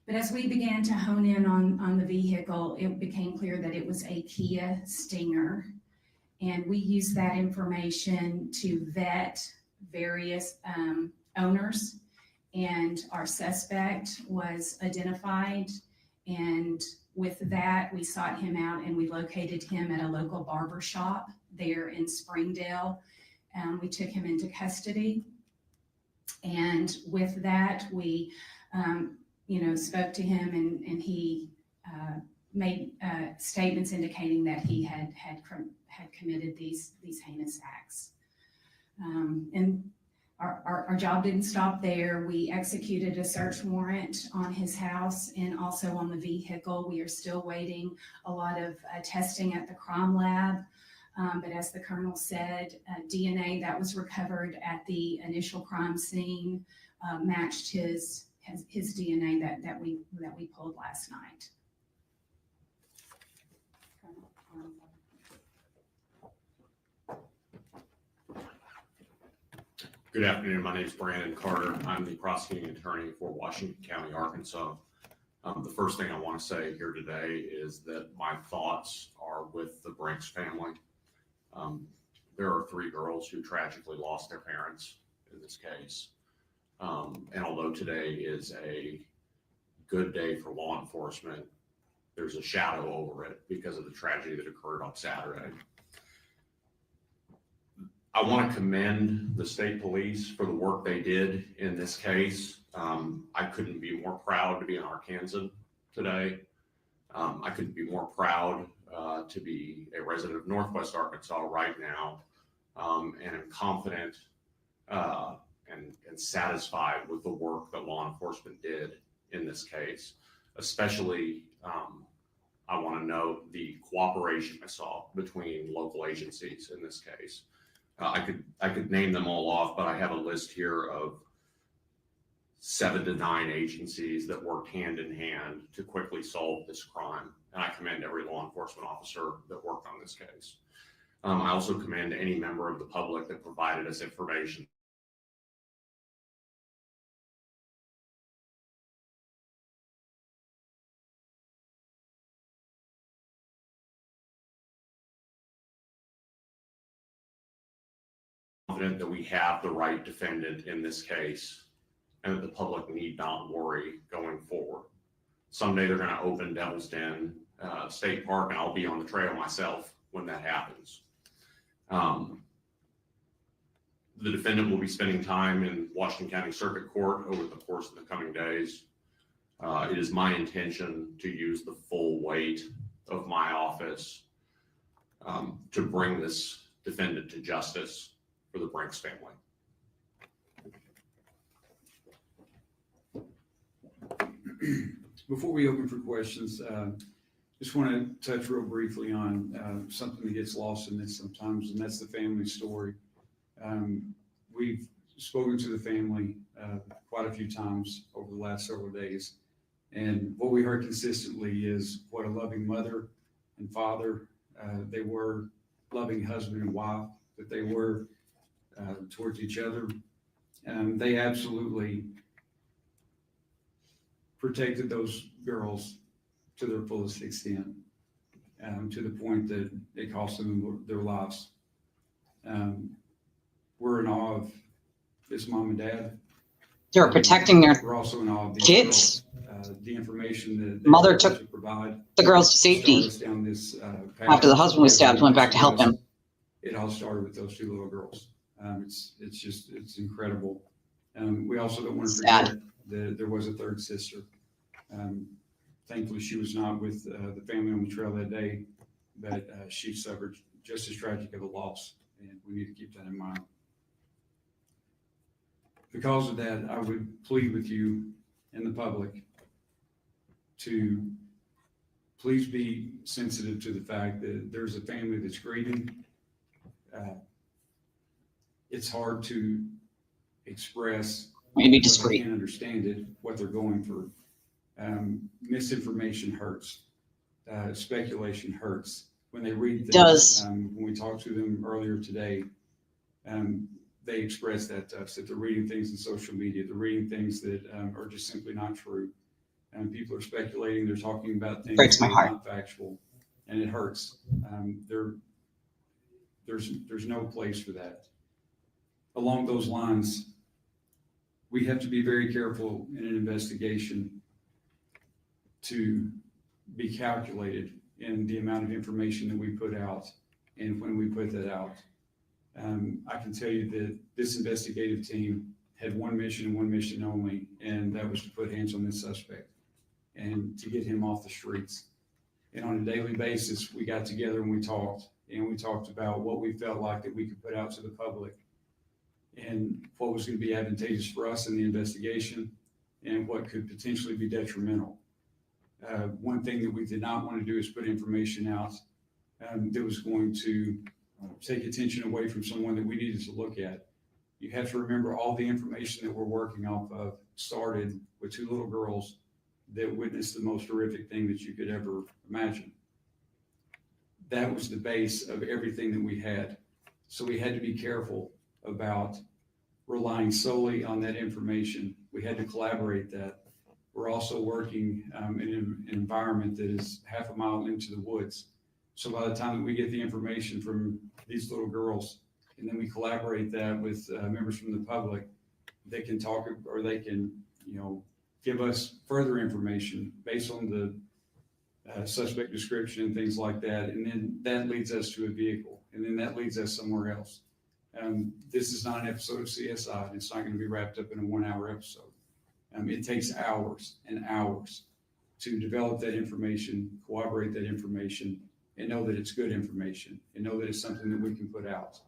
But as we began to hone in on the vehicle, it became clear that it was a Kia Stinger. And we used that information to vet various owners, and our suspect was identified. And with that, we sought him out and we located him at a local barber shop there in Springdale. We took him into custody. And with that, we spoke to him and he made statements indicating that he had committed these heinous acts. And our job didn't stop there. We executed a search warrant on his house and also on the vehicle. We are still waiting a lot of testing at the crime lab. But as the Colonel said, DNA that was recovered at the initial crime scene matched his DNA that we pulled last night. Good afternoon. My name is Brandon Carter. I'm the prosecuting attorney for Washington County, Arkansas. The first thing I want to say here today is that my thoughts are with the Brinks family. There are 3 girls who tragically lost their parents in this case. And although today is a good day for law enforcement, there's a shadow over it because of the tragedy that occurred on Saturday. I want to commend the state police for the work they did in this case. I couldn't be more proud to be an Arkansan today. I couldn't be more proud to be a resident of Northwest Arkansas right now. And I'm confident and satisfied with the work that law enforcement did in this case. Especially, I want to note the cooperation I saw between local agencies in this case. I could name them all off, but I have a list here of 7 to 9 agencies that worked hand in hand to quickly solve this crime. And I commend every law enforcement officer that worked on this case. I also commend any member of the public that provided us information. Confident that we have the right defendant in this case and that the public need not worry going forward. Someday they're going to open Devil's Den State Park and I'll be on the trail myself when that happens. The defendant will be spending time in Washington County Circuit Court over the course of the coming days. It is my intention to use the full weight of my office to bring this defendant to justice for the Brinks family. Before we open for questions, just want to touch real briefly on something that gets lost in this sometimes, and that's the family story. We've spoken to the family quite a few times over the last several days, and what we heard consistently is what a loving mother and father they were, loving husband and wife that they were towards each other. They absolutely protected those girls to their fullest extent, to the point that it cost them their lives. We're in awe of this mom and dad. They're protecting their We're also in awe of these kids. Girls, the information that they Mother were able took to provide the girls to safety started us down this path. after the husband was stabbed, went back to help him. It all started with those 2 little girls. It's incredible. We also don't want to forget that there was a 3rd sister. Thankfully, she was not with the family on the trail that day, but she suffered just as tragic of a loss, and we need to keep that in mind. Because of that, I would plead with you and the public to please be sensitive to the fact that there's a family that's grieving. It's hard to express, maybe discreet, can't understand it, what they're going through. Misinformation hurts. Speculation hurts. When they read things, when we talked to them earlier today, they express that to us, that they're reading things in social media, they're reading things that are just simply not true. And people are speculating, they're talking about things that are not factual, and it hurts. There's no place for that. Along those lines, we have to be very careful in an investigation to be calculated in the amount of information that we put out and when we put that out. I can tell you that this investigative team had one mission and one mission only, and that was to put hands on this suspect and to get him off the streets. And on a daily basis, we got together and we talked about what we felt like that we could put out to the public and what was going to be advantageous for us in the investigation and what could potentially be detrimental. One thing that we did not want to do is put information out that was going to take attention away from someone that we needed to look at. You have to remember all the information that we're working off of started with 2 little girls that witnessed the most horrific thing that you could ever imagine. That was the base of everything that we had. So we had to be careful about relying solely on that information. We had to collaborate that. We're also working in an environment that is half a mile into the woods. So by the time that we get the information from these little girls, and then we collaborate that with members from the public, they can talk or they can, give us further information based on the suspect description and things like that. And then that leads us to a vehicle, and then that leads us somewhere else. This is not an episode of CSI. And it's not going to be wrapped up in a 1-hour episode. It takes hours and hours to develop that information, corroborate that information, and know that it's good information, and know that it's something that we can put out.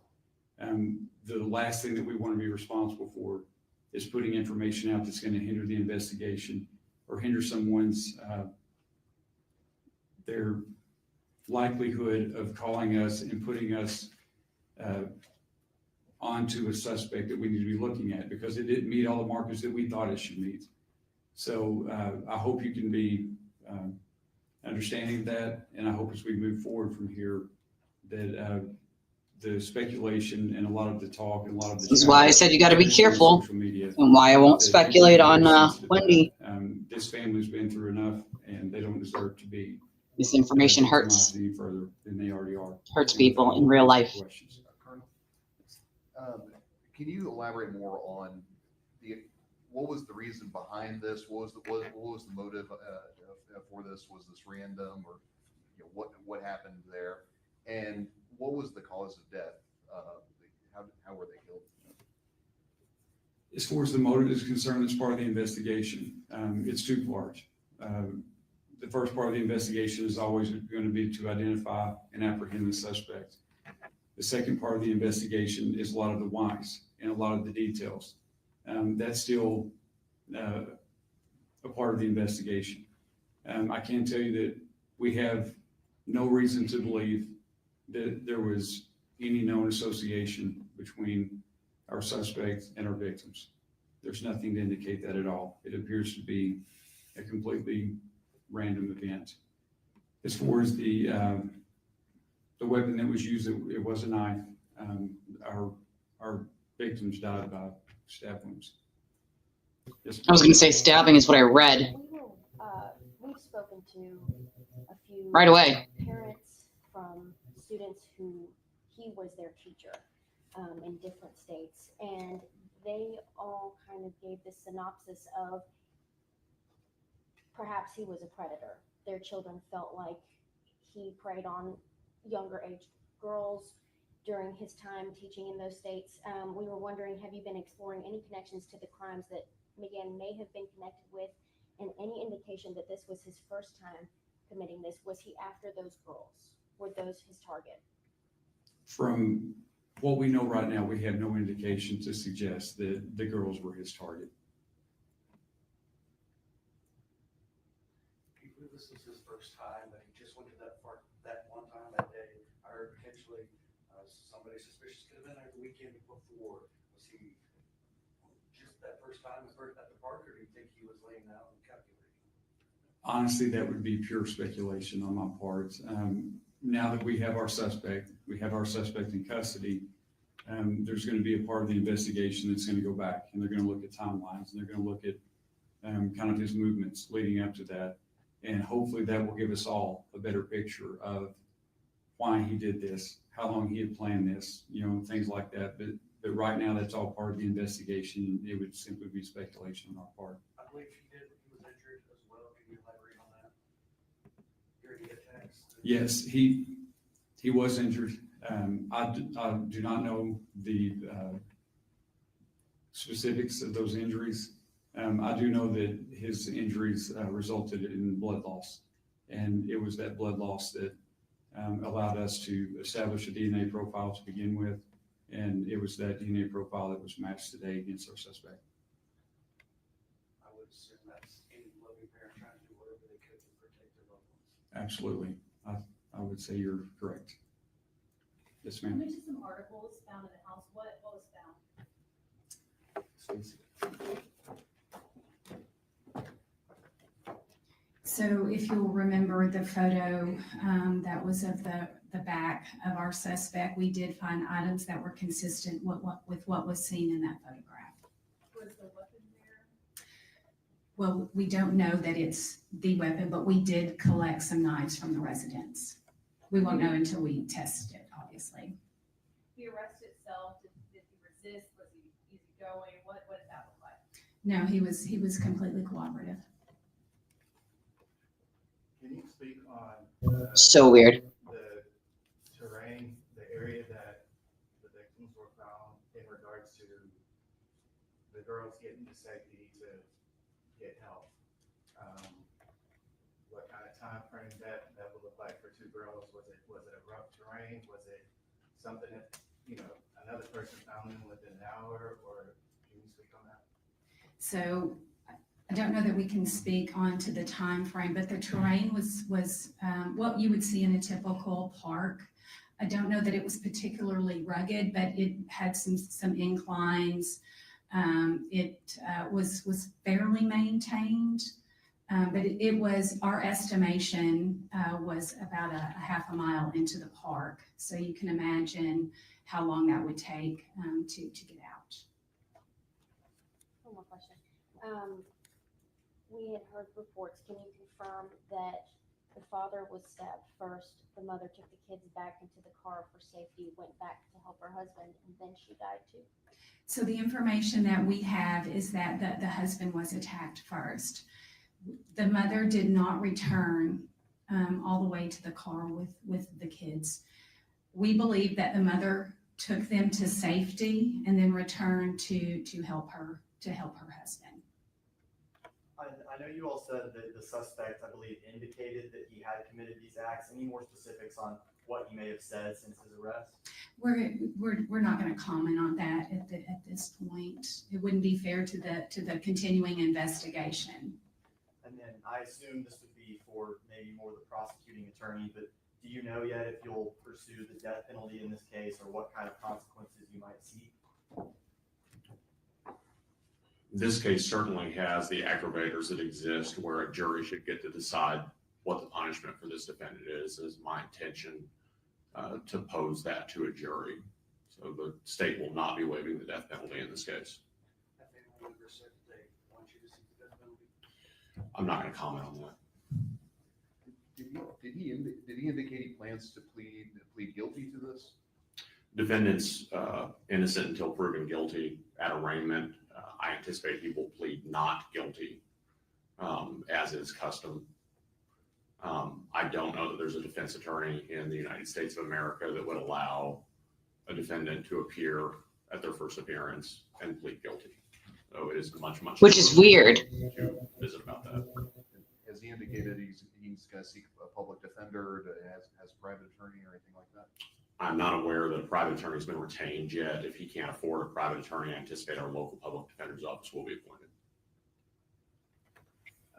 The last thing that we want to be responsible for is putting information out that's going to hinder the investigation or hinder someone's, their likelihood of calling us and putting us onto a suspect that we need to be looking at because it didn't meet all the markers that we thought it should meet. So I hope you can be understanding of that, and I hope as we move forward from here that the speculation and a lot of the talk and a lot of the— This is why I said you got to be careful, social media, and why I won't speculate on Wendy. This family's been through enough, and they don't deserve to be Misinformation hurts. any further than they already are. Hurts people in real life. Questions. Can you elaborate more on what was the reason behind this? What was the motive for this? Was this random, or what happened there? And what was the cause of death? How were they killed? As far as the motive is concerned, it's part of the investigation. It's two parts. The first part of the investigation is always going to be to identify and apprehend the suspect. The second part of the investigation is a lot of the whys and a lot of the details. That's still a part of the investigation. I can tell you that we have no reason to believe that there was any known association between our suspect and our victims. There's nothing to indicate that at all. It appears to be a completely random event. As far as the weapon that was used, it was a knife. Our victims died by stab wounds. I was going to say stabbing is what I read. We've spoken to a few Right away. parents from students who he was their teacher in different states, and they all kind of gave this synopsis of perhaps he was a predator. Their children felt like he preyed on younger age girls during his time teaching in those states. We were wondering, have you been exploring any connections to the crimes that McGann may have been connected with, and any indication that this was his first time committing this? Was he after those girls? Were those his target? From what we know right now, we have no indication to suggest that the girls were his target. He believe this was his first time, but he just went to that park that one time that day. I heard potentially somebody suspicious could have been there the weekend before. Was he just that first time at the park, or do you think he was laying out and calculating? Honestly, that would be pure speculation on my part. Now that we have our suspect in custody, there's going to be a part of the investigation that's going to go back, and they're going to look at timelines, and they're going to look at kind of his movements leading up to that. And hopefully that will give us all a better picture of why he did this, how long he had planned this, things like that. But right now, that's all part of the investigation. It would simply be speculation on our part. I believe he was injured as well. Can you elaborate on that? During the attacks? Yes, he was injured. I do not know the specifics of those injuries. I do know that his injuries resulted in blood loss, and it was that blood loss that allowed us to establish a DNA profile to begin with, and it was that DNA profile that was matched today against our suspect. I would assume that's any loving parent trying to do whatever they could to protect their loved ones. Absolutely. I would say you're correct. Yes, You ma'am. mentioned some articles found in the house. What was found? Stacey. So if you'll remember the photo that was of the back of our suspect, we did find items that were consistent with what was seen in that photograph. Was the weapon there? Well, we don't know that it's the weapon, but we did collect some knives from the residence. We won't know until we test it, obviously. The arrest itself, did he resist? Was he easygoing? What did that look like? No, he was completely cooperative. Can you speak on So weird. the terrain, the area that the victims were found in regards to the girls getting to safety to get help? What kind of time frame that would look like for two girls? Was it a rough terrain? Was it something that, another person found them within an hour, or can you speak on that? So I don't know that we can speak on to the time frame, but the terrain was what you would see in a typical park. I don't know that it was particularly rugged, but it had some inclines. It was fairly maintained, but it was, our estimation was about a half a mile into the park. So you can imagine how long that would take to get out. One more question. We had heard reports. Can you confirm that the father was stabbed first, the mother took the kids back into the car for safety, went back to help her husband, and then she died too? So the information that we have is that the husband was attacked first. The mother did not return all the way to the car with the kids. We believe that the mother took them to safety and then returned to help her husband. I know you all said that the suspect, I believe, indicated that he had committed these acts. Any more specifics on what he may have said since his arrest? We're not going to comment on that at this point. It wouldn't be fair to the continuing investigation. And then I assume this would be for maybe more the prosecuting attorney, but do you know yet if you'll pursue the death penalty in this case, or what kind of consequences you might seek? This case certainly has the aggravators that exist where a jury should get to decide what the punishment for this defendant is. It is my intention to pose that to a jury. So the state will not be waiving the death penalty in this case. I'm not going to comment on that. Did he indicate he plans to plead guilty to this? Defendant's innocent until proven guilty at arraignment. I anticipate he will plead not guilty, as is custom. I don't know that there's a defense attorney in the United States of America that would allow a defendant to appear at their first appearance and plead guilty. So it is much. Which is weird. To visit about that. Has he indicated he's going to seek a public defender, has a private attorney or anything like that? I'm not aware that a private attorney has been retained yet. If he can't afford a private attorney, I anticipate our local public defender's office will be appointed.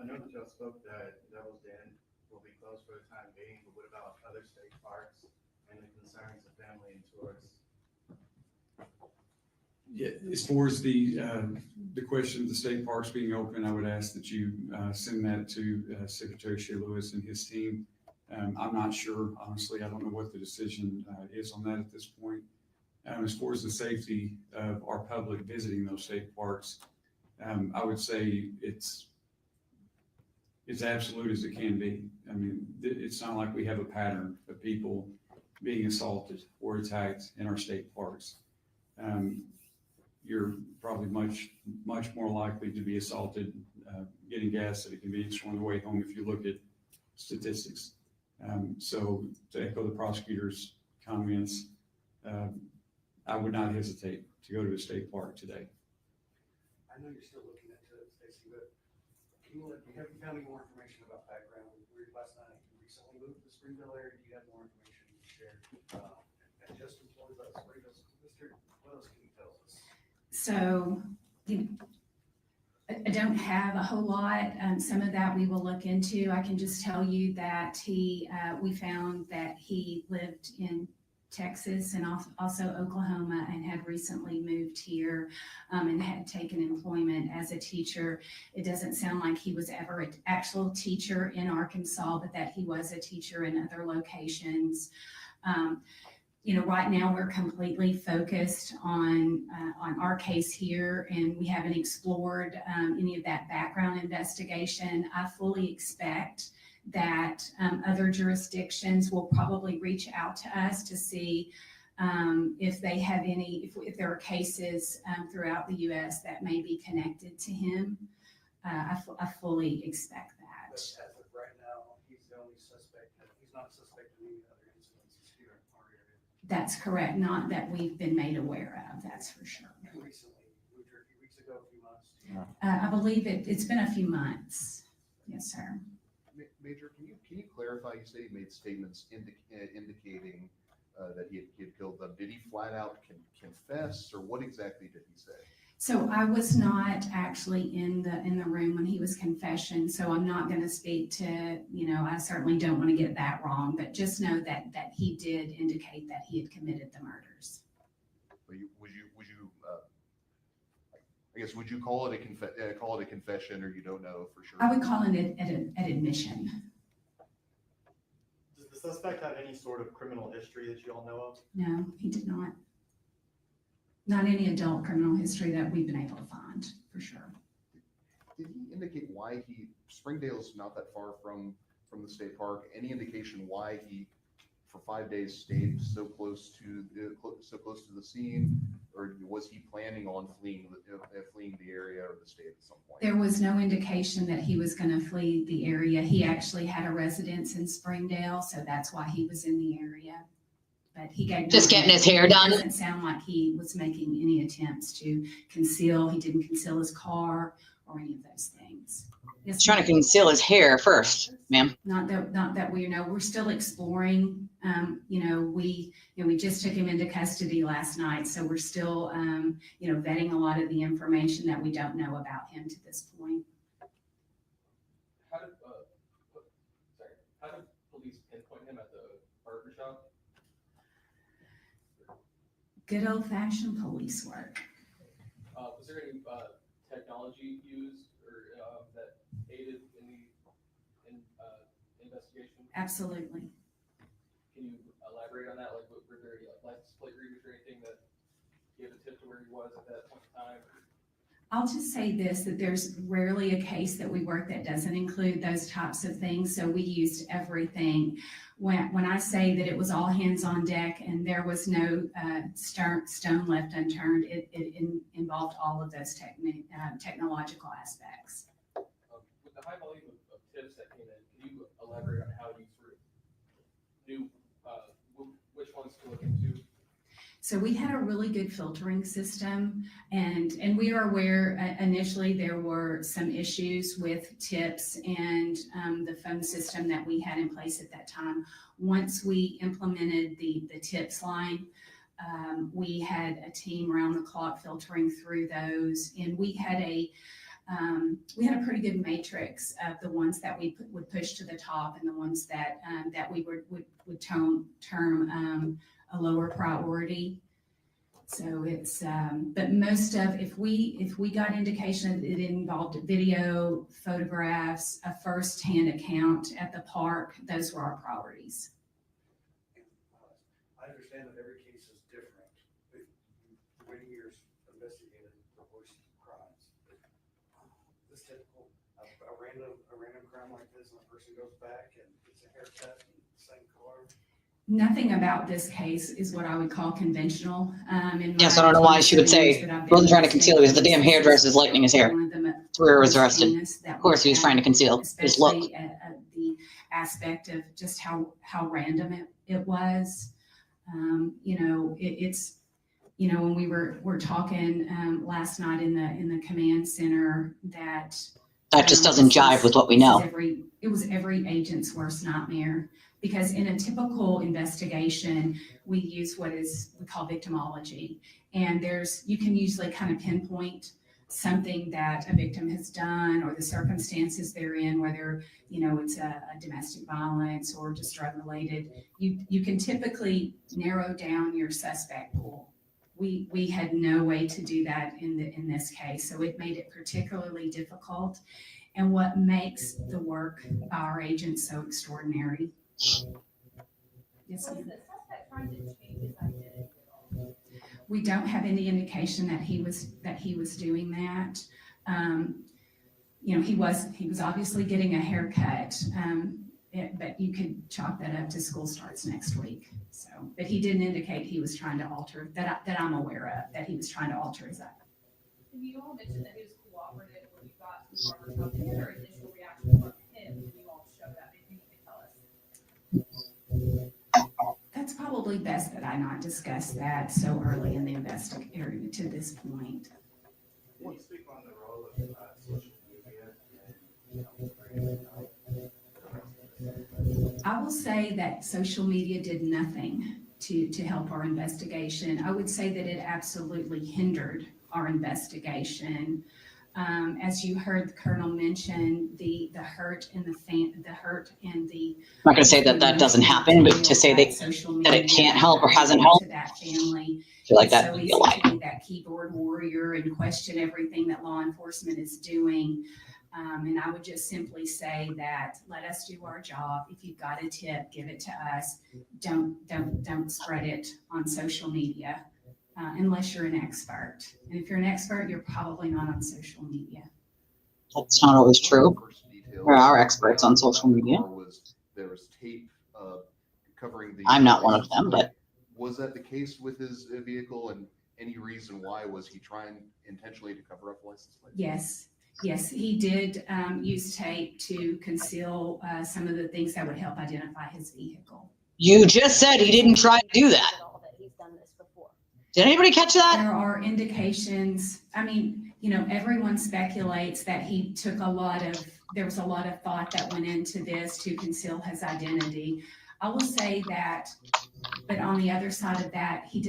I know that y'all spoke that Devil's Den will be closed for the time being, but what about other state parks and the concerns of family and tourists? Yeah, as far as the question of the state parks being open, I would ask that you send that to Secretary Shea Lewis and his team. I'm not sure, honestly. I don't know what the decision is on that at this point. As far as the safety of our public visiting those state parks, I would say it's absolute as it can be. I mean, it's not like we have a pattern of people being assaulted or attacked in our state parks. You're probably much more likely to be assaulted getting gas at a convenience store on the way home if you look at statistics. So to echo the prosecutor's comments, I would not hesitate to go to a state park today. I know you're still looking into it, Stacy, but have you found any more information about background? We were last night, you recently moved to the Springville area. Do you have more information to share? And just employees at Springville School District, what else can you tell us? So, I don't have a whole lot. Some of that we will look into. I can just tell you that we found that he lived in Texas and also Oklahoma and had recently moved here and had taken employment as a teacher. It doesn't sound like he was ever an actual teacher in Arkansas, but that he was a teacher in other locations. Right now we're completely focused on our case here, and we haven't explored any of that background investigation. I fully expect that other jurisdictions will probably reach out to us to see if they have if there are cases throughout the U.S. that may be connected to him. I fully expect that. But as of right now, he's the only suspect. He's not a suspect in any other incidents here in our area. That's correct. Not that we've been made aware of, that's for sure. Recently, moved here a few weeks ago, a few months. I believe it's been a few months. Yes, sir. Major, can you clarify? You said he made statements indicating that he had killed them. Did he flat out confess, or what exactly did he say? So I was not actually in the room when he was confession, so I'm not going to speak to, I certainly don't want to get that wrong, but just know that he did indicate that he had committed the murders. Would you I guess, would you call it a confession, or you don't know for sure? I would call it an admission. Does the suspect have any sort of criminal history that you all know of? No, he did not. Not any adult criminal history that we've been able to find, for sure. Did he indicate why Springdale's not that far from the state park? Any indication why he, for 5 days, stayed so close to the scene, or was he planning on fleeing the area or the state at some point? There was no indication that he was going to flee the area. He actually had a residence in Springdale, so that's why he was in the area. But he gave just getting his hair done. It doesn't sound like he was making any attempts to conceal. He didn't conceal his car or any of those things. He's trying to conceal his hair first, ma'am. Not that we know. We're still exploring. We just took him into custody last night, so we're still vetting a lot of the information that we don't know about him to this point. How did police pinpoint him at the barbershop? Good old-fashioned police work. Was there any technology used or that aided in the investigation? Absolutely. Can you elaborate on that? Like, were there any license plate readers or anything that gave a tip to where he was at that point in time? I'll just say this, that there's rarely a case that we work that doesn't include those types of things. So we used everything. When I say that it was all hands on deck and there was no stone left unturned, it involved all of those technological aspects. With the high volume of tips that came in, can you elaborate on how you sort of knew which ones to look into? So we had a really good filtering system, and we are aware initially there were some issues with tips and the phone system that we had in place at that time. Once we implemented the tips line, we had a team around the clock filtering through those, and we had a pretty good matrix of the ones that we would push to the top and the ones that we would term a lower priority. So it's, but most of, if we got indication that it involved video, photographs, a first-hand account at the park, those were our priorities. I understand that every case is different. For many years investigated the worst crimes. This typical, a random crime like this, and a person goes back and gets a haircut and same color. Nothing about this case is what I would call conventional. Yes, I don't know why she would say he wasn't trying to conceal. It was the damn hairdresser's lightening his hair. That's where he was arrested. Of course, he was trying to conceal his look. The aspect of just how random it was. It's when we were talking last night in the command center that just doesn't jive with what we know. It was every agent's worst nightmare. Because in a typical investigation, we use what we call victimology. And you can usually kind of pinpoint something that a victim has done or the circumstances they're in, whether, it's a domestic violence or just drug related. You can typically narrow down your suspect pool. We had no way to do that in this case. So it made it particularly difficult. And what makes the work by our agents so extraordinary. Yes, ma'am. Was the suspect trying to change his identity at all? We don't have any indication that he was doing that. He was obviously getting a haircut, but you could chalk that up to school starts next week. So, but he didn't indicate he was trying to alter that I'm aware of, that he was trying to alter his identity. You all mentioned that he was cooperative when you got to the barbershop. Any other initial reaction from him when you all showed up? Anything you can tell us? That's probably best that I not discuss that so early in the investigation to this point. Can you speak on the role of social media I will say that social media did nothing to help our investigation. I would say that it absolutely hindered our investigation. As you heard the Colonel mention, the hurt and the hurt and the. I'm not going to say that that doesn't happen, but to say that it can't help or hasn't helped, to that family. I feel like that So would be easy a lie. to be that keyboard warrior and question everything that law enforcement is doing. And I would just simply say that let us do our job. If you've got a tip, give it to us. Don't spread it on social media unless you're an expert. And if you're an expert, you're probably not on social media. That's not always true. There are experts on social media. There was tape covering the. I'm not one of them, but. Was that the case with his vehicle, and any reason why? Was he trying intentionally to cover up license plates? Yes, he did use tape to conceal some of the things that would help identify his vehicle. You just said he didn't try to do that. He's done this before. Did anybody catch that? There are indications. I mean, you know, everyone speculates that he took there was a lot of thought that went into this to conceal his identity. I will say that, but on the other side of that, he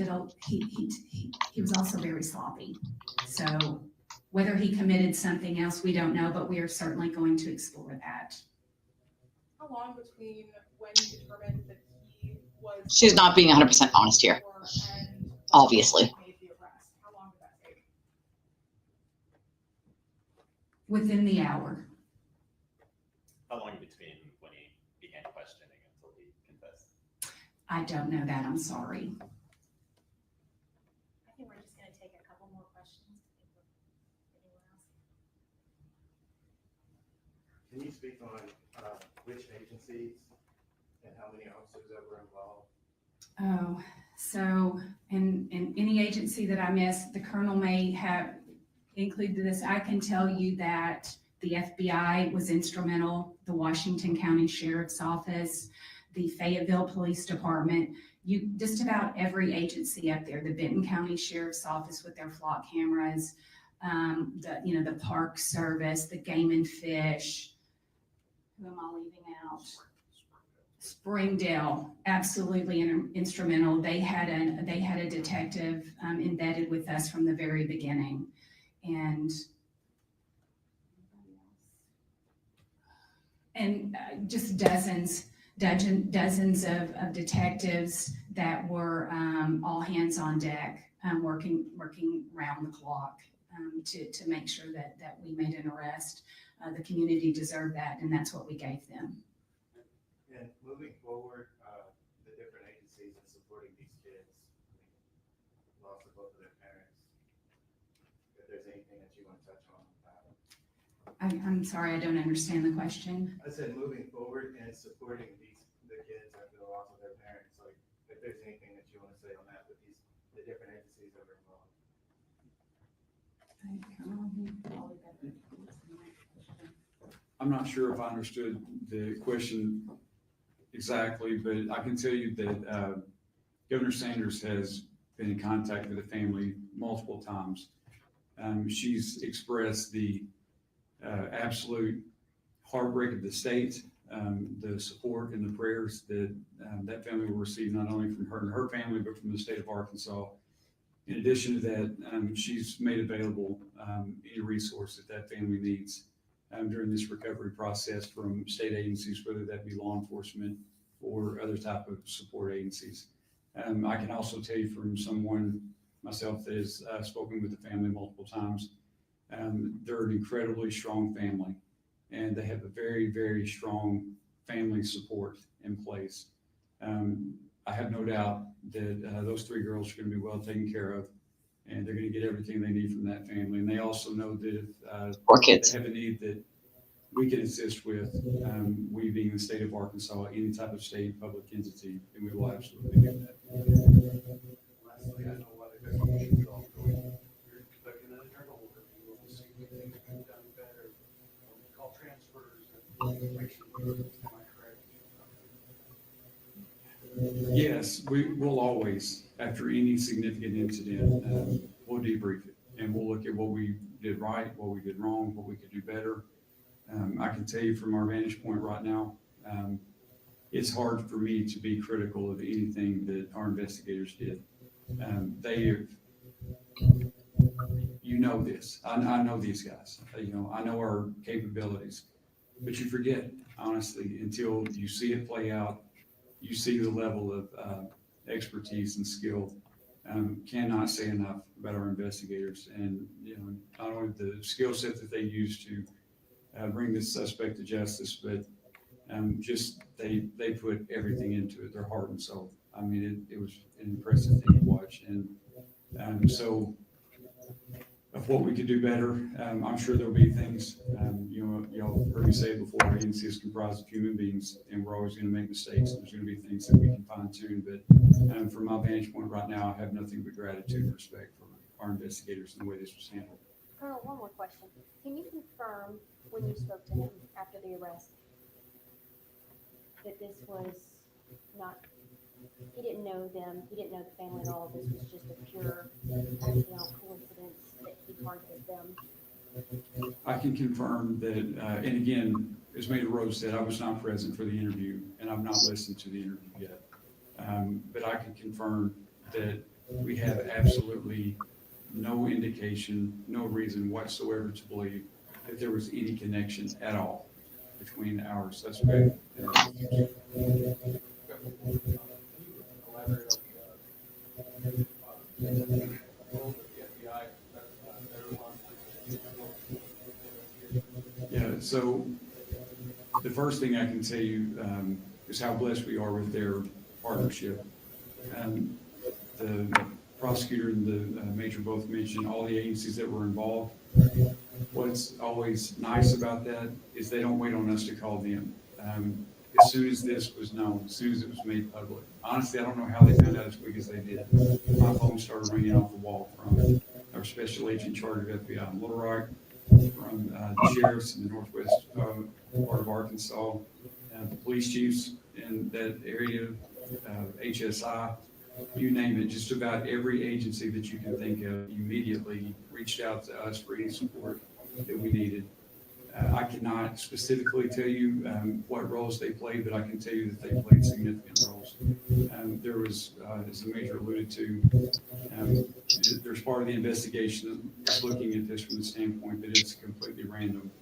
was also very sloppy. So whether he committed something else, we don't know, but we are certainly going to explore that. How long between when you determined that he was? She's not being 100% honest here. Obviously. Made the arrest? How long did that take? Within the hour. How long between when he began questioning until he confessed? I don't know that, I'm sorry. I think we're just gonna take a couple more questions. Anyone else? Can you speak on which agencies and how many officers that were involved? Oh, so in any agency that I missed, the Colonel may have included this. I can tell you that the FBI was instrumental, the Washington County Sheriff's Office, the Fayetteville Police Department, just about every agency up there, the Benton County Sheriff's Office with their flock cameras, the Park Service, the Game and Fish. Who am I leaving out? Springdale, absolutely instrumental. They had a detective embedded with us from the very beginning, and just dozens of detectives that were all hands on deck, working round the clock to make sure that we made an arrest. The community deserved that, and that's what we gave them. And moving forward, the different agencies in supporting these kids, lost of both of their parents, if there's anything that you want to touch on. I'm sorry, I don't understand the question. I said moving forward and supporting the kids after the loss of their parents, like if there's anything that you want to say on that with the different agencies that were involved. I'm not sure if I understood the question exactly, but I can tell you that Governor Sanders has been in contact with the family multiple times. She's expressed the absolute heartbreak of the state, the support and the prayers that that family will receive, not only from her and her family, but from the state of Arkansas. In addition to that, she's made available any resource that family needs during this recovery process from state agencies, whether that be law enforcement or other type of support agencies. I can also tell you from someone myself that has spoken with the family multiple times, they're an incredibly strong family, and they have a very, very strong family support in place. I have no doubt that those three girls are going to be well taken care of, and they're going to get everything they need from that family. And they also know that if they have a need that we can assist with, we being the state of Arkansas, any type of state public entity, and we will absolutely do that. Lastly, I know why the investigation is ongoing. You're conducting an internal review to see if things can be done better. Call transfers and information. Am I correct? Yes, we will always, after any significant incident, we'll debrief it, and we'll look at what we did right, what we did wrong, what we could do better. I can tell you from our vantage point right now, it's hard for me to be critical of anything that our investigators did. You know this. I know these guys. I know our capabilities. But you forget, honestly, until you see it play out, you see the level of expertise and skill. Cannot say enough about our investigators, and not only the skill set that they use to bring this suspect to justice, but just they put everything into it, their heart and soul. I mean, it was an impressive thing to watch, and so of what we could do better. I'm sure there'll be things, y'all heard me say it before, our agency is comprised of human beings, and we're always going to make mistakes. There's going to be things that we can fine tune, but from my vantage point right now, I have nothing but gratitude and respect for our investigators and the way this was handled. Colonel, one more question. Can you confirm when you spoke to him after the arrest that this was not, he didn't know them, he didn't know the family at all, this was just a pure accidental coincidence that he targeted them? I can confirm that, and again, as Major Rose said, I was not present for the interview, and I've not listened to the interview yet. But I can confirm that we have absolutely no indication, no reason whatsoever to believe that there was any connection at all between our suspect and our victims. Yeah, so the first thing I can tell you is how blessed we are with their partnership. The prosecutor and the major both mentioned all the agencies that were involved. What's always nice about that is they don't wait on us to call them. As soon as this was known, as soon as it was made public, honestly, I don't know how they found out as quick as they did. My phone started ringing off the wall from our special agent in charge of FBI in Little Rock, from the sheriffs in the northwest part of Arkansas, the police chiefs in that area, HSI, you name it, just about every agency that you can think of immediately reached out to us for any support that we needed. I cannot specifically tell you what roles they played, but I can tell you that they played significant roles. There was, as the Major alluded to, there's part of the investigation that's looking at this from the standpoint that it's completely random.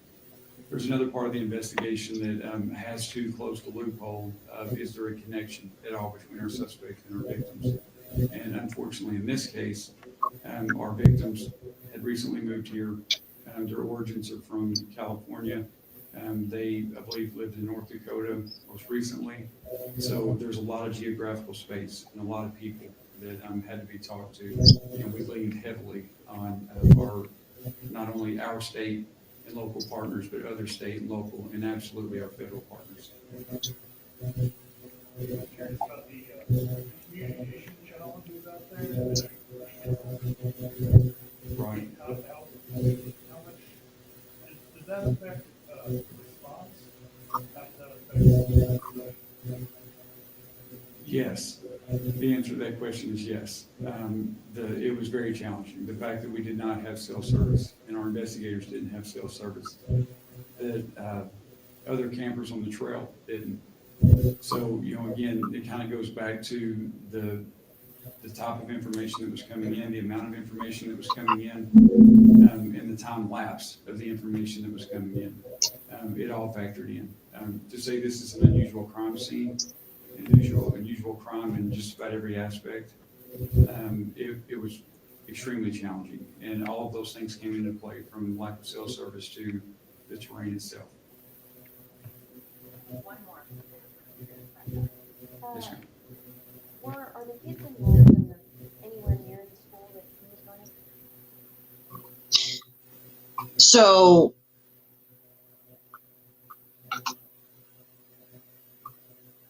There's another part of the investigation that has to close the loophole of is there a connection at all between our suspect and our victims. And unfortunately, in this case, our victims had recently moved here. Their origins are from California. They, I believe, lived in North Dakota most recently. So there's a lot of geographical space and a lot of people that had to be talked to. And we leaned heavily on not only our state and local partners, but other state and local, and absolutely our federal partners. Curious about the communication challenges out there. Right. How much does that affect response? How does that affect? Yes. The answer to that question is yes. It was very challenging. The fact that we did not have cell service and our investigators didn't have cell service, that other campers on the trail didn't. So, again, it kind of goes back to the type of information that was coming in, the amount of information that was coming in, and the time lapse of the information that was coming in. It all factored in. To say this is an unusual crime scene, unusual crime in just about every aspect, it was extremely challenging. And all of those things came into play, from lack of cell service to the terrain itself. One more. Yes, ma'am. Are the kids enrolled in anywhere near the school that he was running? So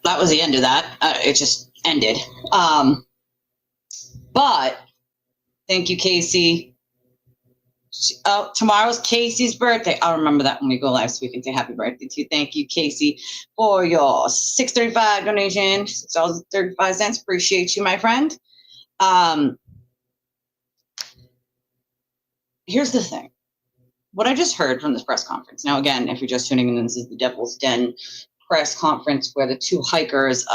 that was the end of that. It just ended. But thank you, Casey. Oh, tomorrow's Casey's birthday. I'll remember that when we go live so we can say happy birthday to you. Thank you, Casey, for your $6.35 donation. $6.35. Appreciate you, my friend. Here's the thing. What I just heard from this press conference. Now, again, if you're just tuning in, this is the Devil's Den press conference where the two hikers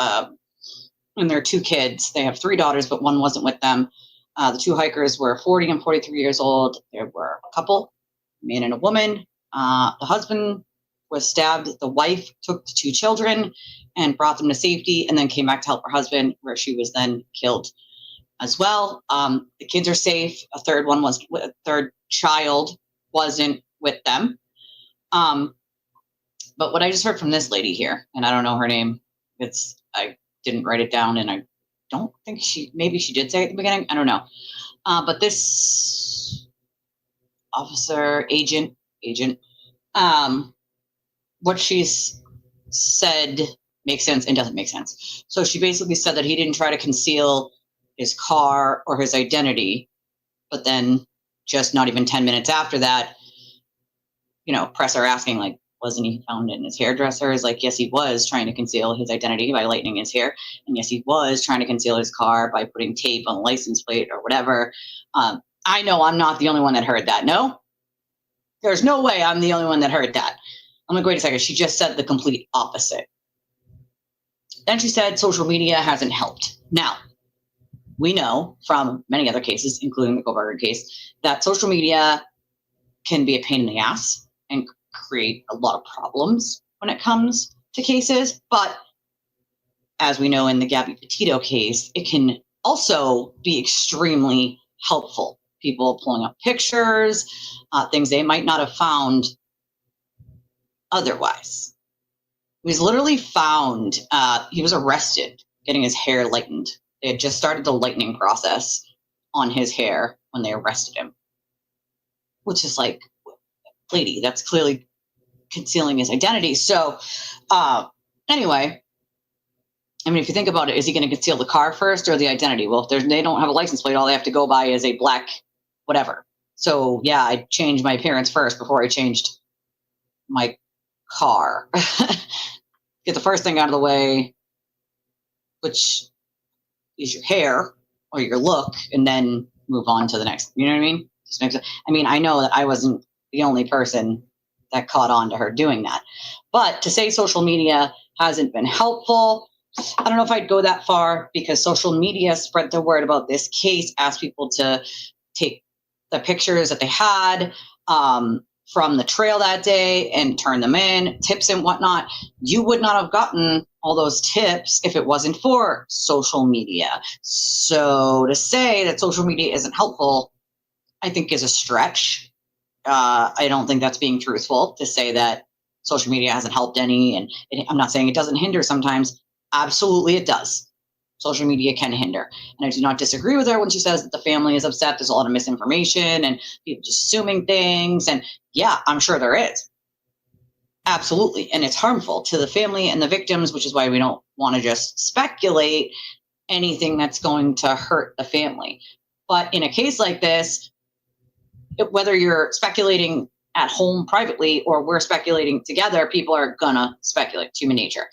and their two kids, they have 3 daughters, but one wasn't with them. The 2 hikers were 40 and 43 years old. There were a couple, a man and a woman. The husband was stabbed. The wife took the 2 children and brought them to safety and then came back to help her husband, where she was then killed as well. The kids are safe. A third child wasn't with them. But what I just heard from this lady here, and I don't know her name, I didn't write it down, and I don't think maybe she did say it at the beginning. I don't know. But this officer, agent, what she's said makes sense and doesn't make sense. So she basically said that he didn't try to conceal his car or his identity, but then just not even 10 minutes after that, press are asking, like, wasn't he found in his hairdresser's? Like, yes, he was trying to conceal his identity by lightening his hair. And yes, he was trying to conceal his car by putting tape on the license plate or whatever. I know I'm not the only one that heard that. No, there's no way I'm the only one that heard that. I'm like, wait a second. She just said the complete opposite. Then she said social media hasn't helped. Now, we know from many other cases, including the Koberger case, that social media can be a pain in the ass and create a lot of problems when it comes to cases. But as we know in the Gabby Petito case, it can also be extremely helpful. People pulling up pictures, things they might not have found otherwise. He was literally found, he was arrested getting his hair lightened. They had just started the lightening process on his hair when they arrested him, which is like, lady, that's clearly concealing his identity. So anyway, I mean, if you think about it, is he going to conceal the car first or the identity? Well, if they don't have a license plate, all they have to go by is a black whatever. So yeah, I changed my appearance first before I changed my car. Get the first thing out of the way, which is your hair or your look, and then move on to the next. You know what I mean? Just makes sense. I mean, I know that I wasn't the only person that caught on to her doing that. But to say social media hasn't been helpful, I don't know if I'd go that far, because social media spread the word about this case, asked people to take the pictures that they had from the trail that day and turn them in, tips and whatnot. You would not have gotten all those tips if it wasn't for social media. So to say that social media isn't helpful, I think is a stretch. I don't think that's being truthful to say that social media hasn't helped any. And I'm not saying it doesn't hinder sometimes. Absolutely it does. Social media can hinder. And I do not disagree with her when she says that the family is upset. There's a lot of misinformation and people just assuming things. And yeah, I'm sure there is. Absolutely. And it's harmful to the family and the victims, which is why we don't want to just speculate anything that's going to hurt the family. But in a case like this, whether you're speculating at home privately or we're speculating together, people are gonna speculate. It's human nature.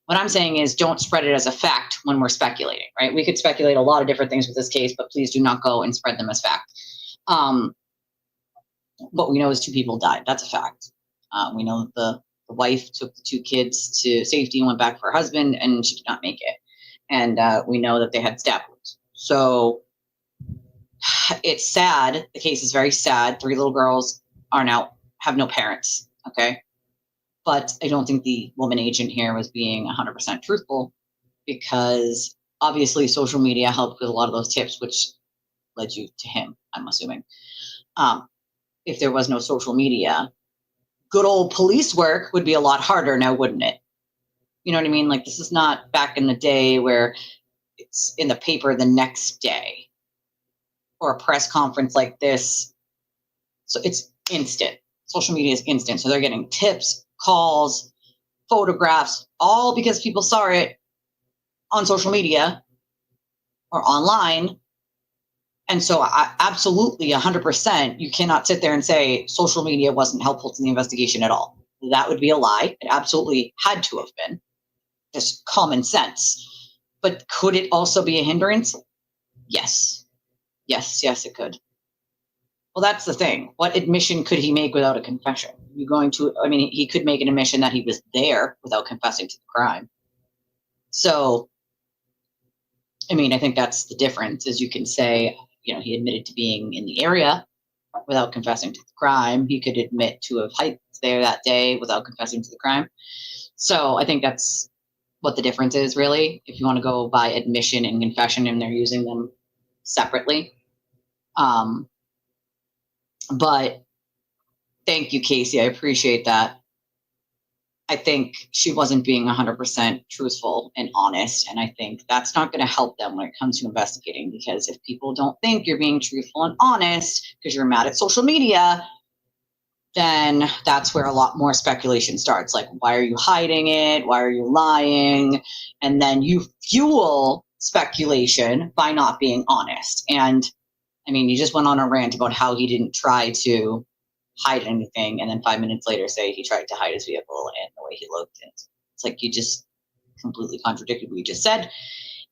What I'm saying is don't spread it as a fact when we're speculating, right? We could speculate a lot of different things with this case, but please do not go and spread them as fact. What we know is 2 people died. That's a fact. We know the wife took the 2 kids to safety and went back for her husband, and she did not make it. And we know that they had stab wounds. So it's sad. The case is very sad. 3 little girls have no parents. Okay. But I don't think the woman agent here was being 100% truthful, because obviously social media helped with a lot of those tips, which led you to him, I'm assuming. If there was no social media, good old police work would be a lot harder now, wouldn't it? You know what I mean? Like, this is not back in the day where it's in the paper the next day or a press conference like this. So it's instant. Social media is instant. So they're getting tips, calls, photographs, all because people saw it on social media or online. And so I absolutely 100%, you cannot sit there and say social media wasn't helpful to the investigation at all. That would be a lie. It absolutely had to have been. Just common sense. But could it also be a hindrance? Yes. Yes, it could. Well, that's the thing. What admission could he make without a confession? You're going to, I mean, he could make an admission that he was there without confessing to the crime. So, I mean, I think that's the difference, is you can say, you know, he admitted to being in the area without confessing to the crime. He could admit to have hiked there that day without confessing to the crime. So I think that's what the difference is, really, if you want to go by admission and confession and they're using them separately. But thank you, Casey. I appreciate that. I think she wasn't being 100% truthful and honest. And I think that's not going to help them when it comes to investigating, because if people don't think you're being truthful and honest because you're mad at social media, then that's where a lot more speculation starts. Like, why are you hiding it? Why are you lying? And then you fuel speculation by not being honest. And I mean, you just went on a rant about how he didn't try to hide anything, and then 5 minutes later say he tried to hide his vehicle and the way he looked. And it's like, you just completely contradicted what you just said.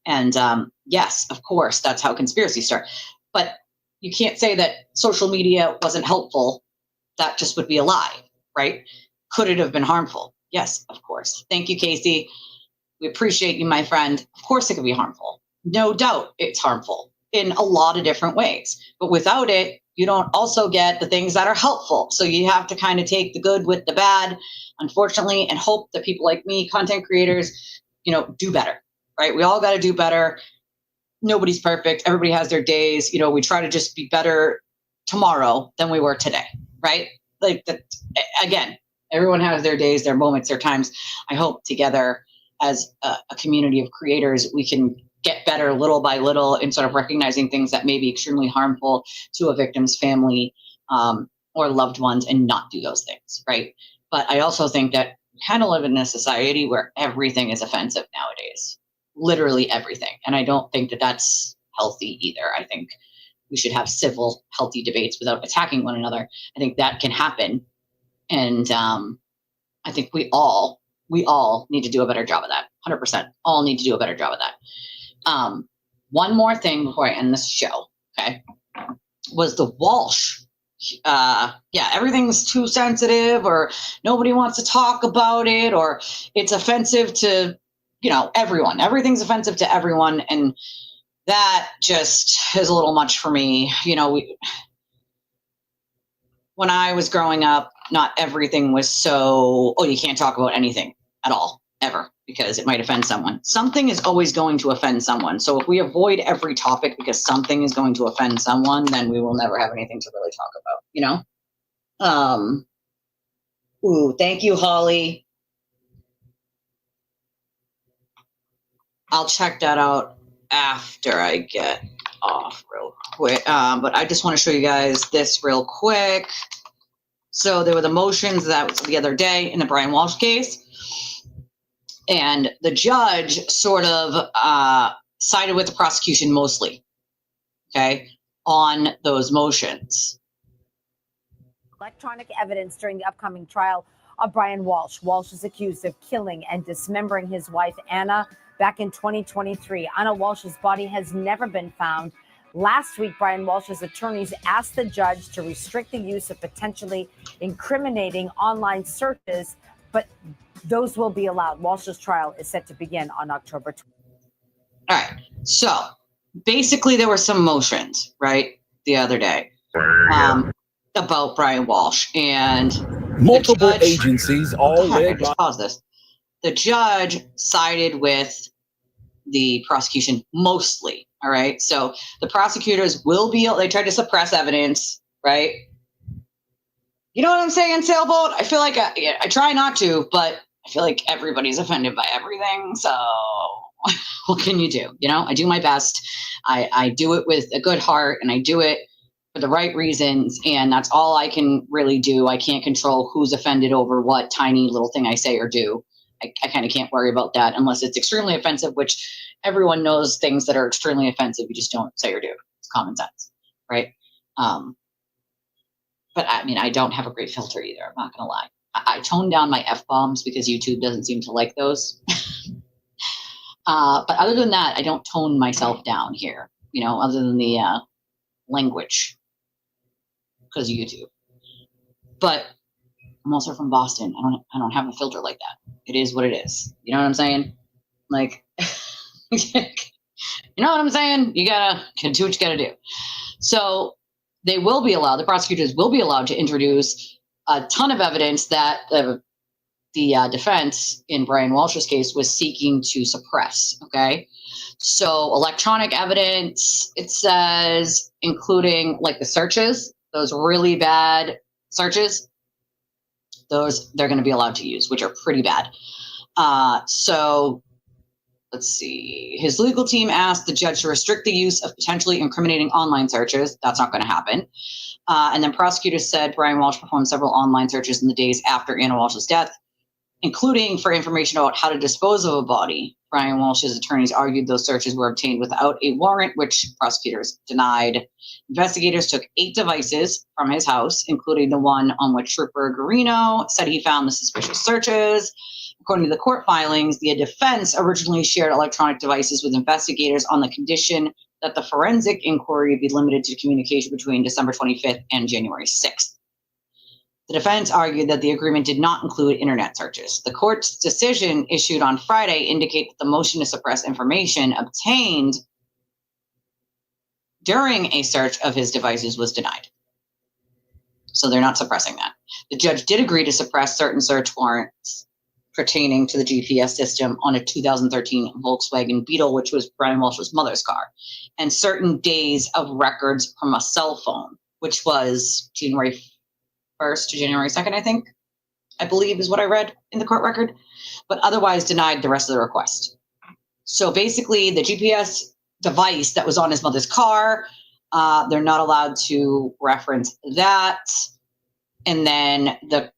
And yes, of course, that's how conspiracies start. But you can't say that social media wasn't helpful. That just would be a lie, right? Could it have been harmful? Yes, of course. Thank you, Casey. We appreciate you, my friend. Of course it could be harmful. No doubt it's harmful in a lot of different ways. But without it, you don't also get the things that are helpful. So you have to kind of take the good with the bad, unfortunately, and hope that people like me, content creators, you know, do better, right? We all got to do better. Nobody's perfect. Everybody has their days. You know, we try to just be better tomorrow than we were today, right? Like, that, again, everyone has their days, their moments, their times. I hope together as a community of creators, we can get better little by little in sort of recognizing things that may be extremely harmful to a victim's family or loved ones, and not do those things, right? But I also think that we kind of live in a society where everything is offensive nowadays, literally everything. And I don't think that that's healthy either. I think we should have civil, healthy debates without attacking one another. I think that can happen. And I think we all need to do a better job of that. 100%. All need to do a better job of that. One more thing before I end this show, okay, was the Walshe. Yeah, everything's too sensitive, or nobody wants to talk about it, or it's offensive to, you know, everyone. Everything's offensive to everyone. And that just is a little much for me. You know, when I was growing up, not everything was so, oh, you can't talk about anything at all, ever, because it might offend someone. Something is always going to offend someone. So if we avoid every topic because something is going to offend someone, then we will never have anything to really talk about, you know? Ooh, thank you, Holly. I'll check that out after I get off real quick. But I just want to show you guys this real quick. So there were the motions that was the other day in the Brian Walshe case. And the judge sort of sided with the prosecution mostly, okay, on those motions. Electronic evidence during the upcoming trial of Brian Walshe. Walshe is accused of killing and dismembering his wife, Anna, back in 2023. Anna Walsh's body has never been found. Last week, Brian Walsh's attorneys asked the judge to restrict the use of potentially incriminating online searches, but those will be allowed. Walsh's trial is set to begin on October 20th. All right. So basically there were some motions, right, the other day about Brian Walshe, and multiple agencies all led just pause this. The judge sided with the prosecution mostly. All right. So the prosecutors will be, they tried to suppress evidence, right? You know what I'm saying, Sailboat? I feel like I try not to, but I feel like everybody's offended by everything. So what can you do? You know, I do my best. I do it with a good heart, and I do it for the right reasons. And that's all I can really do. I can't control who's offended over what tiny little thing I say or do. I kind of can't worry about that unless it's extremely offensive, which everyone knows things that are extremely offensive. You just don't say or do. It's common sense, right? But I mean, I don't have a great filter either. I'm not going to lie. I tone down my F-bombs because YouTube doesn't seem to like those. But other than that, I don't tone myself down here, you know, other than the language. because of YouTube. But I'm also from Boston. I don't have a filter like that. It is what it is. You know what I'm saying? Like, you know what I'm saying? You gotta do what you gotta do. So they will be allowed, the prosecutors will be allowed to introduce a ton of evidence that the defense in Brian Walsh's case was seeking to suppress. Okay. So electronic evidence, it says, including like the searches, those really bad searches, those they're going to be allowed to use, which are pretty bad. So let's see. His legal team asked the judge to restrict the use of potentially incriminating online searches. That's not going to happen. And then prosecutors said Brian Walsh performed several online searches in the days after Anna Walsh's death, including for information about how to dispose of a body. Brian Walsh's attorneys argued those searches were obtained without a warrant, which prosecutors denied. Investigators took 8 devices from his house, including the one on which Trooper Garino said he found the suspicious searches. According to the court filings, the defense originally shared electronic devices with investigators on the condition that the forensic inquiry be limited to communication between December 25th and January 6th. The defense argued that the agreement did not include internet searches. The court's decision issued on Friday indicates that the motion to suppress information obtained during a search of his devices was denied. So they're not suppressing that. The judge did agree to suppress certain search warrants pertaining to the GPS system on a 2013 Volkswagen Beetle, which was Brian Walsh's mother's car, and certain days of records from a cell phone, which was January 1st to January 2nd, I believe is what I read in the court record, but otherwise denied the rest of the request. So basically the GPS device that was on his mother's car, they're not allowed to reference that. And then the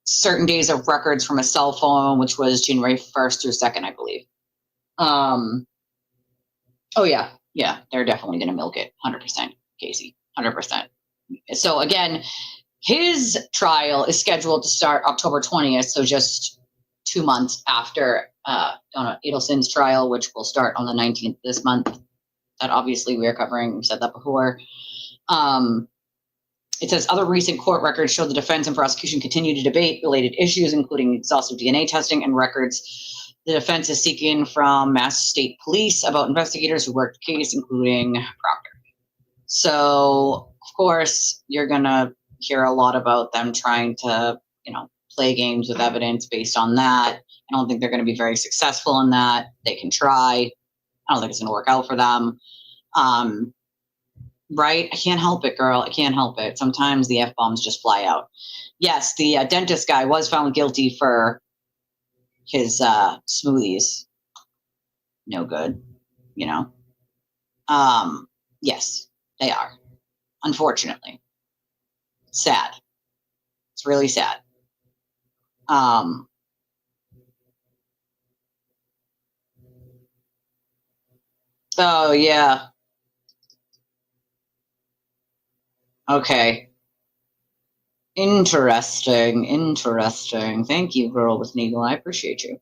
certain days of records from a cell phone, which was January 1st through 2nd, I believe. Oh yeah, they're definitely going to milk it, 100%, Casey, 100%. So again, his trial is scheduled to start October 20th, so just 2 months after Donna Adelson's trial, which will start on the 19th this month. That obviously we are covering, we've said that before. It says other recent court records show the defense and prosecution continue to debate related issues, including exhaustive DNA testing and records the defense is seeking from Mass State Police about investigators who worked the case, including Proctor. So, of course, you're going to hear a lot about them trying to, play games with evidence based on that. I don't think they're going to be very successful in that. They can try. I don't think it's going to work out for them. Right? I can't help it, girl. I can't help it. Sometimes the F-bombs just fly out. Yes, the dentist guy was found guilty for his smoothies. No good, Yes, they are. Unfortunately. Sad. It's really sad. Oh, yeah. Okay. Interesting. Thank you, Girl with an Eagle. I appreciate you.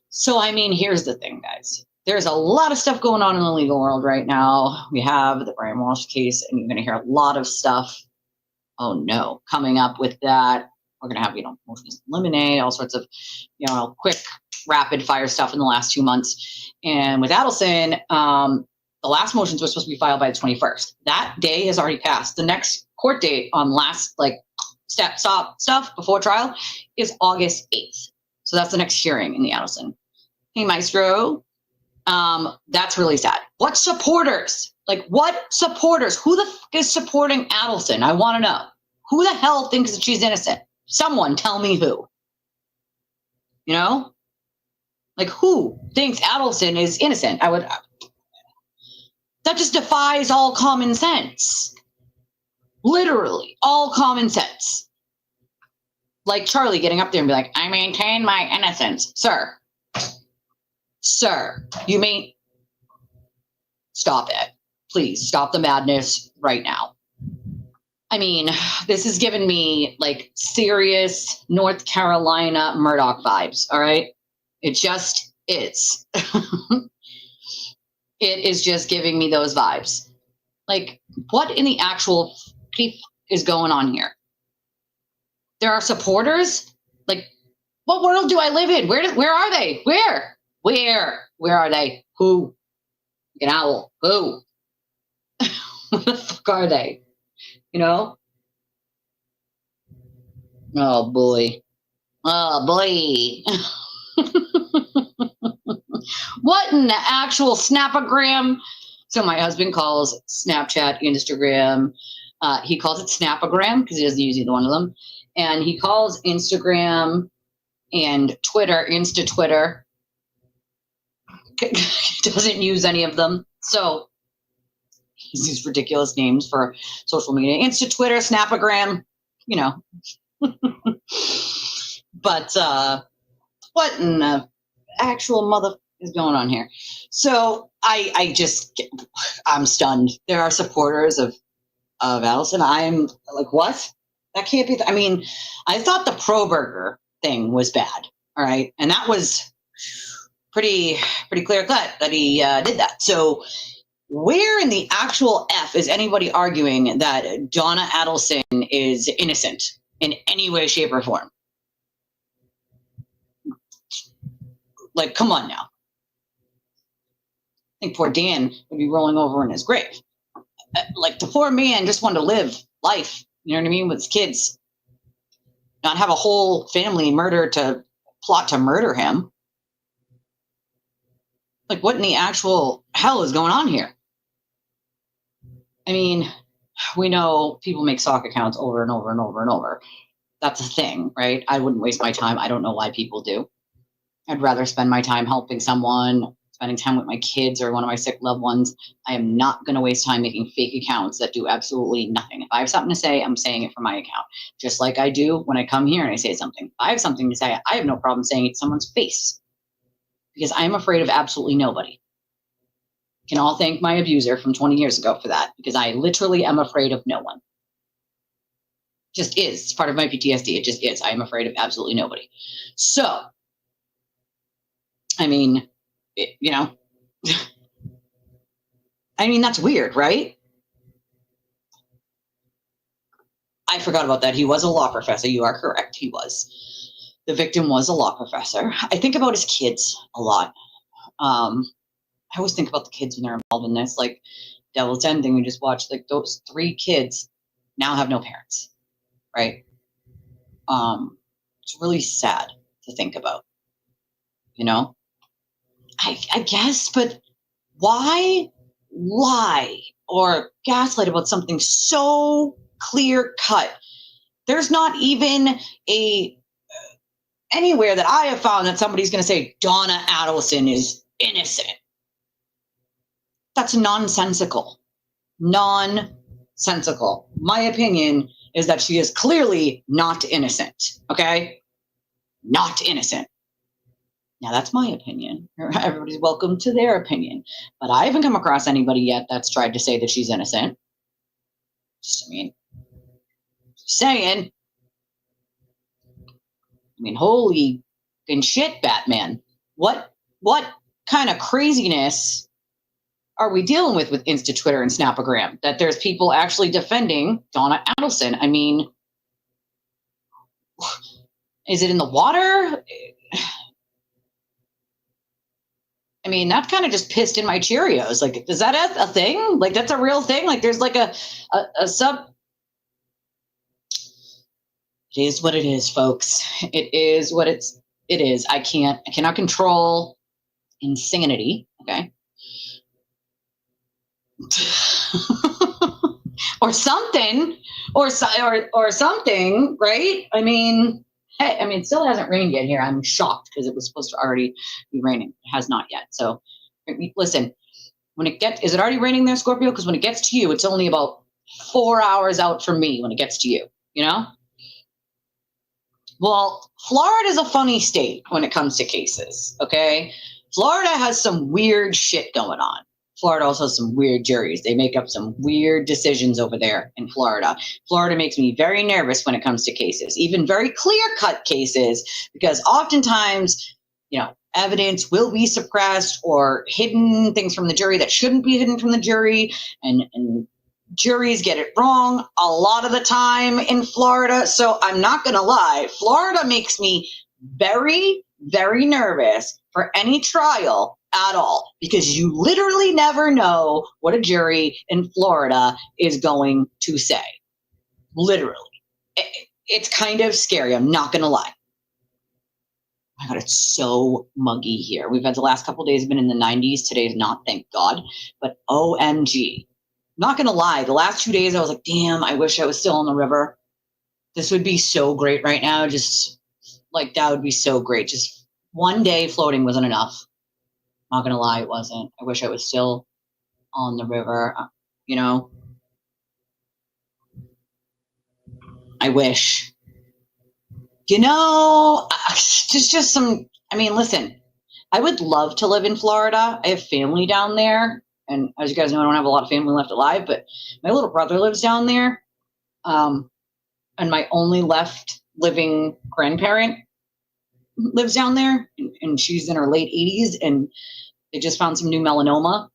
So, here's the thing, guys. There's a lot of stuff going on in the legal world right now. We have the Brian Walsh case, and you're going to hear a lot of stuff, coming up with that. We're going to have, motions eliminate, all sorts of, quick, rapid fire stuff in the last 2 months. And with Adlesen, the last motions were supposed to be filed by the 21st. That day has already passed. The next court date on last, stop stuff before trial is August 8th. So that's the next hearing in the Adlesen. Hey, Maestro. That's really sad. What supporters? What supporters? Who the f is supporting Adlesen? I want to know. Who the hell thinks that she's innocent? Someone tell me who. Who thinks Adlesen is innocent? That just defies all common sense. Literally, all common sense. Like Charlie getting up there and be like, I maintain my innocence. Sir, you mean... Stop it. Please, stop the madness right now. This has given me, serious North Carolina Murdoch vibes, all right? It just is. It is just giving me those vibes. What in the actual is going on here? There are supporters? Like, what world do I live in? Where are they? Where are they? Who? An owl. Who? What the fuck are they? You know? Oh boy. Oh boy. What in the actual Snapagram? So my husband calls Snapchat, Instagram. He calls it Snapagram because he doesn't use either one of them. And he calls Instagram and Twitter, Insta Twitter. Doesn't use any of them. So he's these ridiculous names for social media. Insta Twitter, Snapagram, you know. But what in the actual mother is going on here? So I'm stunned. There are supporters of Adlesen. I'm like, what? That can't be. I mean, I thought the Pro Burger thing was bad. All right, and that was pretty clear cut that he did that. So where in the actual F is anybody arguing that Donna Adelson is innocent in any way, shape, or form? Like, come on now. I think poor Dan would be rolling over in his grave. Like, the poor man just wanted to live life, you know what I mean, with his kids. Not have a whole family plot to murder him. Like, what in the actual hell is going on here? I mean, we know people make sock accounts over and over and over and over. That's a thing, right? I wouldn't waste my time. I don't know why people do. I'd rather spend my time helping someone, spending time with my kids or one of my sick loved ones. I am not going to waste time making fake accounts that do absolutely nothing. If I have something to say, I'm saying it from my account. Just like I do when I come here and I say something. If I have something to say, I have no problem saying it to someone's face. Because I'm afraid of absolutely nobody. Can all thank my abuser from 20 years ago for that. Because I literally am afraid of no one. Just is. It's part of my PTSD. It just is. I am afraid of absolutely nobody. So, I mean, you know, I mean, that's weird, right? I forgot about that. He was a law professor. You are correct. He was. The victim was a law professor. I think about his kids a lot. I always think about the kids when they're involved in this. Like, Devil's Ending, we just watched, like, those 3 kids now have no parents, right? It's really sad to think about, you know? I guess, but why lie or gaslight about something so clear cut? There's not even anywhere that I have found that somebody's going to say Donna Adelson is innocent. That's nonsensical. Nonsensical. My opinion is that she is clearly not innocent. Okay? Not innocent. Now, that's my opinion. Everybody's welcome to their opinion. But I haven't come across anybody yet that's tried to say that she's innocent. Just, I mean, saying. I mean, holy fucking shit, Batman. What kind of craziness are we dealing with Insta Twitter and Snapagram? That there's people actually defending Donna Adelson. I mean, is it in the water? I mean, that kind of just pissed in my Cheerios. Like, is that a thing? Like, that's a real thing? Like, there's like a sub. It is what it is, folks. It is what it is. I cannot control insanity. Okay. or something, or something, right? I mean, hey, it still hasn't rained yet here. I'm shocked because it was supposed to already be raining. It has not yet. So, listen, is it already raining there, Scorpio? Because when it gets to you, it's only about 4 hours out from me when it gets to you, you know? Well, Florida is a funny state when it comes to cases, okay? Florida has some weird shit going on. Florida also has some weird juries. They make up some weird decisions over there in Florida. Florida makes me very nervous when it comes to cases, even very clear-cut cases, because oftentimes, you know, evidence will be suppressed or hidden, things from the jury that shouldn't be hidden from the jury, and juries get it wrong a lot of the time in Florida. So I'm not going to lie. Florida makes me very, very nervous for any trial at all, because you literally never know what a jury in Florida is going to say. Literally. It's kind of scary. I'm not going to lie. Oh my God, it's so muggy here. We've had the last couple of days have been in the 90s. Today's not, thank God. But OMG. Not going to lie. The last 2 days I was like, damn, I wish I was still on the river. This would be so great right now. Just like, that would be so great. Just one day floating wasn't enough. Not going to lie, it wasn't. I wish I was still on the river, you know. I wish. You know, just some, I mean, listen, I would love to live in Florida. I have family down there. And as you guys know, I don't have a lot of family left alive, but my little brother lives down there. And my only left living grandparent lives down there. And she's in her late 80s. And they just found some new melanoma.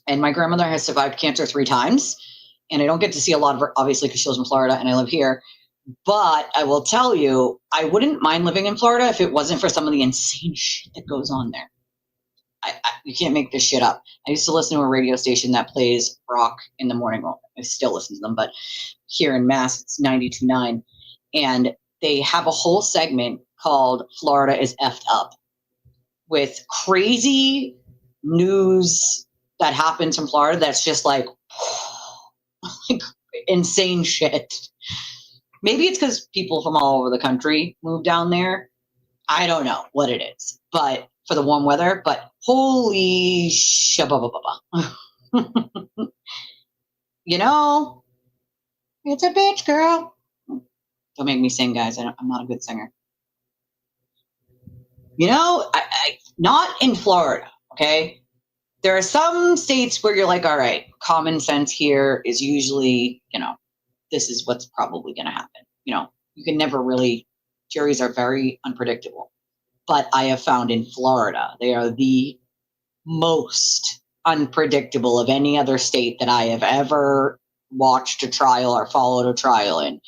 And my grandmother has survived cancer 3 times. And I don't get to see a lot of her, obviously, because she lives in Florida and I live here. But I will tell you, I wouldn't mind living in Florida if it wasn't for some of the insane shit that goes on there. You can't make this shit up. I used to listen to a radio station that plays rock in the morning. Well, I still listen to them, but here in Mass, it's 92.9. And they have a whole segment called Florida is Effed Up, with crazy news that happens from Florida that's just like insane shit. Maybe it's because people from all over the country move down there. I don't know what it is, but for the warm weather, but holy shabba. You know, it's a bitch, girl. Don't make me sing, guys. I'm not a good singer. You know, I not in Florida, okay? There are some states where you're like, all right, common sense here is usually, you know, this is what's probably going to happen. You know, you can never really, juries are very unpredictable. But I have found in Florida, they are the most unpredictable of any other state that I have ever watched a trial or followed a trial in.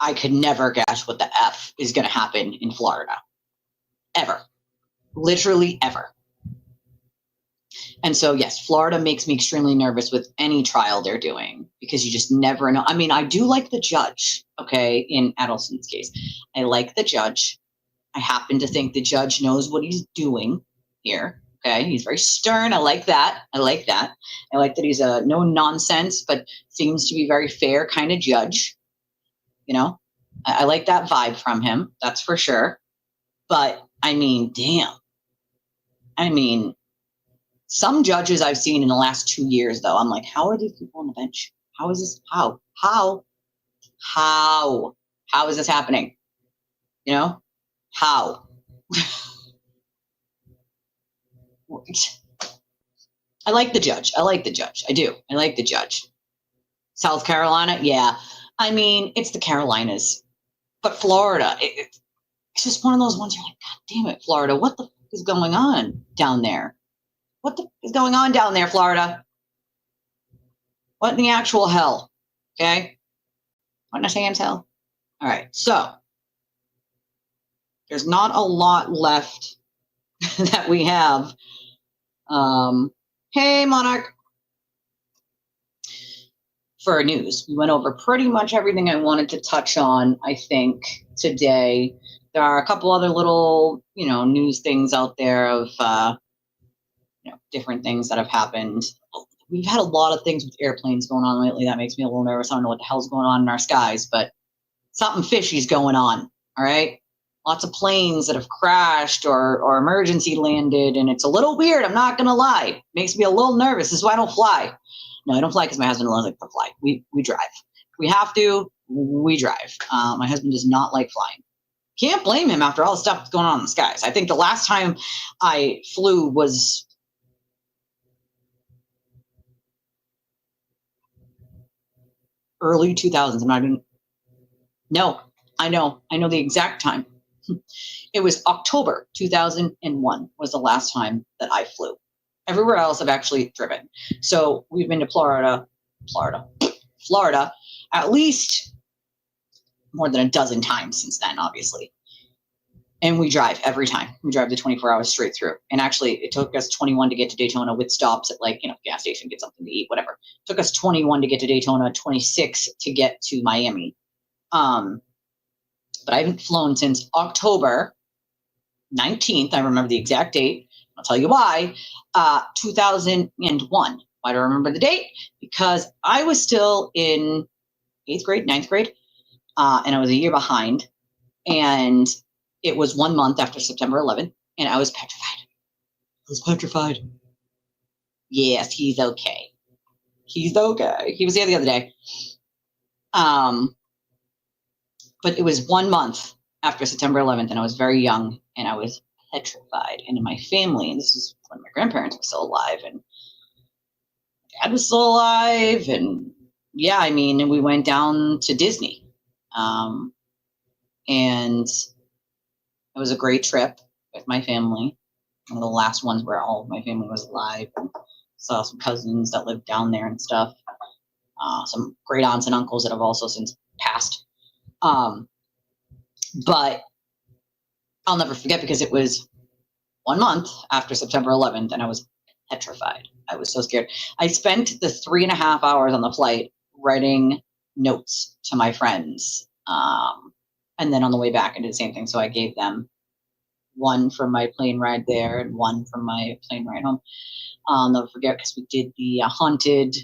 I could never guess what the F is going to happen in Florida. Ever. Literally ever. And so, yes, Florida makes me extremely nervous with any trial they're doing, because you just never know. I mean, I do like the judge, okay, in Adlesen's case. I like the judge. I happen to think the judge knows what he's doing here, okay? He's very stern. I like that. I like that. I like that he's a no-nonsense, but seems to be very fair kind of judge, you know? I like that vibe from him, that's for sure. But, I mean, damn. I mean, some judges I've seen in the last 2 years, though, I'm like, how are these people on the bench? How is this? How is this happening? You know? How? I like the judge. I do. I like the judge. South Carolina? Yeah. I mean, it's the Carolinas. But Florida, it's just one of those ones you're like, God damn it, Florida. What the fuck is going on down there? What the fuck is going on down there, Florida? What in the actual hell? Okay? What in a Sam's hell? All right, so there's not a lot left that we have. Hey, Monarch. For news, we went over pretty much everything I wanted to touch on, I think, today. There are a couple other little, you know, news things out there of, you know, different things that have happened. We've had a lot of things with airplanes going on lately. That makes me a little nervous. I don't know what the hell's going on in our skies, but something fishy's going on, all right? Lots of planes that have crashed or emergency landed, and it's a little weird, I'm not going to lie. Makes me a little nervous. This is why I don't fly. No, I don't fly because my husband doesn't like to fly. We drive. If we have to, we drive. My husband does not like flying. Can't blame him after all the stuff that's going on in the skies. I think the last time I flew was early 2000s. I know the exact time. It was October 2001 was the last time that I flew. Everywhere else I've actually driven. So we've been to Florida Florida, at least more than a dozen times since then, obviously. And we drive every time. We drive the 24 hours straight through. And actually, it took us 21 to get to Daytona with stops at, like, gas station, get something to eat, whatever. It took us 21 to get to Daytona, 26 to get to Miami. But I haven't flown since October 19th. I remember the exact date. I'll tell you why. 2001. Why do I remember the date? Because I was still in 8th grade, 9th grade, and I was a year behind. And it was 1 month after September 11th, and I was petrified. Yes, he's okay. He's okay. He was there the other day. But it was 1 month after September 11th, and I was very young, and I was petrified. And in my family, and this is when my grandparents were still alive, and Dad was still alive, and yeah, I mean, and we went down to Disney. And it was a great trip with my family. One of the last ones where all of my family was alive. And saw some cousins that lived down there and stuff. Some great aunts and uncles that have also since passed. But I'll never forget because it was 1 month after September 11th, and I was petrified. I was so scared. I spent the 3.5 hours on the flight writing notes to my friends. And then on the way back, I did the same thing. So I gave them one from my plane ride there and one from my plane ride home. I'll never forget because we did the haunted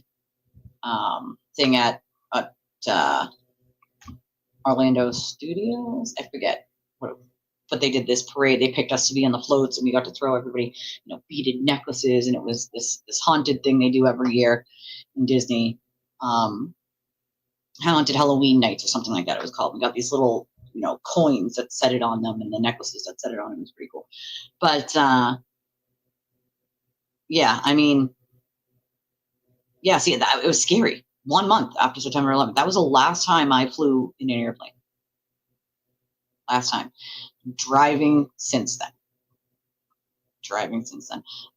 thing at Orlando Studios. I forget what, but they did this parade. They picked us to be on the floats, and we got to throw everybody, beaded necklaces, and it was this haunted thing they do every year in Disney. Haunted Halloween nights or something like that it was called. We got these little coins that set it on them and the necklaces that set it on them. It was pretty cool. But yeah, I mean, yeah, see, it was scary. 1 month after September 11th. That was the last time I flew in an airplane. Last time. Driving since then.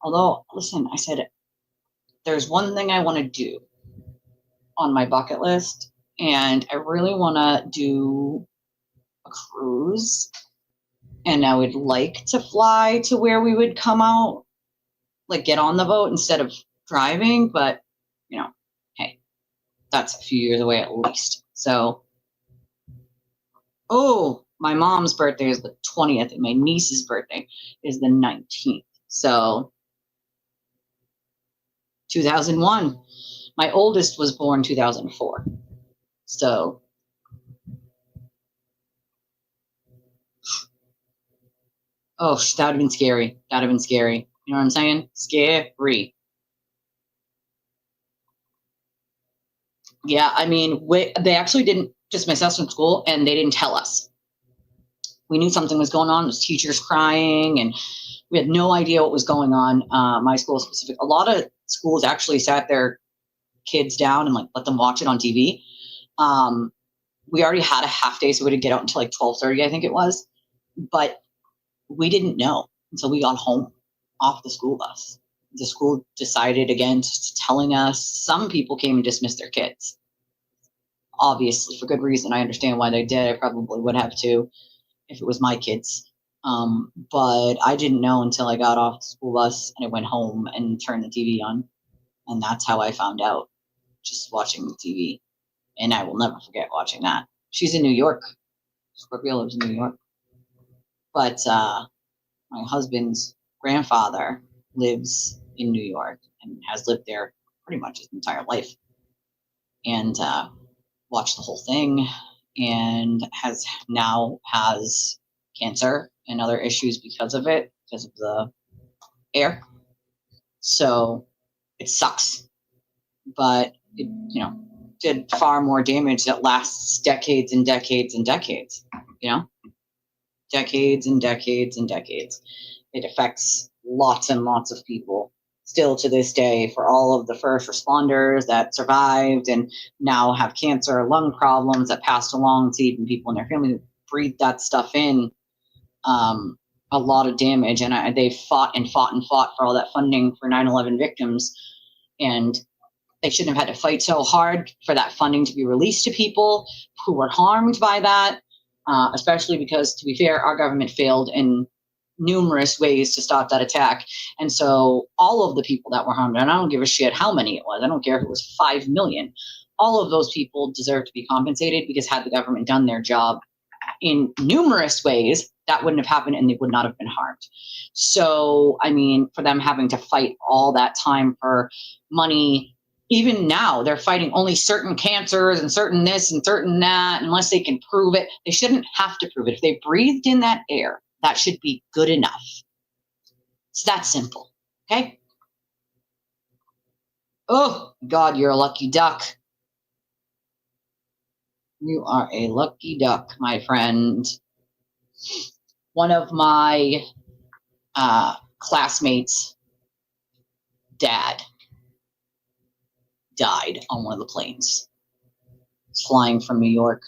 Although, listen, I said, there's one thing I want to do on my bucket list, and I really want to do a cruise, and I would like to fly to where we would come out, like get on the boat instead of driving, but hey, that's a few years away at least. So, my mom's birthday is the 20th, and my niece's birthday is the 19th. So 2001. My oldest was born 2004. So that would have been scary. That would have been scary. You know what I'm saying? Scary. Yeah, I mean, they actually didn't dismiss us from school, and they didn't tell us. We knew something was going on. There was teachers crying, and we had no idea what was going on. My school specific. A lot of schools actually sat their kids down and let them watch it on TV. We already had a half day, so we didn't get out until 12:30, I think it was. But we didn't know until we got home off the school bus. The school decided against telling us. Some people came and dismissed their kids. Obviously, for good reason. I understand why they did. I probably would have too if it was my kids. But I didn't know until I got off the school bus and I went home and turned the TV on. And that's how I found out, just watching the TV. And I will never forget watching that. She's in New York. Scorpio lives in New York. But my husband's grandfather lives in New York and has lived there pretty much his entire life. And watched the whole thing, and has cancer and other issues because of it, because of the air. So it sucks, but it did far more damage that lasts decades and decades and decades. Decades and decades and decades. It affects lots and lots of people still to this day. For all of the first responders that survived and now have cancer or lung problems that passed along to even people in their family who breathed that stuff in, a lot of damage. And they fought and fought and fought for all that funding for 9/11 victims. And They shouldn't have had to fight so hard for that funding to be released to people who were harmed by that, especially because, to be fair, our government failed in numerous ways to stop that attack. And so all of the people that were harmed, and I don't give a shit how many it was, I don't care if it was 5 million, all of those people deserve to be compensated, because had the government done their job in numerous ways, that wouldn't have happened and they would not have been harmed. So, I mean, for them having to fight all that time for money, even now they're fighting only certain cancers and certain this and certain that, unless they can prove it. They shouldn't have to prove it. If they breathed in that air, that should be good enough. It's that simple, okay? Oh, God, you're a lucky duck. You are a lucky duck, my friend. One of my classmates' dad died on one of the planes. Flying from New York,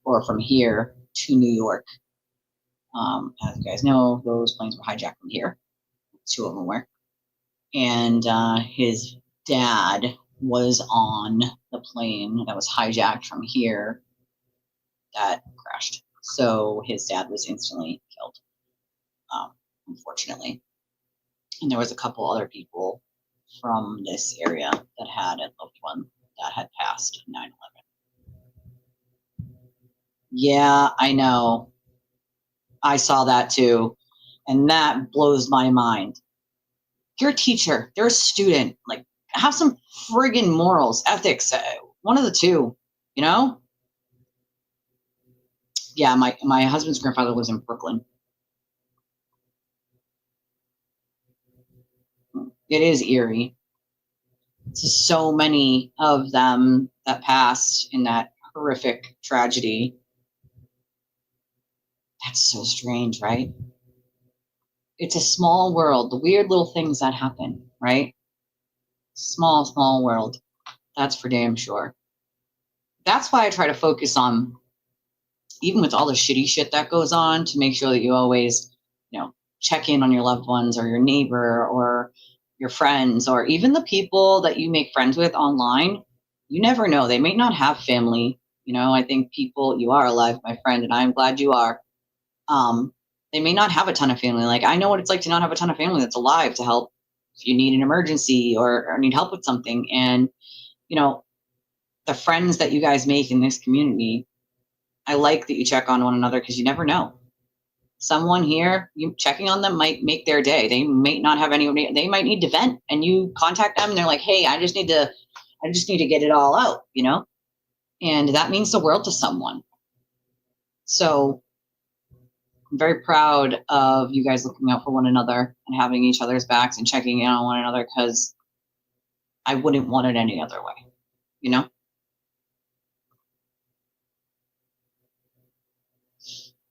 or from here to New York. As you guys know, those planes were hijacked from here. 2 of them were. And his dad was on the plane that was hijacked from here that crashed. So his dad was instantly killed, unfortunately. And there was a couple other people from this area that had a loved one that had passed 9/11. Yeah, I know. I saw that too. And that blows my mind. You're a teacher. You're a student. Like, have some friggin' morals, ethics. One of the two, you know? Yeah, my husband's grandfather lives in Brooklyn. It is eerie. It's so many of them that passed in that horrific tragedy. That's so strange, right? It's a small world. The weird little things that happen, right? Small, small world. That's for damn sure. That's why I try to focus on, even with all the shitty shit that goes on, to make sure that you always, you know, check in on your loved ones or your neighbor or your friends, or even the people that you make friends with online. You never know. They may not have family. You know, I think people, you are alive, my friend, and I'm glad you are. They may not have a ton of family. Like, I know what it's like to not have a ton of family that's alive to help if you need an emergency or need help with something. And, you know, the friends that you guys make in this community, I like that you check on one another, because you never know. Someone here, you checking on them might make their day. They may not have anybody, they might need to vent, and you contact them and they're like, hey, I just need to get it all out, you know? And that means the world to someone. So I'm very proud of you guys looking out for one another and having each other's backs and checking in on one another, because I wouldn't want it any other way, you know?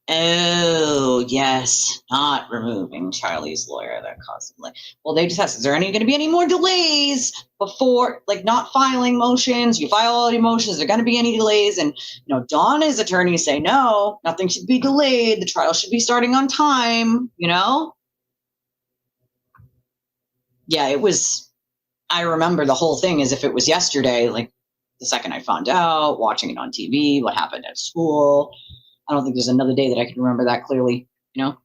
Oh, yes, not removing Charlie's lawyer that caused delay. Well, they just asked, is there going to be any more delays before, like, not filing motions? You file all your motions, is there going to be any delays? And, you know, Donna's attorneys say, no, nothing should be delayed. The trial should be starting on time, you know? Yeah, it was, I remember the whole thing as if it was yesterday, like the second I found out, watching it on TV, what happened at school. I don't think there's another day that I can remember that clearly, you know?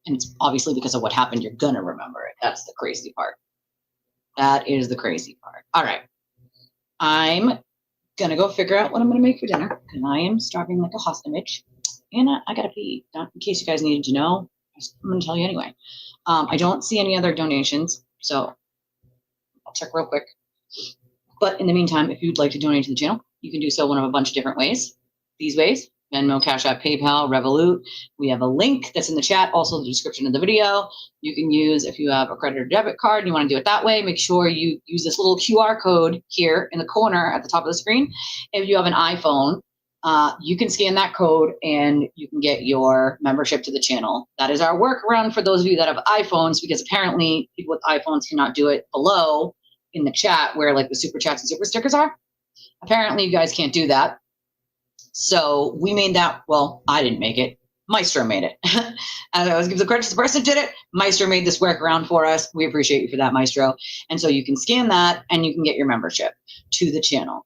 And it's obviously because of what happened, you're gonna remember it. That's the crazy part. That is the crazy part. All right. I'm gonna go figure out what I'm gonna make for dinner, because I am starving like a hostage. And I gotta pee. In case you guys needed to know, I'm gonna tell you anyway. I don't see any other donations, so I'll check real quick. But in the meantime, if you'd like to donate to the channel, you can do so one of a bunch of different ways. These ways: Venmo, Cashapp, PayPal, Revolut. We have a link that's in the chat, also in the description of the video. You can use, if you have a credit or debit card and you want to do it that way, make sure you use this little QR code here in the corner at the top of the screen. If you have an iPhone, you can scan that code and you can get your membership to the channel. That is our workaround for those of you that have iPhones, because apparently people with iPhones cannot do it below in the chat where like the super chats and super stickers are. Apparently you guys can't do that. So we made that, well, I didn't make it. Maestro made it. And I always give the credit to the person who did it. Maestro made this workaround for us. We appreciate you for that, Maestro. And so you can scan that and you can get your membership to the channel.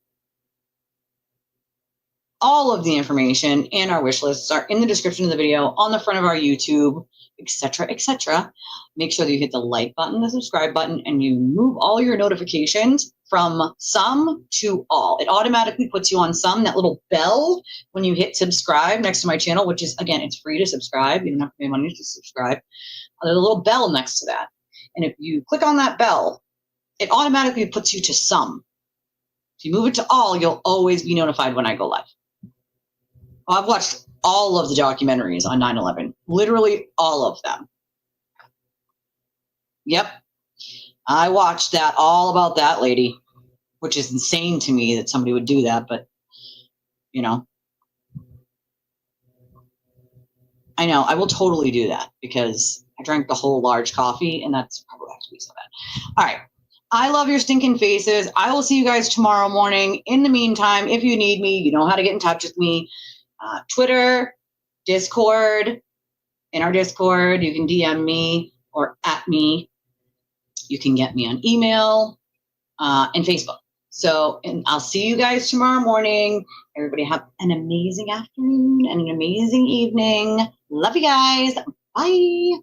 All of the information and our wish lists are in the description of the video, on the front of our YouTube, etc., etc. Make sure that you hit the like button, the subscribe button, and you move all your notifications from some to all. It automatically puts you on some, that little bell when you hit subscribe next to my channel, which is, again, it's free to subscribe. You don't have to pay money to subscribe. There's a little bell next to that. And if you click on that bell, it automatically puts you to some. If you move it to all, you'll always be notified when I go live. I've watched all of the documentaries on 9/11, literally all of them. Yep. I watched that, all about that lady, which is insane to me that somebody would do that, but, you know. I know, I will totally do that because I drank the whole large coffee, and that's probably actually so bad. All right. I love your stinking faces. I will see you guys tomorrow morning. In the meantime, if you need me, you know how to get in touch with me. Twitter, Discord. In our Discord, you can DM me or at me. You can get me on email and Facebook. So, and I'll see you guys tomorrow morning. Everybody have an amazing afternoon and an amazing evening. Love you guys. Bye.